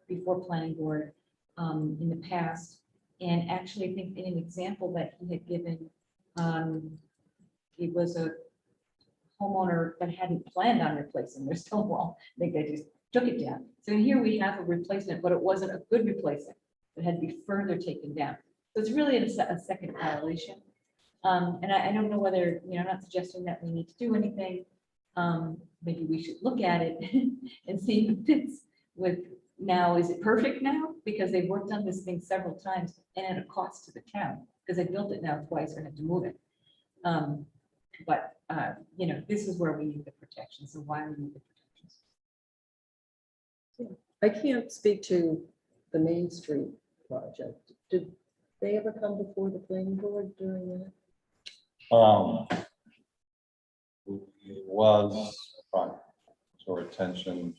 before planning board in the past. And actually, I think in an example that he had given, it was a homeowner that hadn't planned on replacing their stone wall. I think they just took it down. So here we have a replacement, but it wasn't a good replacement. It had to be further taken down. So it's really a second violation. And I don't know whether, you know, I'm not suggesting that we need to do anything. Maybe we should look at it and see if it fits with now. Is it perfect now? Because they've worked on this thing several times and at a cost to the town, because they built it now twice and had to move it. But you know, this is where we need the protection. So why we need the protections? I can't speak to the Main Street project. Did they ever come before the planning board during that? It was brought to our attention,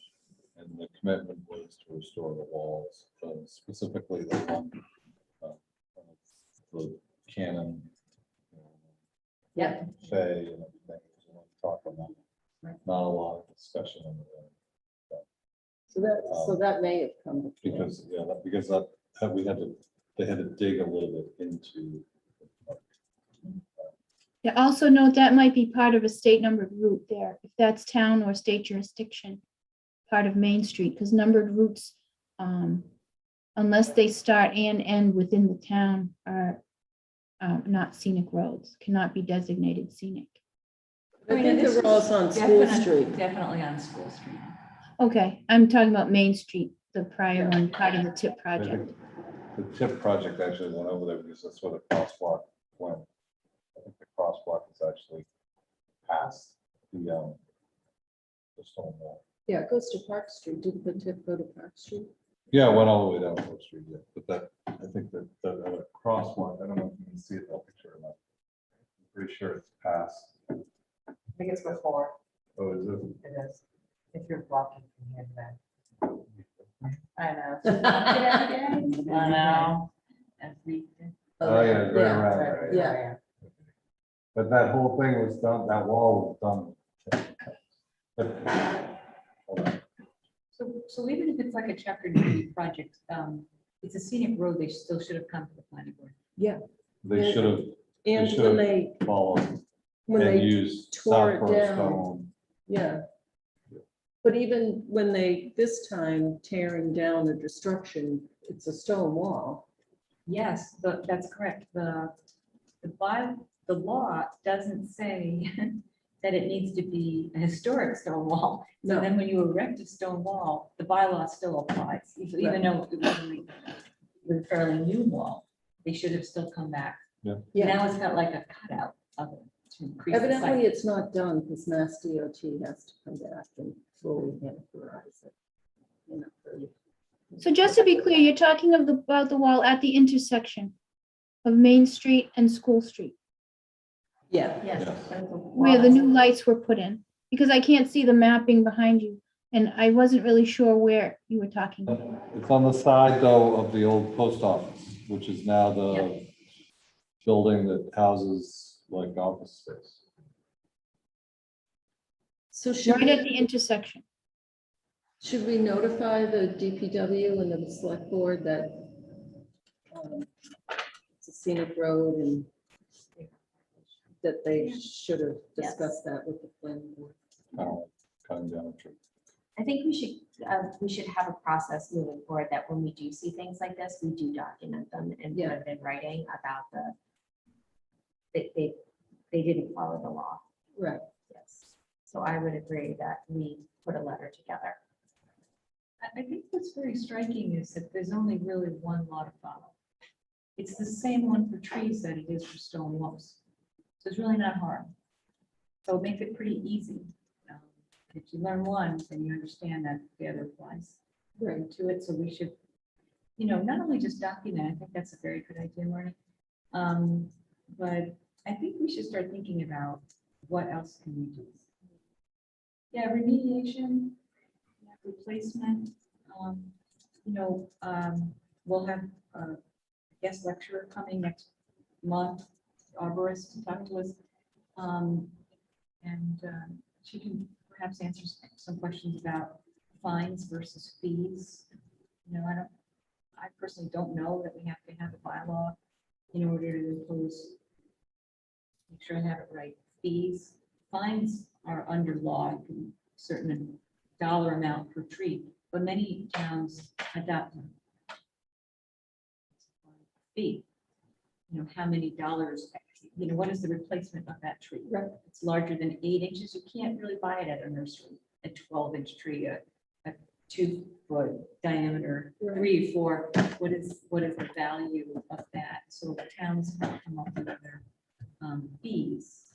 and the commitment was to restore the walls, specifically the one, the cannon. Yeah. Say and everything. Talk about not a lot of discussion on the So that may have come before. because that we had to, they had to dig a little bit into. Yeah, also note that might be part of a state numbered route there, if that's town or state jurisdiction, part of Main Street, because numbered routes, unless they start and end within the town, are not scenic roads, cannot be designated scenic. I think this the is roads on School Street. Definitely on School Street. Okay, I'm talking about Main Street, the prior one, part of the TIP I project. think the TIP project actually went over there because that's where the crosswalk went. I think the crosswalk is actually past the stone wall. Yeah, it goes to Park Street. Didn't the tip go to Park Street? Yeah, it went all the way down Fourth Street, yeah, but that, I think that the crosswalk, I don't know if you can see it in that picture or not. I'm pretty sure it's past. I think it's before, Oh, is it? it is, if you're blocking from here then. I know. I know. Oh, yeah, it's right around there. Yeah. But that whole thing was done, that wall was done. So even if it's like a chapter 90 project, it's a scenic road, they still should have come to the planning board. Yeah. They should have, And should when have they, followed when and they used tore it Southborough down. stone. Yeah. But even when they, this time tearing down the destruction, it's a stone wall. Yes, that's correct. The law doesn't say that it needs to be a historic stone wall. So No. then when you erect a stone wall, the bylaw still applies, even though it was a fairly new wall. They should have still come back. Yeah. Yeah. Now it's got like a cutout of it to increase the Evidently, size. it's not done because Mass DOT has to come back and fully authorize it. You know, for- So just to be clear, you're talking about the wall at the intersection of Main Street and School Street, Yeah. Yes. where the new lights were put in, because I can't see the mapping behind you, and I wasn't really sure where you were talking about. It's on the side though of the old post office, which is now the building that houses like office space. So should Right at we, the intersection. should we notify the DPW and the select board that it's a scenic road and that they should have discussed that with the planning board? Cutting down a tree. I think we should have a process moving forward that when we do see things like this, we do document them and put it in writing about they didn't follow the law. Right. Yes. So I would agree that we put a letter together. I think what's very striking is that there's only really one law to follow. It's the same one for trees that it is for stone walls. So it's really not hard. So it makes it pretty easy. If you learn one, then you understand that the other applies right to it. So we should, you know, not only just document, I think that's a very good idea, Marty, But I think we should start thinking about what else can we do. Yeah, remediation, yeah, replacement. We'll have a guest lecturer coming next month, arborist, to talk to us. She can perhaps answer some questions about fines versus fees. I personally don't know that we have to have a bylaw in order to impose, make sure I have it right, fees. Fines are under law, you can certain dollar amount per tree, but many towns adopt them. Fee, how many dollars, what is the replacement of that tree? Right. It's larger than 8 inches, you can't really buy it at a nursery, a 12-inch tree, a 2-foot diameter, 3, 4, what is the value of that? So the towns have come up with their fees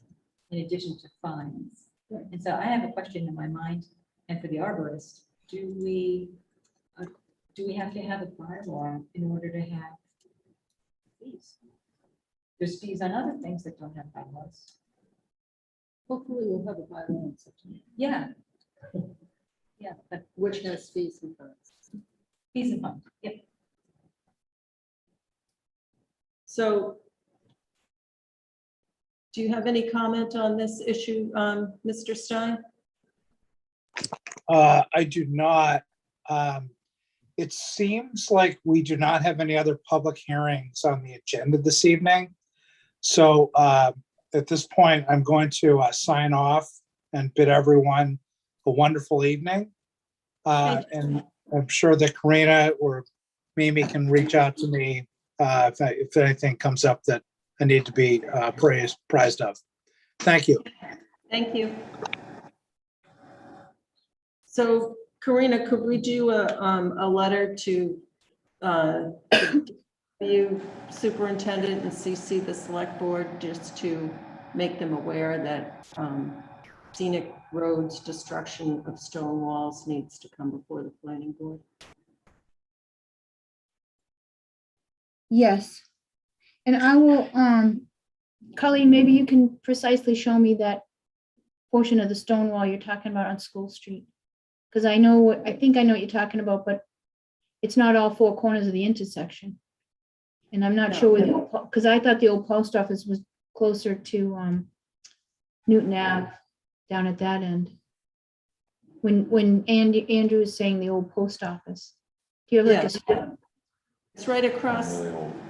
in addition to fines. And so I have a question in my mind, and for the arborist, do we have to have a bylaw in order to have fees? There's fees on other things that don't have bylaws. Hopefully we'll have a bylaw in September. Yeah. Yeah, but Which has fees and fines. fees and fines, yep. So do you have any comment on this issue, Mr. Stein? I do not. It seems like we do not have any other public hearings on the agenda this evening. So at this point, I'm going to sign off and bid everyone a wonderful evening. And I'm sure that Karina or Mimi can reach out to me if anything comes up that I need to be apprised of. Thank you. Thank you. So Karina, could we do a letter to you superintendent and CC the select board just to make them aware that Scenic Road's destruction of stone walls needs to come before the planning board? Yes. And I will, Colleen, maybe you can precisely show me that portion of the stone wall you're talking about on School Street. Because I think I know what you're talking about, but it's not all 4 corners of the intersection. And I'm not sure because I thought the old post office was closer to Newton Ave, down at that end. When Andrew was saying the old post office. Do you have like a? It's right across,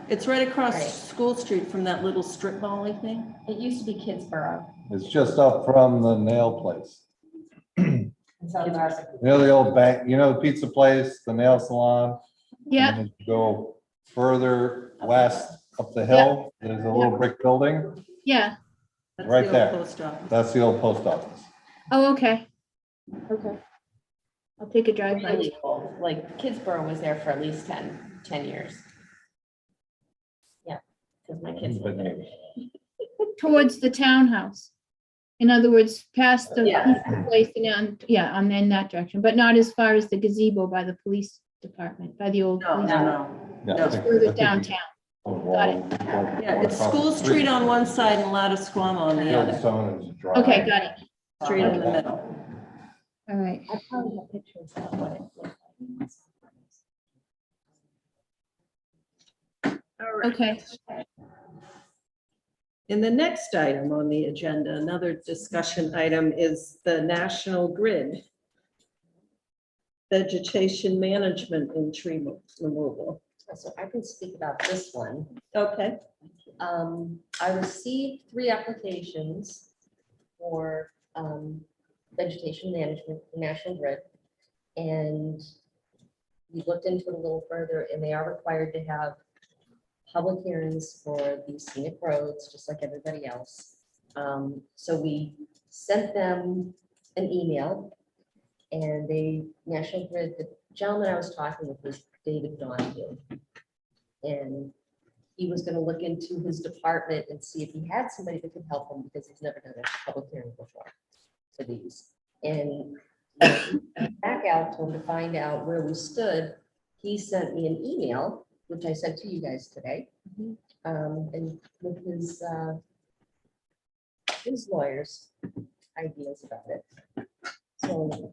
Right. School Street from that little strip mall thing. It used to be Kidsborough. It's just up from the nail place. So there's The old bank, the pizza place, the nail salon. Yeah, And then you go further west up the hill, there's a little brick building. yeah. That's Right the there. old post office. That's the old post office. Oh, okay. Okay. I'll take a drive by. Really old, like Kidsborough was there for at least 10 years. Yeah, because my kids live there. Towards the townhouse. In other words, past the Yeah. pizza place and on in that direction, but not as far as the gazebo by the police department, by the old. No, police no, department. no. Yeah, It's further downtown. Got it. Yeah, it's School Street on one side and Ladasquama on the other. Okay, got it. Street in the middle. All right. I probably have pictures of what it looks like. Okay. And the next item on the agenda, another discussion item, is the National Grid vegetation management and tree removal. So I can speak about this one. Okay. I received 3 applications for vegetation management for National Grid. And we looked into it a little further, and they are required to have public hearings for the scenic roads, just like everybody else. So we sent them an email, and National Grid, the gentleman I was talking with was David Donahue. And he was gonna look into his department and see if he had somebody that could help him, because he's never done a public hearing before for these. And back out to him to find out where we stood, he sent me an email, which I sent to you guys today. And with his lawyers' ideas about it. So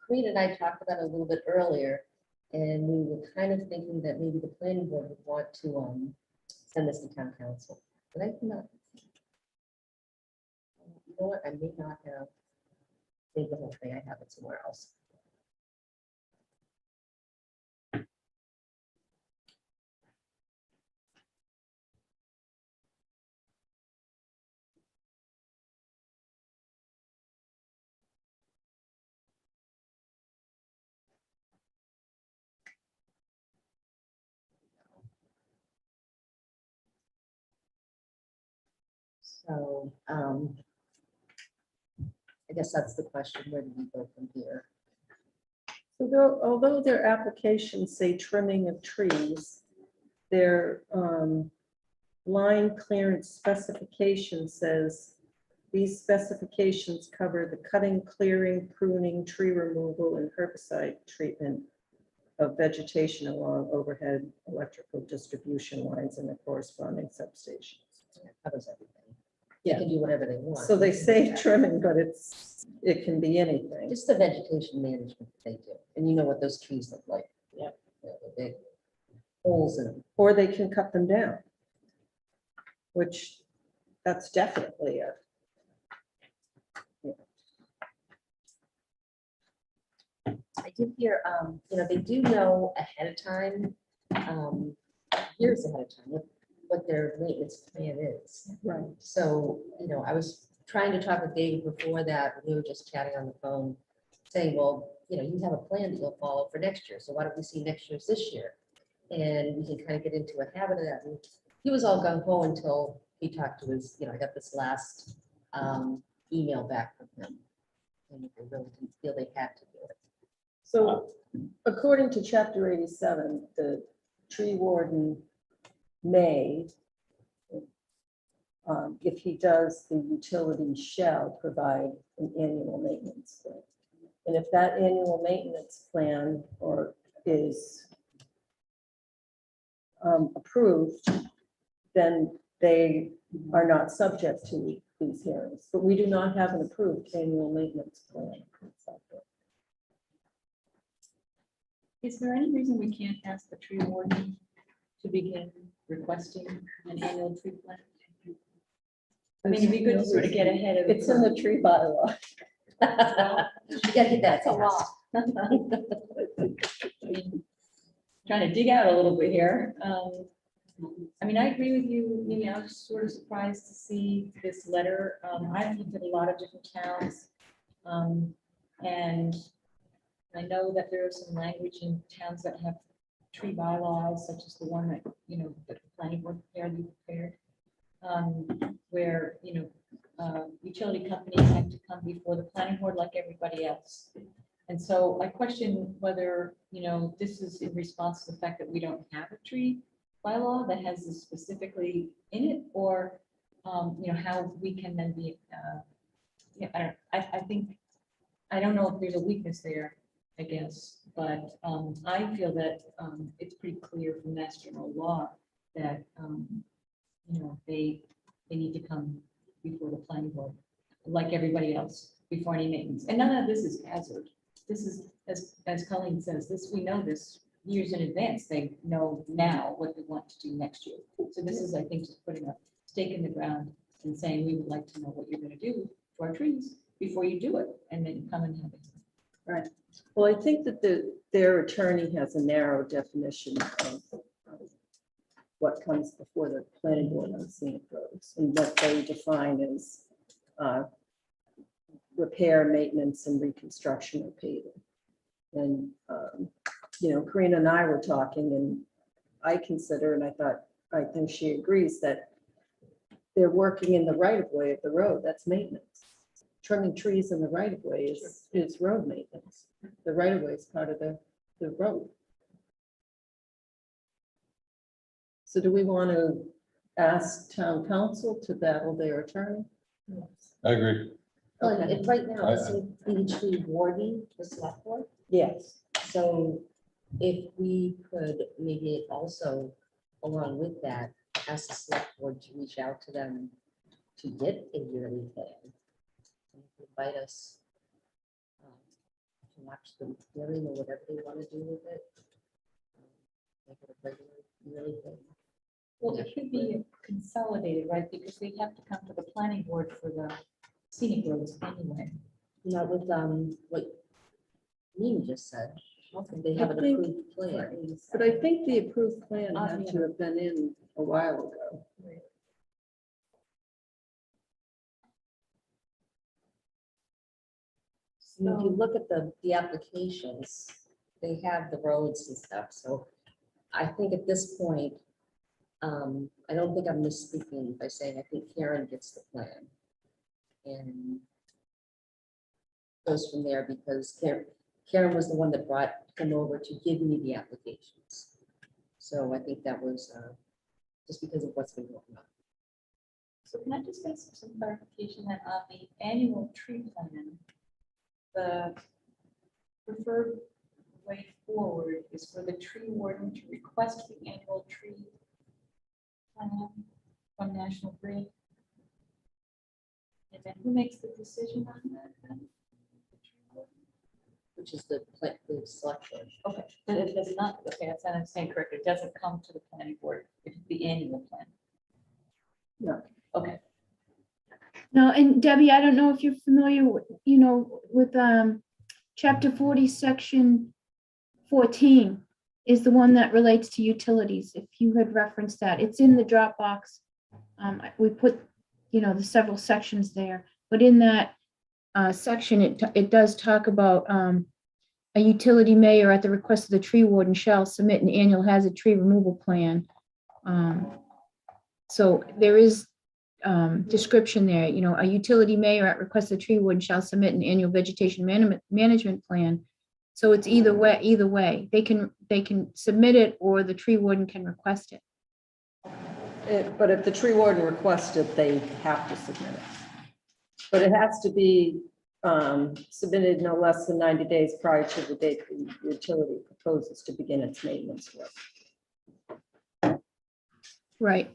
Creed and I talked about it a little bit earlier, and we were kind of thinking that maybe the planning board would want to send this to town council. But I cannot. You know what? I may not have saved the whole thing. I have it somewhere else. So I guess that's the question. Where do we go from here? So although their applications say trimming of trees, their line clearance specification says these specifications cover the cutting, clearing, pruning, tree removal, and herbicide treatment of vegetation along overhead electrical distribution lines and the corresponding substations. It covers everything. Yeah. They can do whatever they want. So they say trimming, but it can be anything. It's the vegetation management that they do, and you know what those trees look like. Yep. The big holes in them. Or they can cut them down, which that's definitely a. I did hear, they do know ahead of time, years ahead of time, what their maintenance plan is. Right. So, I was trying to talk with David before that, we were just chatting on the phone, saying, well, you have a plan that you'll follow for next year, so why don't we see next year's this year? And we can kind of get into a habit of that. And he was all gung ho until he talked to his, I got this last email back from him. And they really didn't feel they had to do it. So according to chapter 87, the tree warden may, if he does, the utility shall provide an annual maintenance plan. And if that annual maintenance plan is approved, then they are not subject to these hearings. But we do not have an approved annual maintenance plan. Is there any reason we can't ask the tree warden to begin requesting an annual tree plan? I mean, it'd be good to sort of get ahead of. It's in the tree bylaw. You gotta get that. That's a lot. Trying to dig out a little bit here. I mean, I agree with you, Mimi. I was sort of surprised to see this letter. I've looked at a lot of different towns. And I know that there is some language in towns that have tree bylaws, such as the one that, that the planning board prepared, where, utility companies have to come before the planning board like everybody else. And so I question whether, this is in response to the fact that we don't have a tree bylaw that has this specifically in it, or, how we can then be, I don't know if there's a weakness there, I guess, but I feel that it's pretty clear from Mass General Law that, they need to come before the planning board, like everybody else, before any maintenance. And none of this is hazard. This is, as Colleen says, we know this years in advance. They know now what they want to do next year. So this is, I think, just putting a stake in the ground and saying, we would like to know what you're going to do to our trees before you do it, and then come and have it. Right. Well, I think that their attorney has a narrow definition of what comes before the planning board on scenic roads, and what they define as repair, maintenance, and reconstruction of paving. And, Karina and I were talking, and I consider, and I think she agrees, that they're working in the right of way of the road. That's maintenance. Trimming trees in the right of way is road maintenance. The right of way is part of the road. So do we want to ask town council to battle their attorney? I agree. Well, and right now, isn't the tree warden the select board? Yes. So if we could maybe also, along with that, ask the select board to reach out to them to get a yearly plan. And invite us to watch the hearing or whatever they want to do with it. Make it a regular yearly thing. Well, it should be consolidated, right? Because they have to come to the planning board for the scenic roads anyway. Not with what Nina just said. They have an I think- approved plan. But I think the approved plan had to have been in a while ago. I mean, if you look at the applications, they have the roads and stuff, so I think at this point, I don't think I'm misspeaking by saying I think Karen gets the plan. And goes from there because Karen was the one that brought him over to give me the applications. So I think that was just because of what's been going on. So can I just get some clarification that on the annual tree plan, the preferred way forward is for the tree warden to request the annual tree plan from National Grid? And then who makes the decision on that then? Which is the selection. Okay, but it does not, okay, that's what I'm saying correct. It doesn't come to the planning board. It's the annual plan. No. Okay. No, and Debbie, I don't know if you're familiar, with chapter 40, section 14 is the one that relates to utilities. If you had referenced that, it's in the Dropbox. We put, the several sections there, but in that section, it does talk about a utility may, or at the request of the tree warden, shall submit an annual hazard tree removal plan. So there is description there, a utility may, or at request of the tree warden, shall submit an annual vegetation management plan. So it's either way, they can submit it, or the tree warden can request it. But if the tree warden requests it, they have to submit it. But it has to be submitted no less than 90 days prior to the date the utility proposes to begin its maintenance work. Right.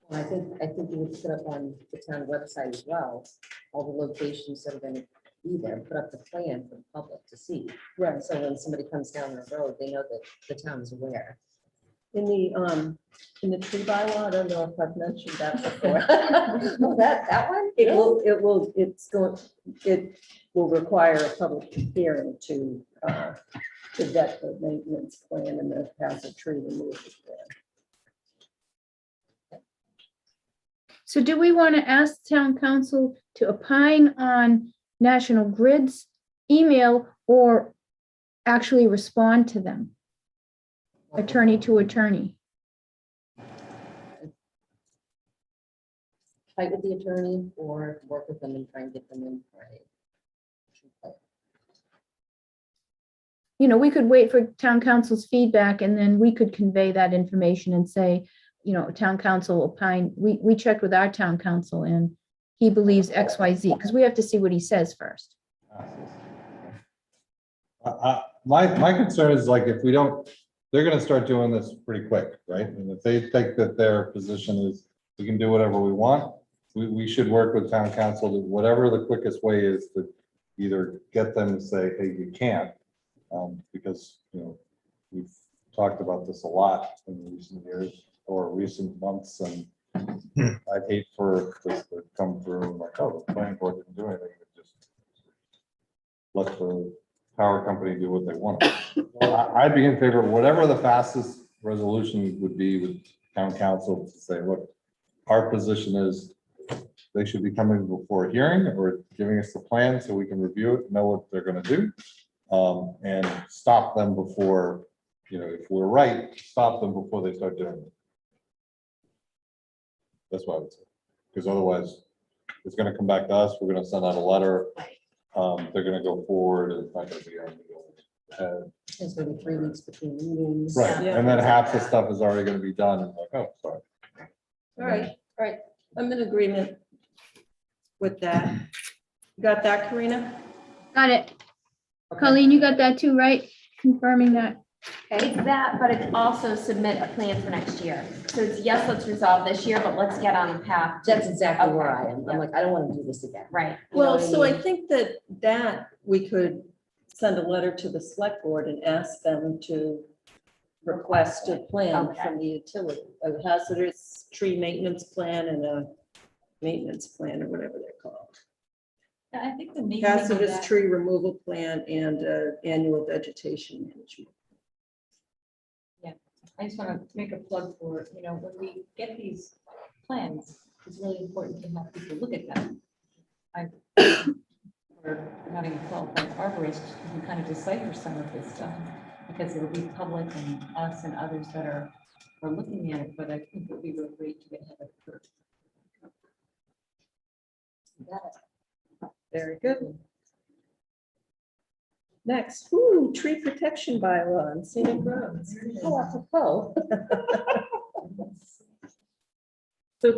Well, I think you would put up on the town website as well, all the locations that are going to be there, put up the plan for the public to see. Right. So when somebody comes down the road, they know that the town is aware. In the tree bylaw, I don't know if I've mentioned that before. Oh, that one? It will require a public hearing to vet the maintenance plan and the hazard tree removal plan. So do we want to ask town council to opine on National Grid's email, or actually respond to them, attorney to attorney? Fight with the attorney or work with them and try and get them in for a We could wait for town council's feedback, and then we could convey that information and say, town council opine. We checked with our town council and he believes X, Y, Z, because we have to see what he says first. My concern is, like, if we don't, they're gonna start doing this pretty quick, right? And if they think that their position is, we can do whatever we want, we should work with town council to whatever the quickest way is to either get them to say, hey, you can't. Because, we've talked about this a lot in recent years or recent months, and I'd hate for this to come through and like, oh, the planning board didn't do anything. It just let the power company do what they want. Well, I'd be in favor of whatever the fastest resolution would be with town council to say, look, our position is they should be coming before a hearing or giving us the plan so we can review it, know what they're gonna do. And stop them before, if we're right, stop them before they start doing it. That's what I would say. Because otherwise, it's gonna come back to us, we're gonna send out a letter. They're gonna go forward, and it's not gonna be on the old. There's going to be 3 weeks between meetings. Right, Yeah. and then half the stuff is already gonna be done, and like, oh, sorry. All right. I'm in agreement with that. You got that, Karina? Got it. Colleen, you got that too, right? Confirming that. It's that, but it's also submit a plan for next year. So it's, yes, let's resolve this year, but let's get on the path. That's exactly where Okay. I am. I'm like, I don't want to do this again. Right. You know Well, what so I mean? think that we could send a letter to the select board and ask them to request a plan Okay. from the utility, a hazardous tree maintenance plan and a maintenance plan or whatever they're called. I think the main thing with Hazardous that- tree removal plan and annual vegetation management. I just want to make a plug for, when we get these plans, it's really important to have people look at them. We're having a qualified arborist who can kind of decipher some of this stuff, because it'll be public and us and others that are looking at it, but I think it would be really great to get ahead of the curve. Very good. Next, tree protection bylaw on scenic roads. Oh, apropos. So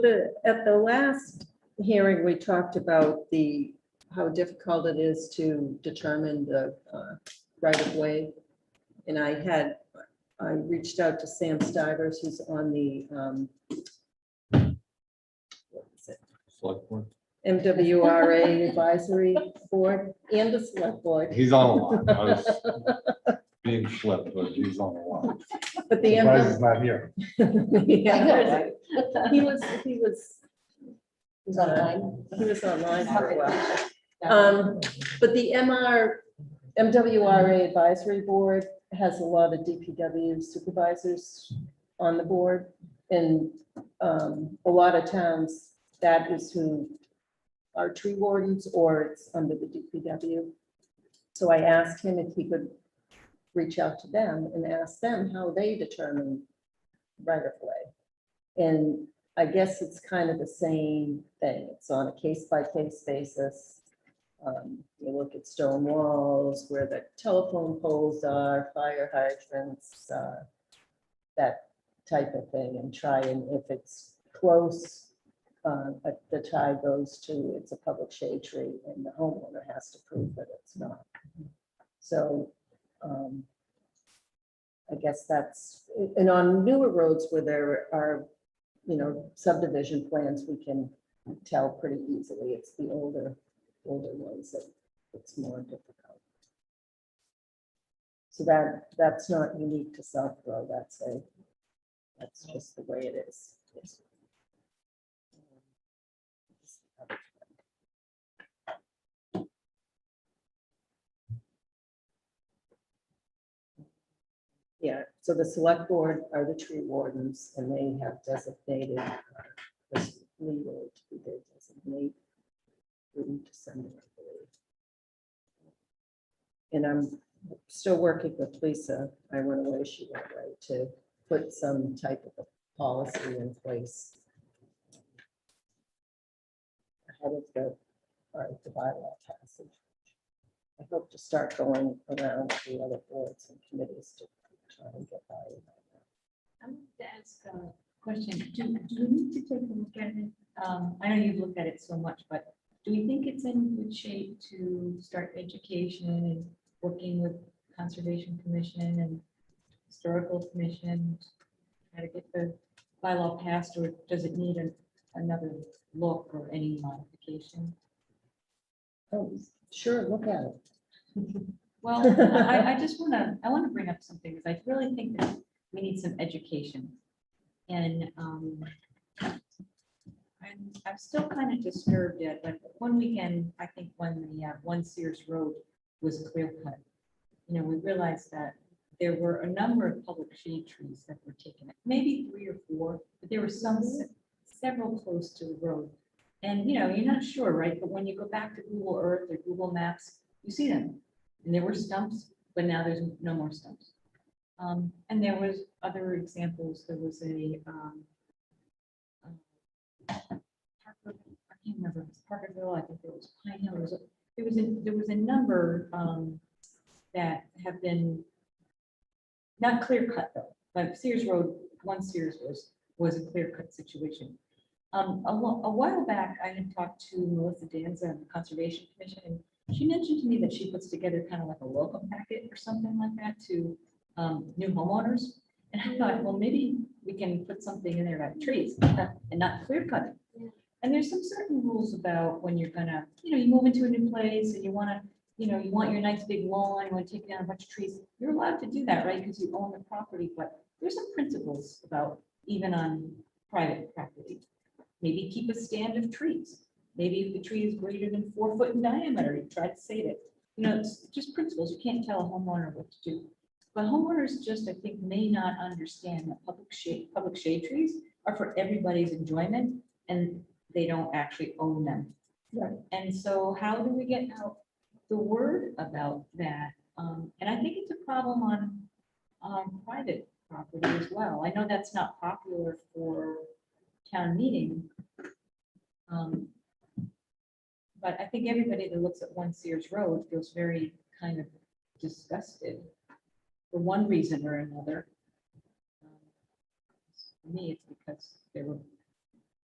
at the last hearing, we talked about how difficult it is to determine the right of way. And I reached out to Sam Stivers, who's on the what is it? Select board. MWRA advisory board and the select board. He's on a lot. I was being flipped, but he's on a lot. But the Surprised he's not here. Yeah, he was Is that fine? he was online for a while. But the MWRA advisory board has a lot of DPW supervisors on the board. And a lot of towns, that is who are tree wardens, or it's under the DPW. So I asked him if he could reach out to them and ask them how they determine right of way. And I guess it's kind of the same thing. It's on a case-by-case basis. You look at stone walls, where the telephone poles are, fire hydrants, that type of thing, and try, and if it's close, the tie goes to, it's a public shade tree, and the homeowner has to prove that it's not. So I guess that's, and on newer roads where there are, subdivision plans, we can tell pretty easily. It's the older ones that it's more difficult. So that's not unique to Southborough. That's just the way it is. Yes. Yeah, so the select board are the tree wardens, and they have designated this legal to be their designate through December, I believe. And I'm still working with Lisa. I went away, she went away, to put some type of a policy in place ahead of the bylaw passage. I hope to start going around to the other boards and committees to try and get by with that. I want to ask a question. Do we need to take a look at it? I know you've looked at it so much, but do we think it's in good shape to start education and working with Conservation Commission and Historical Commission, try to get the bylaw passed, or does it need another look or any modification? Oh, sure, look at it. Well, I just want to bring up something, because I really think that we need some education. And I'm still kind of disturbed at, like, one weekend, I think when the One Sears Road was clear cut, we realized that there were a number of public shade trees that were taken, maybe 3 or 4, but there were several close to the road. And, you're not sure, right? But when you go back to Google Earth or Google Maps, you see them. And there were stumps, but now there's no more stumps. And there was other examples. There was I can't remember, if it was Parkerville, I think there was Pine Hill. There was a number that have been not clear cut though, but Sears Road, One Sears was a clear cut situation. A while back, I had talked to Melissa Danza on the Conservation Commission, and she mentioned to me that she puts together kind of like a welcome packet or something like that to new homeowners. And I thought, well, maybe we can put something in there about trees and not clear cutting. And there's some certain rules about when you're gonna, you move into a new place and you wanna, you want your nice big lawn, you wanna take down a bunch of trees. You're allowed to do that, right? Because you own the property, but there's some principles about even on private property. Maybe keep a stand of trees. Maybe if the tree is greater than 4 foot in diameter, you try to save it. It's just principles. You can't tell a homeowner what to do. But homeowners just, I think, may not understand that public shade trees are for everybody's enjoyment and they don't actually own them. Right. And so how do we get out the word about that? And I think it's a problem on private property as well. I know that's not popular for town meeting. But I think everybody that looks at 1 Sears Road feels very kind of disgusted for one reason or another. For me, it's because they were,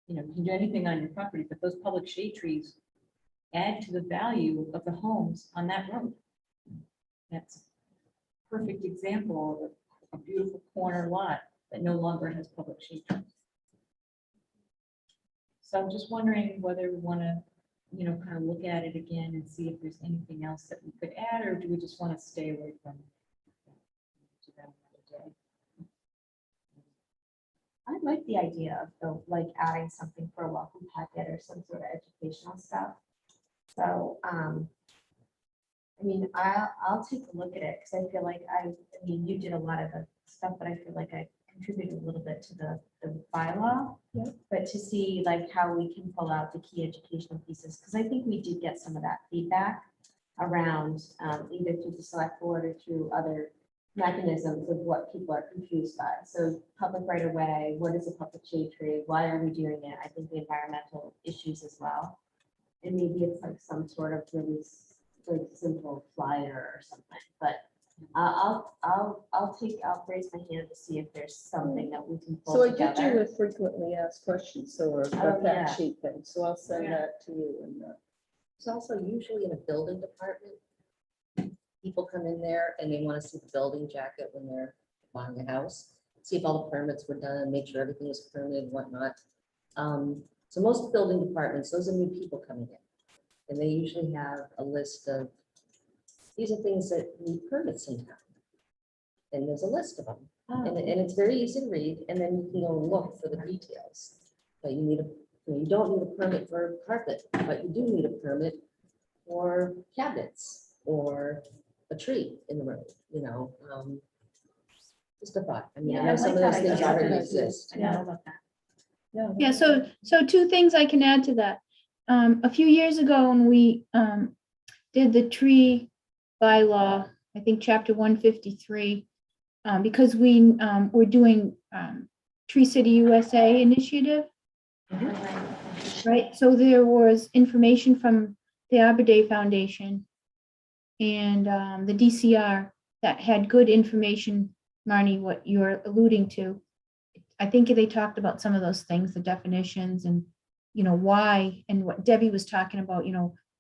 you can do anything on your property, but those public shade trees add to the value of the homes on that road. That's a perfect example of a beautiful corner lot that no longer has public shade trees. So I'm just wondering whether we want to, kind of look at it again and see if there's anything else that we could add, or do we just want to stay away from it? I like the idea of adding something for a welcome packet or some sort of educational stuff. So, I'll take a look at it because I feel like you did a lot of the stuff, but I feel like I contributed a little bit to the bylaw. Yep. But to see how we can pull out the key educational pieces, because I think we did get some of that feedback around either through the select board or through other mechanisms of what people are confused by. So public right of way, what is a public shade tree? Why are we doing it? I think the environmental issues as well. And maybe it's some sort of really simple flyer or something, but I'll raise my hand to see if there's something that we can pull So I did do together. a frequently asked questions, or a Oh, yeah. fact sheet thing, so I'll send that to you and. It's also usually in a building department. People come in there and they want to see the building jacket when they're buying a house, see if all the permits were done, make sure everything was permitted and whatnot. So most building departments, those are new people coming in. And they usually have a list of, these are things that need permits in town. And there's a list of them. And it's very easy to read, and then you can go and look for the details. But you don't need a permit for carpet, but you do need a permit for cabinets or a tree in the room, just a thought. I know some of those things already exist. I know about that. Yeah, so 2 things I can add to that. A few years ago, when we did the tree bylaw, I think chapter 153, because we were doing Tree City USA initiative, right? So there was information from the Arbor Day Foundation and the DCR that had good information, Marnie, what you're alluding to. I think they talked about some of those things, the definitions and, why, and what Debbie was talking about,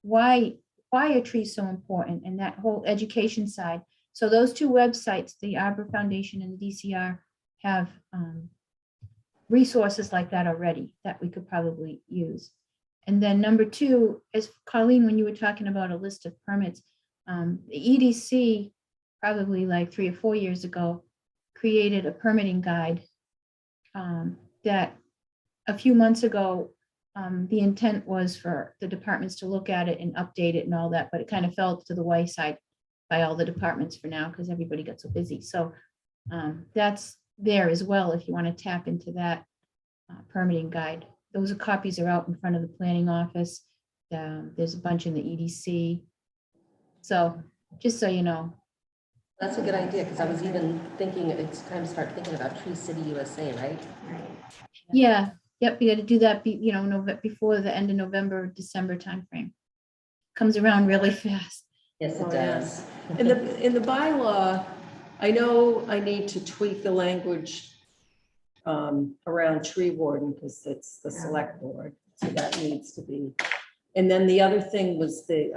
why are trees so important, and that whole education side. So those 2 websites, the Arbor Foundation and the DCR, have resources like that already that we could probably use. And then number 2, as Colleen, when you were talking about a list of permits, the EDC, probably like 3 or 4 years ago, created a permitting guide that a few months ago, the intent was for the departments to look at it and update it and all that, but it kind of fell to the wayside by all the departments for now because everybody got so busy. So that's there as well if you want to tap into that permitting guide. Those copies are out in front of the planning office. There's a bunch in the EDC. So just so you know. That's a good idea, because I was even thinking, it's time to start thinking about Tree City USA, right? Yeah, yep, you got to do that, before the end of November, December timeframe. Comes around really fast. Yes, it Oh, does. In the bylaw, I know I need to tweak the language around tree warden because it's the select board, so that needs to be. And then the other thing was the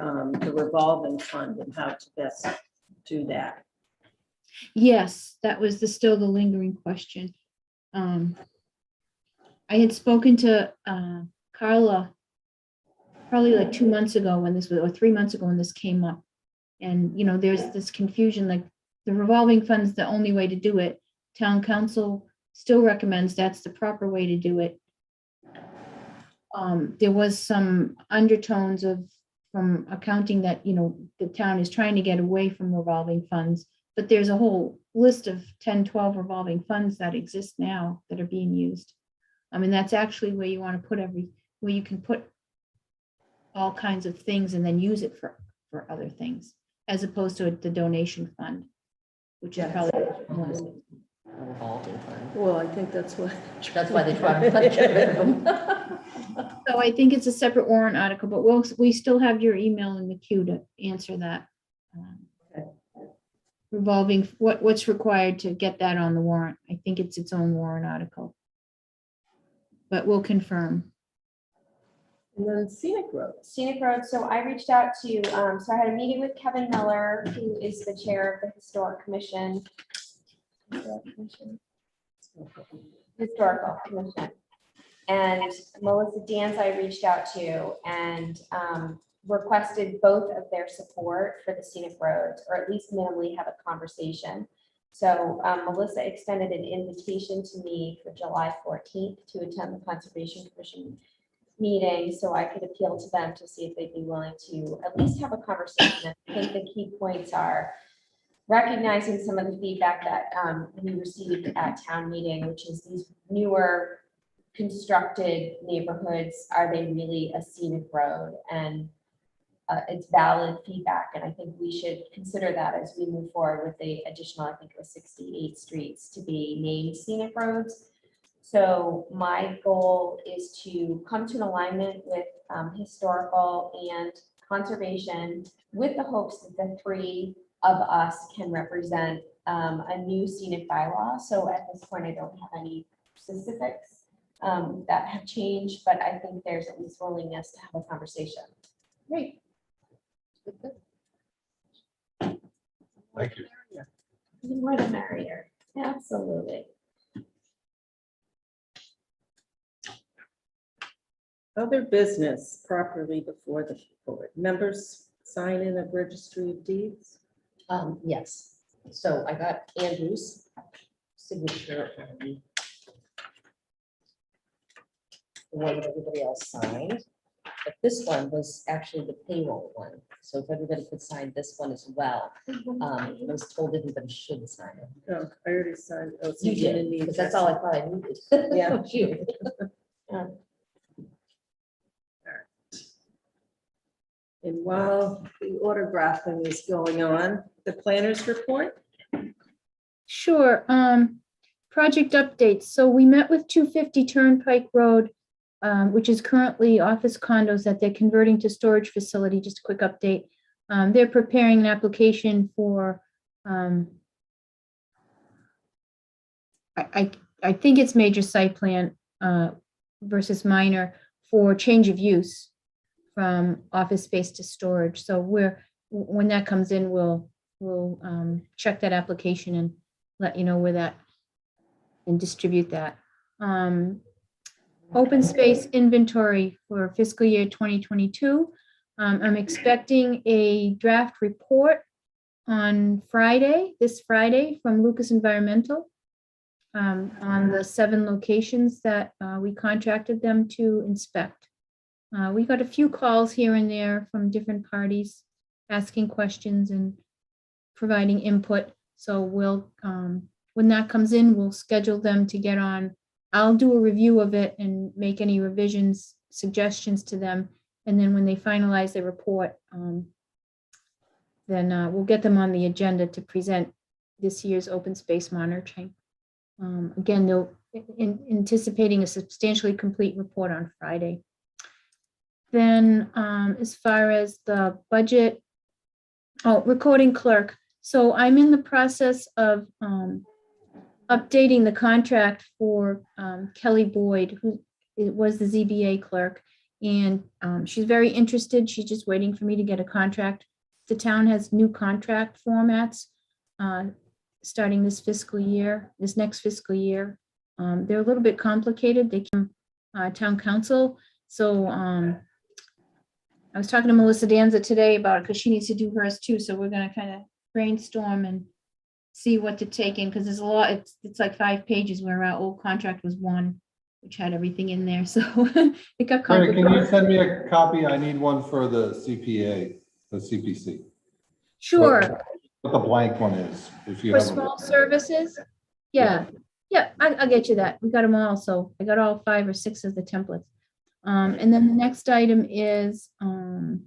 revolving fund and how to best do that. Yes, that was still the lingering question. I had spoken to Carla probably like 2 months ago when this was, or 3 months ago when this came up. And, you know, there's this confusion, like the revolving fund is the only way to do it. Town council still recommends that's the proper way to do it. There was some undertones from accounting that, you know, the town is trying to get away from revolving funds, but there's a whole list of 10, 12 revolving funds that exist now that are being used. I mean, that's actually where you want to put where you can put all kinds of things and then use it for other things, as opposed to the donation fund, which is probably. A revolving fund. Well, I think that's what. That's why they try to get rid of them. So I think it's a separate warrant article, but we still have your email in the queue to answer that. Revolving, what's required to get that on the warrant? I think it's its own warrant article. But we'll confirm. And then Scenic Road. Scenic Road, so I reached out to, so I had a meeting with Kevin Miller, who is the chair of the Historical Commission. And Melissa Danz I reached out to and requested both of their support for the Scenic Roads, or at least minimally have a conversation. So Melissa extended an invitation to me for July 14th to attend the Conservation Commission meeting, so I could appeal to them to see if they'd be willing to at least have a conversation. I think the key points are recognizing some of the feedback that we received at town meeting, which is these newer constructed neighborhoods, are they really a scenic road? And it's valid feedback, and I think we should consider that as we move forward with the additional, I think it was 68 streets to be named scenic roads. So my goal is to come to an alignment with historical and conservation, with the hopes that the three of us can represent a new scenic bylaw. So at this point, I don't have any specifics that have changed, but I think there's at least willingness to have a conversation. Great. Thank you. The more the merrier. Absolutely. Other business properly before the board. Members sign in a registry of deeds. Yes, so I got Andrew's signature on the one that everybody else signed, but this one was actually the payroll one. So if everybody could sign this one as well, I was told everybody should sign it. Oh, I already signed. Oh, so You didn't did, need because that's that. all I thought I needed. Yeah. You. And while the autographing is going on, the planners report. Sure. Project updates. So we met with 250 Turnpike Road, which is currently office condos that they're converting to storage facility. Just a quick update. They're preparing an application for, I think it's major site plan versus minor for change of use from office space to storage. So when that comes in, we'll check that application and let you know where that, and distribute that. Open space inventory for fiscal year 2022. I'm expecting a draft report on this Friday from Lucas Environmental on the 7 locations that we contracted them to inspect. We got a few calls here and there from different parties asking questions and providing input. So we'll, when that comes in, we'll schedule them to get on. I'll do a review of it and make any revisions, suggestions to them. And then when they finalize the report, then we'll get them on the agenda to present this year's open space monitoring. Again, they'll anticipating a substantially complete report on Friday. Then as far as the budget, recording clerk. So I'm in the process of updating the contract for Kelly Boyd, who was the ZBA clerk. And she's very interested. She's just waiting for me to get a contract. The town has new contract formats starting this next fiscal year. They're a little bit complicated. They came town council. So I was talking to Melissa Danza today about it because she needs to do hers too. So we're gonna kind of brainstorm and see what to take in, because there's a lot, it's like 5 pages, where our old contract was 1, which had everything in there. So it got Brandon, can you complicated. send me a copy? I need one for the CPA, the CPC. Sure. What the blank one is, if you For have. them. small services? Yeah, I'll get you that. We got them all, so I got all 5 or 6 of the templates. And then the next item is the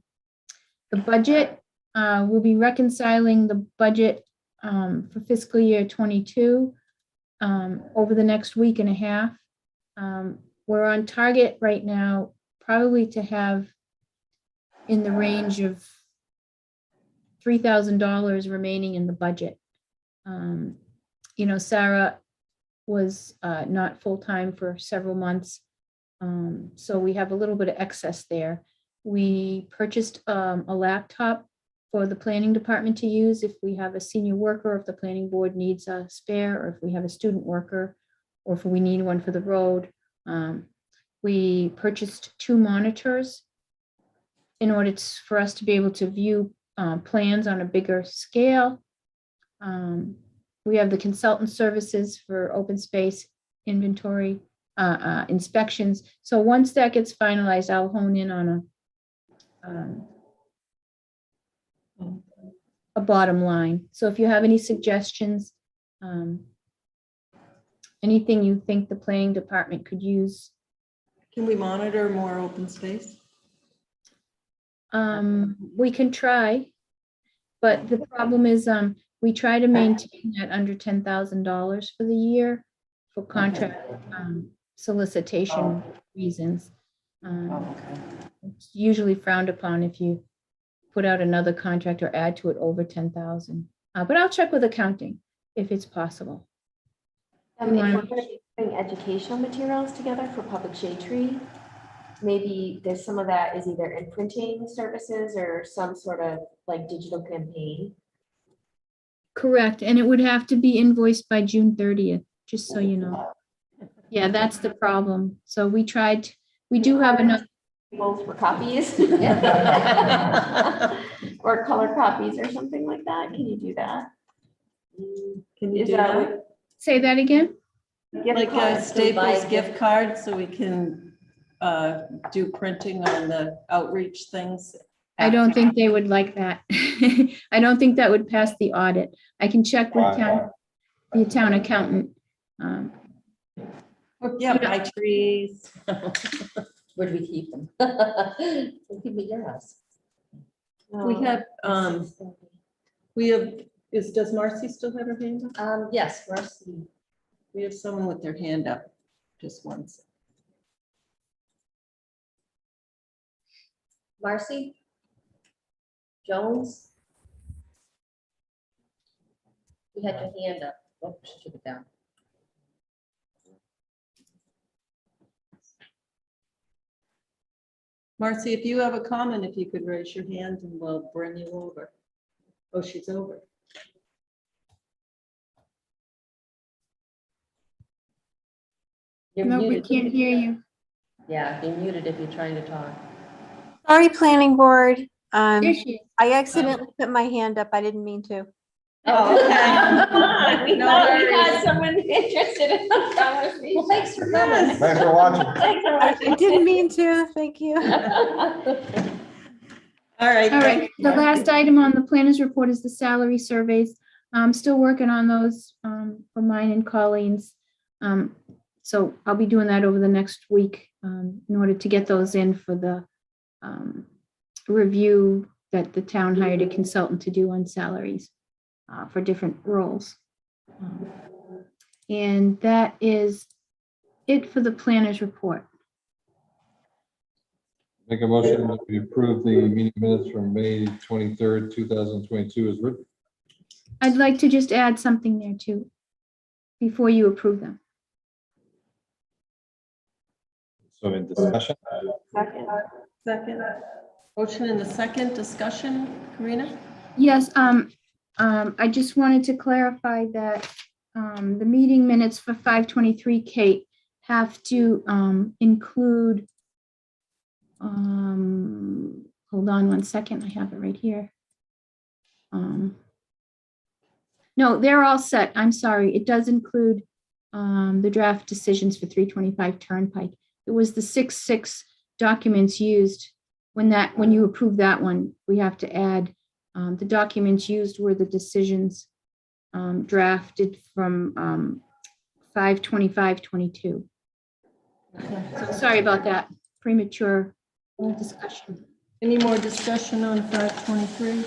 budget. We'll be reconciling the budget for fiscal year 22 over the next week and a half. We're on target right now, probably to have in the range of $3,000 remaining in the budget. You know, Sarah was not full-time for several months, so we have a little bit of excess there. We purchased a laptop for the planning department to use if we have a senior worker, if the planning board needs a spare, or if we have a student worker, or if we need one for the road. We purchased 2 monitors in order for us to be able to view plans on a bigger scale. We have the consultant services for open space inventory inspections. So once that gets finalized, I'll hone in on a bottom line. So if you have any suggestions, anything you think the planning department could use. Can we monitor more open space? We can try, but the problem is, we try to maintain that under $10,000 for the year for contract solicitation reasons. It's usually frowned upon if you put out another contract or add to it over 10,000. But I'll check with accounting if it's possible. If we're going to be putting educational materials together for public shade tree, maybe there's some of that is either in printing services or some sort of like digital campaign. Correct, and it would have to be invoiced by June 30th, just so you know. Yeah, that's the problem. So we tried, we do have enough. Both for copies. Or color copies or something like that. Can you do that? Can you Is do that that? Say that again? Gift Like a cards to buy Staples gift card, so we can do printing on the outreach things? I don't think they would like that. I don't think that would pass the audit. I can check with the town accountant. Yeah, buy trees. Where do we keep them? We'll keep them at your house. We have, does Marcy still have her hand up? Yes, Marcy. We have someone with their hand up, just once. Marcy? Jones? You had your hand up. Oh, she took it down. Marcy, if you have a comment, if you could raise your hand and we'll bring you over. Oh, she's over. You're No, we muted. can't hear you. Yeah, you're muted if you're trying to talk. Sorry, planning board. There she is. I accidentally put my hand up. I didn't mean to. Oh, okay. We No thought we worries. had someone interested in the conversation. Well, thanks for coming. Thanks for watching. Thanks for I watching. didn't mean to. Thank you. All right. All thank right, the last item on the planners report is the salary surveys. I'm still working on those for mine and Colleen's. So I'll be doing that over the next week in order to get those in for the review that the town hired a consultant to do on salaries for different roles. And that is it for the planners report. Make a motion that we approve the meeting minutes from May 23rd, 2022 as written. I'd like to just add something there too, before you approve them. So in discussion, Second. Motion in the second discussion, Karina? Yes, I just wanted to clarify that the meeting minutes for 5:23, Kate, have to include, hold on one second, I have it right here. No, they're all set. I'm sorry. It does include the draft decisions for 325 Turnpike. It was the 6 documents used. When you approve that one, we have to add the documents used were the decisions drafted from 5/25/22. So sorry about that premature discussion. Any more discussion on 523?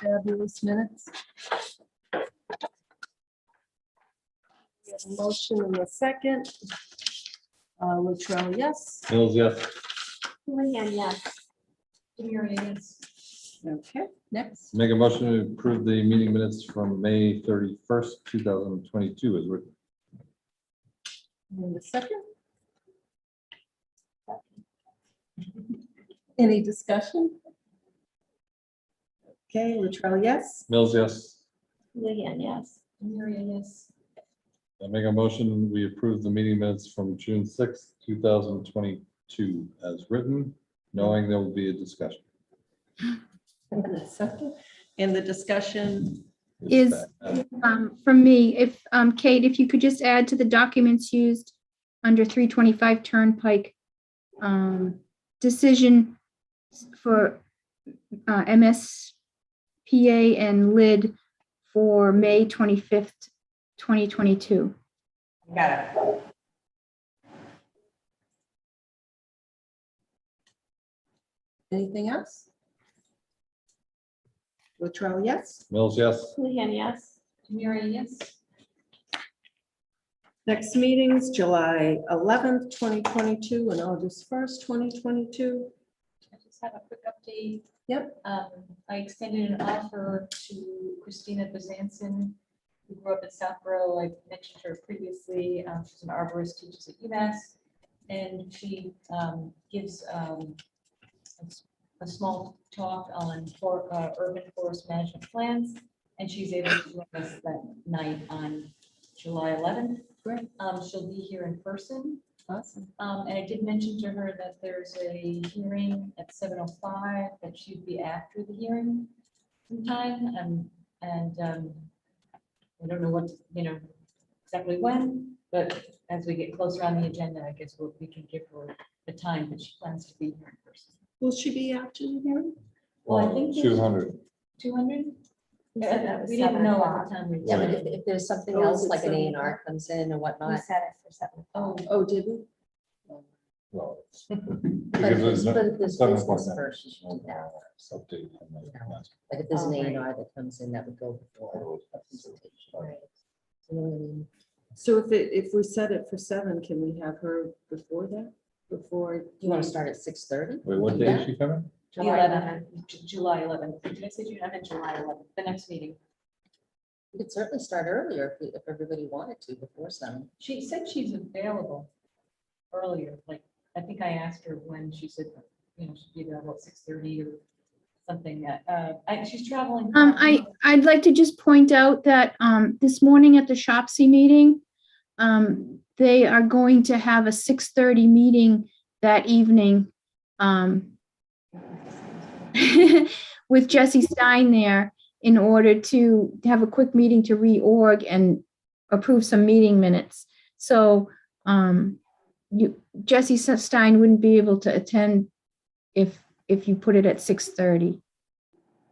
Fabulous minutes. We have a motion in a second. Latrell, yes. Mills, yes. Houlihan, yes. Yes. Okay, next. Make a motion to approve the meeting minutes from May 31st, 2022 as written. And the second. Any discussion? Okay, Latrell, yes. Mills, yes. Houlihan, yes. Yes. I make a motion, we approve the meeting minutes from June 6th, 2022 as written, knowing there will be a discussion. And the second. And the discussion. Is that, from me, if Kate, if you could just add to the documents used under 325 Turnpike, decision for MSPA and LID for May 25th, 2022. Got it. Anything else? Latrell, yes. Mills, yes. Houlihan, yes. Yes. Next meetings, July 11th, 2022 and August 1st, 2022. I just have a quick update. Yep. I extended an offer to Christina Bezanson, who grew up in Southborough. I mentioned her previously. She's an arborist, teaches at UMass, and she gives a small talk on urban forest management plans, and she's able to join us that night on July 11th. Great. She'll be here in person. Awesome. And I did mention to her that there's a hearing at 7:05, that she'd be after the hearing sometime, and I don't know what, exactly when, but as we get closer on the agenda, I guess we can give her the time that she plans to be here in person. Will she be after the hearing? Well, I think 200. 200? We said that was We didn't 7 know o'clock. at the time. we Yeah, were- but if there's something Oh, else, is it like an 7 A&R comes in and We whatnot. set it for 7 o'clock. Oh, did we? Well, But because if there's there's no- business 7:00 first, you should do that. update on the last- Like if there's an Oh, right. A&R that comes in, that would go before a presentation. Right. You know what I mean? So if we set it for 7, can we have her before that? Before? You want to start at 6:30? Wait, what day is she coming? July 11th. July 11th. Did I say June? I meant July 11th, the next meeting. You could certainly start earlier if everybody wanted to, before 7. She said she's available earlier, like, I think I asked her when, she said, she'd be available at 6:30 or something. She's traveling. I'd like to just point out that this morning at the Shopsy meeting, they are going to have a 6:30 meeting that evening with Jesse Stein there in order to have a quick meeting to reorg and approve some meeting minutes. So Jesse Stein wouldn't be able to attend if you put it at 6:30.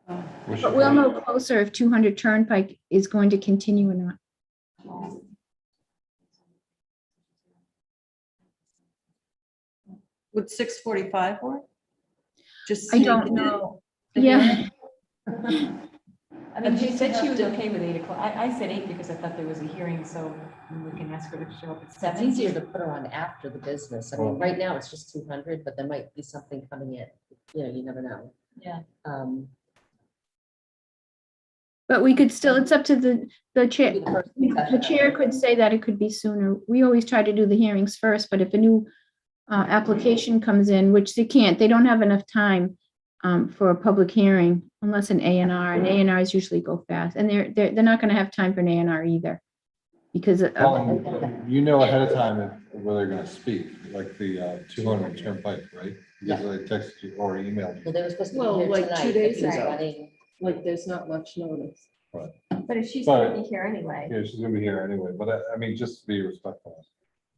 But we'll know closer if 200 Turnpike is going to continue or not. Would 6:45 work? Just. I sneak don't it in. know. The Yeah. I mean, she said she was okay with 8 o'clock. I said 8 because I thought there was a hearing, so we can ask her to show up at It's 7. easier to put her on after the business. I mean, right now it's just 200, but there might be something coming in. You never know. Yeah. But we could still, it's up to the chair. Be the first The discussion. chair could say that it could be sooner. We always try to do the hearings first, but if a new application comes in, which they can't, they don't have enough time. for a public hearing unless an A&R, and A&Rs usually go fast, and they're not gonna have time for an A&R either. Because of, You know ahead of time where they're gonna speak, like the 200 Turnpike, right? Because they texted you or emailed you. Well, they were supposed to Well, be here like 2 tonight. but days he was ago. running- Like, there's not much notice. But if she's But- gonna be here anyway. Yeah, she's gonna be here anyway, but I mean, just to be respectful,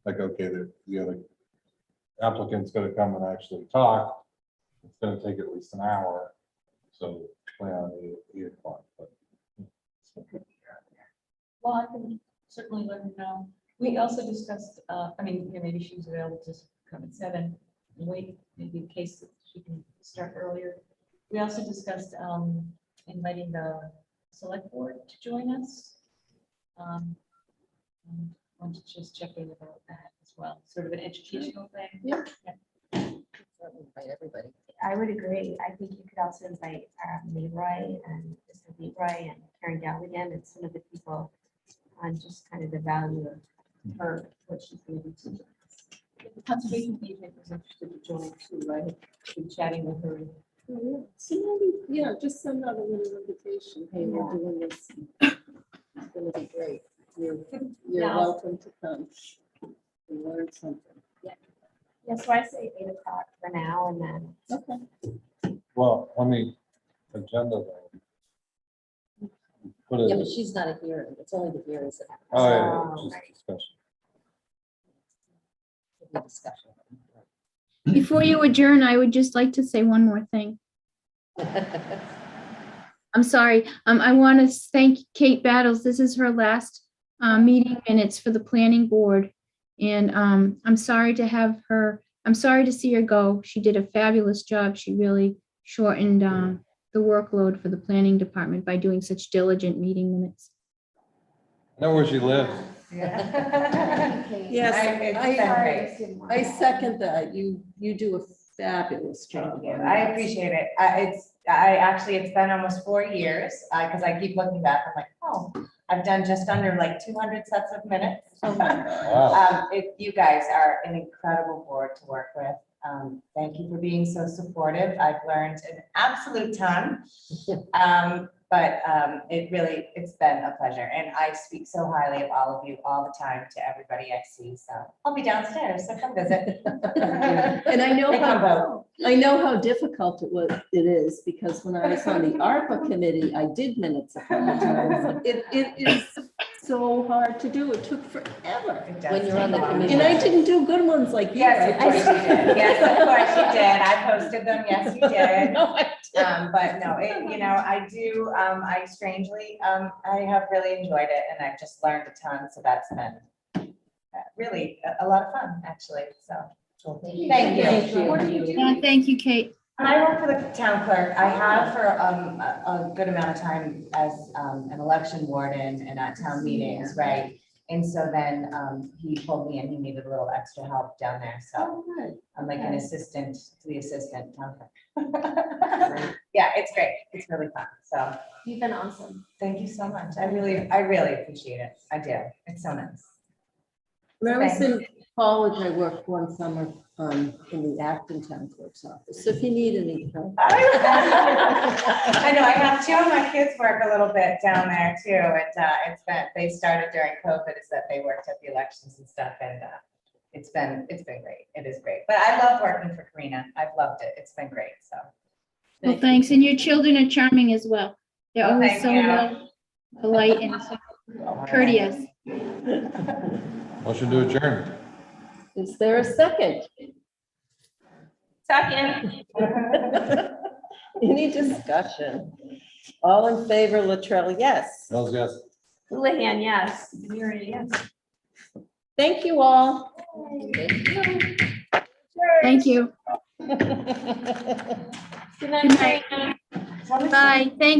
like, okay, the other applicant's gonna come and actually talk. It's gonna take at least an hour, so plan on 8 o'clock, but. Well, I can certainly let her know. We also discussed, I mean, yeah, maybe she's available to come at 7 and wait, maybe in case that she can start earlier. We also discussed inviting the select board to join us. And want to just check in about that as well, sort of an educational thing. Yeah. Invite everybody. I would agree. I think you could also invite Leroy and Mr. Leroy and Karen Galligan and some of the people on just kind of the value of her, what she's going to be teaching us. The conservation agent was interested to join too, right? Been chatting with her. So maybe, yeah, just send out a little invitation. Hey, we're doing this. It's gonna be great. You're Yeah. welcome to come. We learned something. Yeah, so I say 8 o'clock for now and then. Okay. Well, on the agenda though. Put Yeah, but it, she's not a hearing. It's only the hearings that happen. oh, yeah, Oh, just discussion. It'll be discussion. before you adjourn, I would just like to say one more thing. I'm sorry. I want to thank Kate Battles. This is her last meeting minutes for the planning board. And I'm sorry to have her, I'm sorry to see her go. She did a fabulous job. She really shortened the workload for the planning department by doing such diligent meeting minutes. I know where she lives. Yes, I second that. You do a fabulous job. I appreciate it. It's been almost 4 years, because I keep looking back, I'm like, oh, I've done just under like 200 sets of minutes. Wow. You guys are an incredible board to work with. Thank you for being so supportive. I've learned an absolute ton. But it's been a pleasure. And I speak so highly of all of you all the time to everybody I see. So I'll be downstairs, so come visit. And I know They come vote. I know how difficult it is, because when I was on the ARPA committee, I did minutes a couple times. It is so hard to do. It took forever. It does When you're on the take a while. committee. And I didn't do good ones like you. Yes, of course you did. Yes, of course you did. I posted them. Yes, you did. No, I didn't. But no, I do, I strangely, I have really enjoyed it and I've just learned a ton. So that's been really a lot of fun, actually. So thank you. What do you do? Yeah, thank you, Kate. I work for the town clerk. I have for a good amount of time as an election warden and at town meetings, right? And so then he told me and he needed a little extra help down there. So I'm like an assistant to the assistant town clerk. Yeah, it's great. It's really fun. So You've been awesome. thank you so much. I really appreciate it. I do. It's so nice. When I was in college, I worked one summer in the Acton Town Clerk's office. So if you need any help. I know, I have 2 of my kids work a little bit down there too. They started during COVID, is that they worked at the elections and stuff, and it's been great. It is great. But I love working for Karina. I've loved it. It's been great, so. Well, thanks. And your children are charming as well. They're Oh, always thank so you. polite and so courteous. Motion to adjourn. Is there a second? Second. Any discussion? All in favor, Latrell, yes. Hells, yes. Houlihan, yes. Mary, yes. Thank you all. Thank you. Good night. Good night. Karina. Bye. Thank